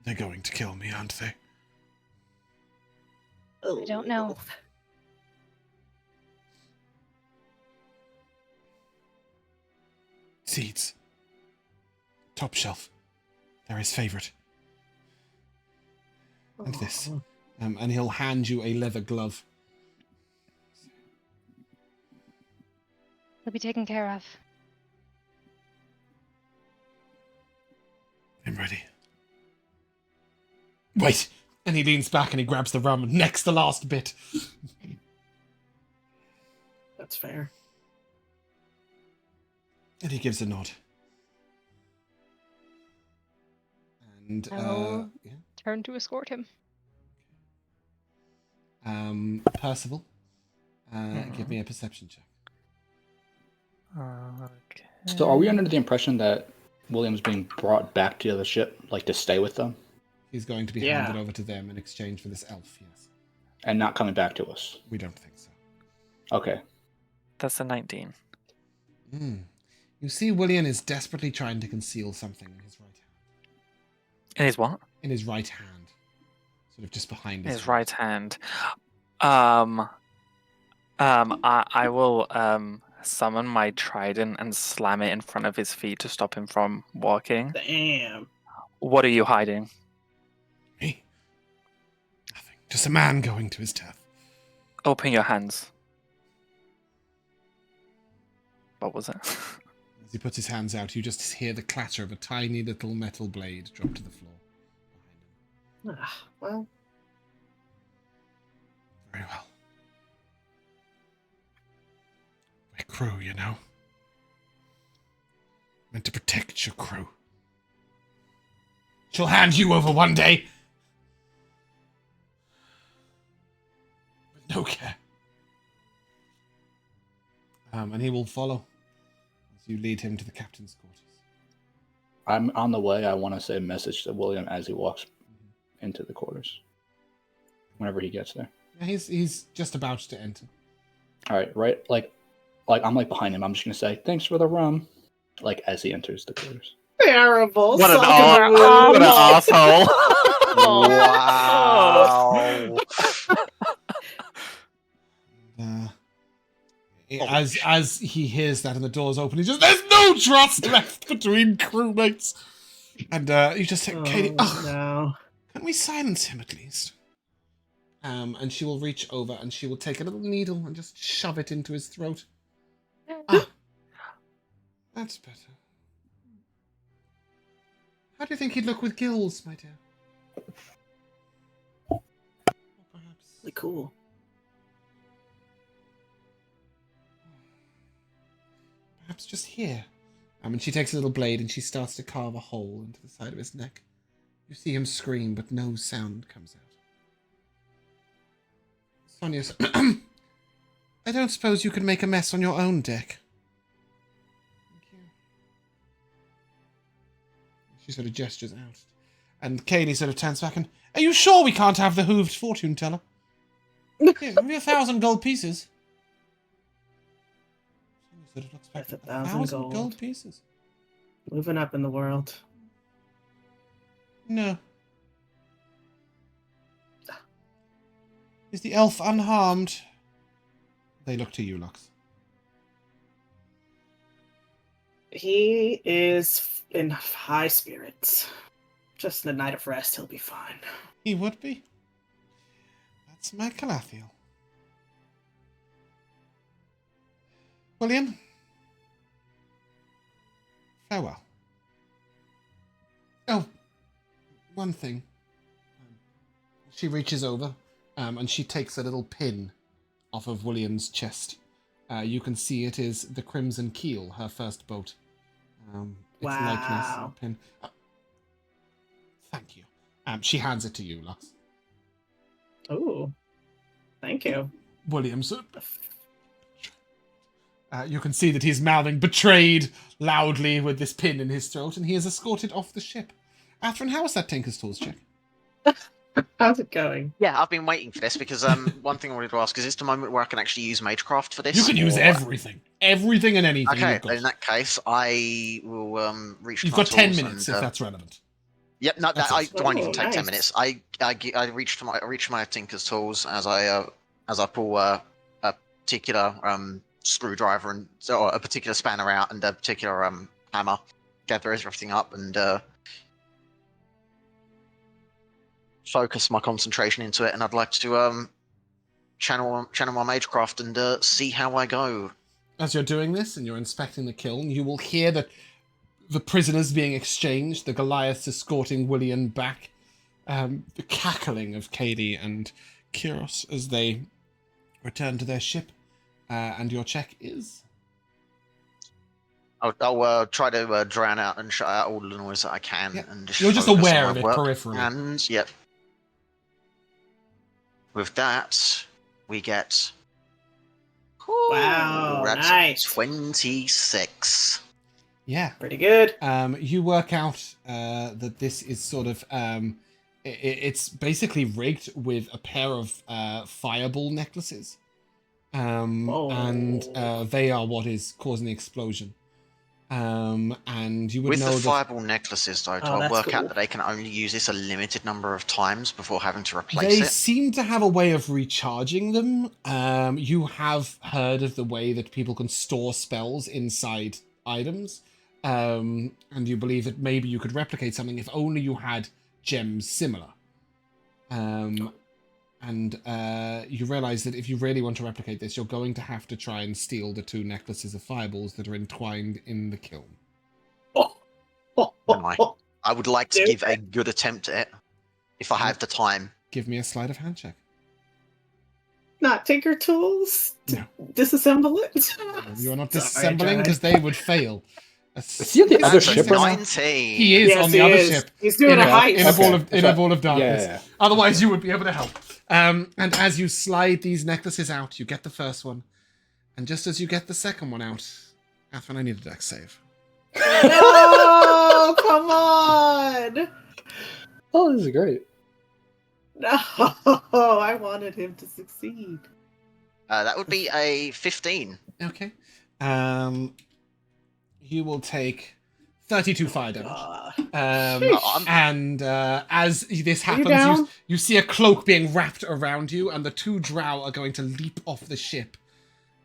"They're going to kill me, aren't they?" I don't know. Seeds. Top shelf. They're his favorite. And this. And he'll hand you a leather glove. He'll be taken care of. I'm ready. Wait! And he leans back and he grabs the rum and necks the last bit. That's fair. And he gives a nod. And, I'll yeah. turn to escort him. Percival, give me a perception check. Okay. So are we under the impression that William's being brought back to the ship, like to stay with them, He's going to be handed over to them in exchange for this elf, yes. and not coming back to us? We don't think so. Okay. That's a 19. You see, William is desperately trying to conceal something in his right hand. In his what? In his right hand. Sort of just behind In his his right hand. I will summon my trident and slam it in front of his feet to stop him from walking. Damn. What are you hiding? Me? Nothing. Just a man going to his death. Open your hands. What was it? As he puts his hands out, you just hear the clatter of a tiny little metal blade drop to the floor behind him. Well. Very well. We're crew, you know. Meant to protect your crew. She'll hand you over one day. With no care. And he will follow as you lead him to the captain's quarters. I'm on the way. I want to say a message to William as he walks into the quarters. Whenever he gets there. Yeah, he's just about to enter. All right, right? Like I'm like behind him. I'm just gonna say thanks for the rum, like as he enters the quarters. Terrible. What an What asshole! Wow. As he hears that and the doors open, he just, there's no trust left between crewmates. And you just say, Katie, no. can we silence him at least? And she will reach over and she will take a little needle and just shove it into his throat. That's better. How do you think he'd look with gills, my dear? Or perhaps... Really cool. Perhaps just here. And she takes a little blade and she starts to carve a hole into the side of his neck. You see him scream, but no sound comes out. Sonia says, I don't suppose you could make a mess on your own deck. Thank you. She sort of gestures out. And Katie sort of turns back and, are you sure we can't have the hooved fortune teller? Here, give me 1,000 gold pieces. Sort of looks back That's at 1,000 gold pieces. Moving up in the world. No. Is the elf unharmed? They look to you, Lux. He is in high spirits. Just a night of rest, he'll be fine. He would be. That's my Calathiel. William, farewell. Oh, one thing. She reaches over, and she takes a little pin off of William's chest. You can see it is the Crimson Keel, her first boat. Its likeness Wow. pin. Thank you. She hands it to you, Lux. Oh, thank you. Williams. You can see that he's mouthing betrayed loudly with this pin in his throat, and he is escorted off the ship. Athren, how was that Tinker's Tools check? How's it going? Yeah, I've been waiting for this because one thing I wanted to ask is this the moment where I can actually use Magecraft for this? You can use or- everything. Everything and anything. Okay, you've got. in that case, I will reach. You've to my got 10 tools minutes and, if that's relevant. Yep, no, That's that, it. won't even Oh, take 10 nice. minutes. I reach my Tinker's Tools as I pull a particular screwdriver and or a particular spanner out and a particular hammer, gather everything up and focus my concentration into it. And I'd like to channel my Magecraft and see how I go. As you're doing this and you're inspecting the kiln, you will hear the prisoners being exchanged, the Goliaths escorting William back, the cackling of Katie and Kyros as they return to their ship. And your check is? I'll try to drown out and shut out all the noise that I can. Yeah. And just You're just focus aware on of my it work. peripherally. And, yep. With that, we get... Wow, that's nice. 26. Yeah. Pretty good. You work out that this is sort of... it's basically rigged with a pair of fireball necklaces. And they are what is causing the explosion. And you would With know the that fireball necklaces, though, do Oh, I that's work out cool. that they can only use this a limited number of times before having to replace they it? seem to have a way of recharging them. You have heard of the way that people can store spells inside items. And you believe that maybe you could replicate something if only you had gems similar. And you realize that if you really want to replicate this, you're going to have to try and steal the 2 necklaces of fireballs that are entwined in the kiln. I would like to Do give a good attempt at it, if I have the time. Give me a sleight of hand check. Not Tinker Tools to No. disassemble it. You are not Sorry, disassembling Jared. because they would fail. Is he on the other That's ship a right now? 19. He is Yes, on the he other is. ship. He's doing in a a, heist. in a ball Okay. of in a ball of darkness. Yeah. Otherwise, you would be able to help. And as you slide these necklaces out, you get the first one, and just as you get the second one out, Athren, I need a dex save. No, come on. Oh, this is great. No, I wanted him to succeed. That would be a 15. Okay. You will take 32 fire damage. Sheesh. And as this Are you happens, down? you see a cloak being wrapped around you, and the 2 drow are going to leap off the ship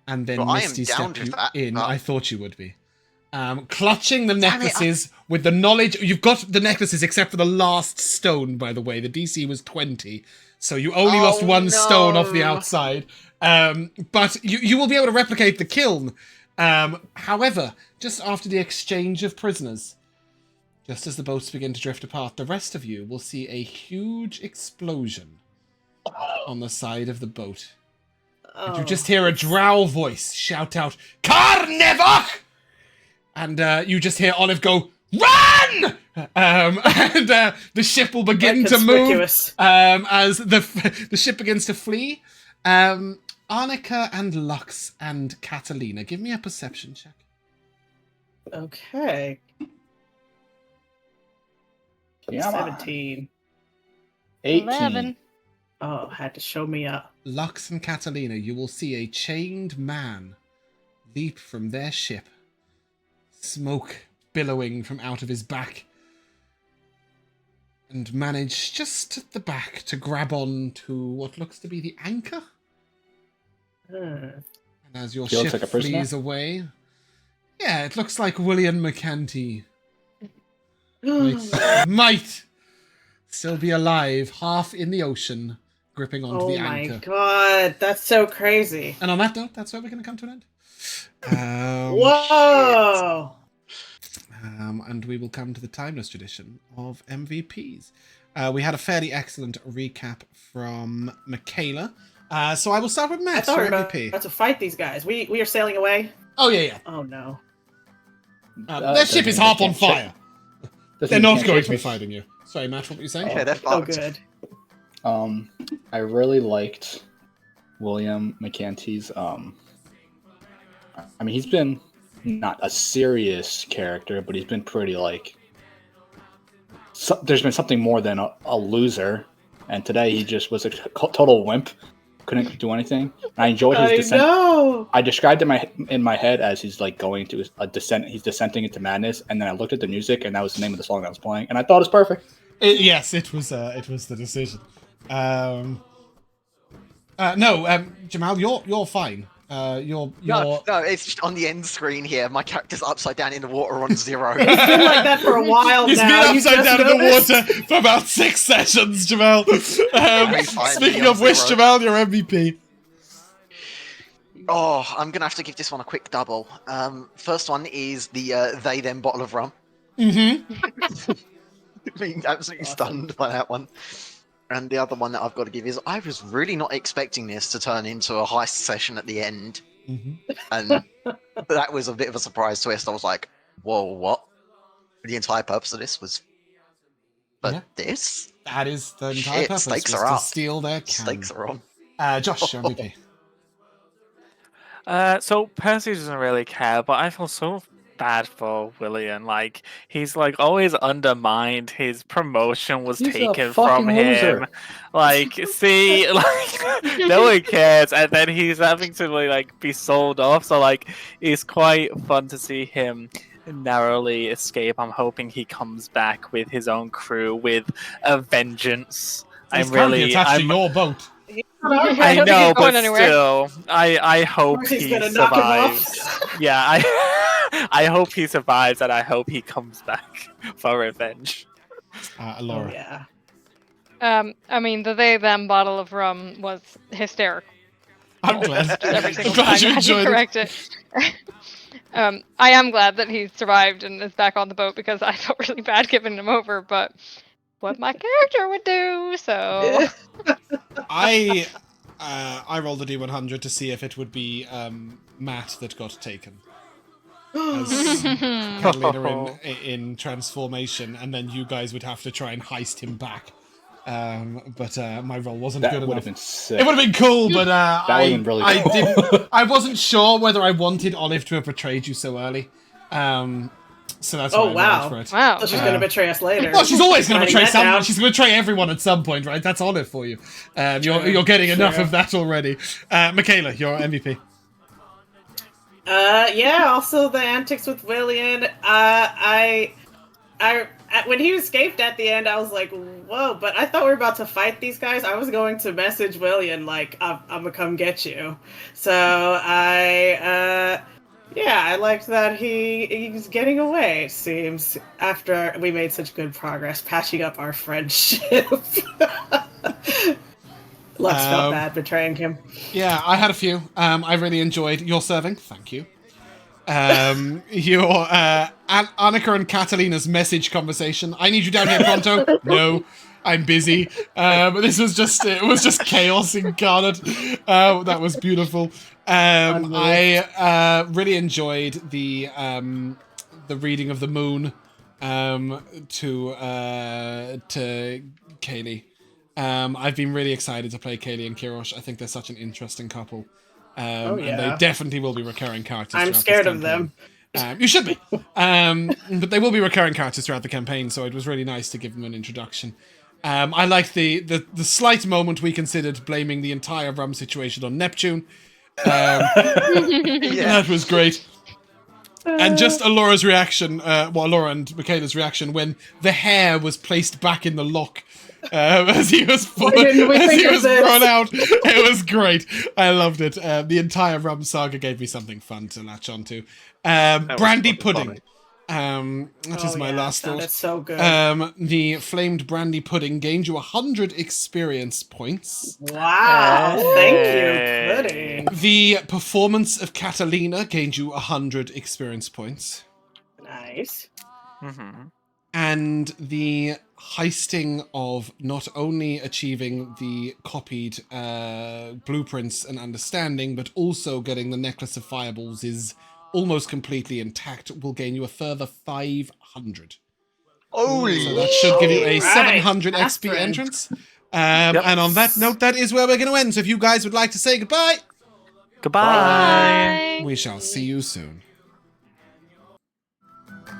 and then Well, I am Misty down step with you that, in. but- I thought you would be. Clutching the Damn it, necklaces with the knowledge... You've got the necklaces except for the last stone, by the way. The DC was 20, so you only lost 1 stone off the no. outside. But you will be able to replicate the kiln. However, just after the exchange of prisoners, just as the boats begin to drift apart, the rest of you will see a huge explosion on the side of the boat. And you just hear a drow voice shout out, "Carnevach!" And you just hear Olive go, "Run!" And the ship will begin to move Conspicuous. as the ship begins to flee. Annika and Lux and Katalina, give me a perception check. Okay. Yeah, 17. 18. 11. Oh, had to show me up. Lux and Katalina, you will see a chained man leap from their ship, smoke billowing from out of his back, and manage just at the back to grab on to what looks to be the anchor. Hmm. And as your He looks ship like a prisoner? flees away, yeah, it looks like William McCanty might still be alive, half in the ocean, gripping onto the anchor. Oh my god, that's so crazy. And on that note, that's where we're going to come to an end. Whoa! And we will come to the timeless tradition of MVPs. We had a fairly excellent recap from Mikayla. So I will start with Matt, I thought we your were MVP. about to fight these guys. We are sailing away? Oh, yeah. Oh no. Their ship is half on fire. They're not going to be me. fighting you. Sorry, Matt, what were you saying? Yeah, they're Oh fucked. good. I really liked William McCanty's. I mean, he's been not a serious character, but he's been pretty like. There's been something more than a loser, and today he just was a total wimp. Couldn't do anything. And I enjoyed his descent. No. I described him in my head as he's like going to a descent. He's descending into madness, and then I looked at the music, and that was the name of the song that was playing, and I thought it was perfect. Yes, it was the decision. Jamal, you're fine. You're No, it's just on the end screen here. My character's upside down in the water on 0. It's been like that for a while He's now. been You upside just down in the noticed? water for about 6 sessions, Jamal. Speaking of which, 0. Jamal, your MVP. Oh, I'm gonna have to give this one a quick double. First one is the they them bottle of rum. Mm-hmm. Being absolutely stunned by that one. And the other one that I've got to give is I was really not expecting this to turn into a heist session at the end. Mm-hmm. And that was a bit of a surprise twist. I was like, whoa, what? The entire purpose of this was for this? That is the entire Shit, purpose. stakes was are to up. steal their cannon. Stakes are on. Josh, your MVP. So Percy doesn't really care, but I feel so bad for William. Like, he's like always undermined. His promotion was He's a taken from fucking him. loser. Like, see, like no one cares, and then he's having to like be sold off. So like, it's quite fun to see him narrowly escape. I'm hoping he comes back with his own crew with a vengeance. He's currently attached to your boat. I don't think know, he's going but anywhere. still, I hope Percy's he gonna knock him off. survives. Yeah, I hope he survives, and I hope he comes back for revenge. Elora. Oh, yeah. I mean, the they them bottle of rum was hysterical. I'm glad. Every single I'm glad time you I had to enjoyed it. correct it. I am glad that he survived and is back on the boat because I felt really bad giving him over, but what my character would do, so I rolled a D100 to see if it would be Matt that got taken as Katalina in transformation, and then you guys would have to try and heist him back. But my roll wasn't That good would enough. have been sick. It would have been cool, but That would have been really I cool. didn't. I wasn't sure whether I wanted Olive to have betrayed you so early. So that's Oh, why I wow. rolled for it. wow. So she's gonna betray us later. Well, she's always going to Writing betray that someone. down. She's going to betray everyone at some point, right? That's Olive for you. You're getting enough of that already. Mikayla, your MVP. Yeah, also the antics with William. When he escaped at the end, I was like, whoa, but I thought we were about to fight these guys. I was going to message William, like, I'm gonna come get you. So I liked that he's getting away, it seems, after we made such good progress patching up our friendship. Lux felt bad betraying him. Yeah, I had a few. I really enjoyed your serving. Thank you. Your Annika and Katalina's message conversation. I need you down here pronto. No, I'm busy. This was just chaos incarnate. That was beautiful. I really enjoyed the reading of the moon to Kaylee. I've been really excited to play Kaylee and Kirosh. I think they're such an interesting couple. And they definitely will be recurring characters. I'm throughout scared this of them. campaign. You should be. But they will be recurring characters throughout the campaign, so it was really nice to give them an introduction. I liked the slight moment we considered blaming the entire rum situation on Neptune. That was great. And just Elora's reaction, Elora and Mikayla's reaction when the hair was placed back in the lock as he was thrown out. It was great. I loved it. The entire rum saga gave me something fun to latch onto. Brandy pudding. That is my last thought. That's so good. The flamed brandy pudding gained you 100 experience points. Wow, thank you, pudding. The performance of Katalina gained you 100 experience points. Nice. Mm-hmm. And the heisting of not only achieving the copied blueprints and understanding, but also getting the necklace of fireballs is almost completely intact, will gain you a further 500. Holy So that should give you a Alright, 700 XP Athren. entrance. And on that note, that is where we're going to end. So if you guys would like to say goodbye, Goodbye. Bye. we shall see you soon.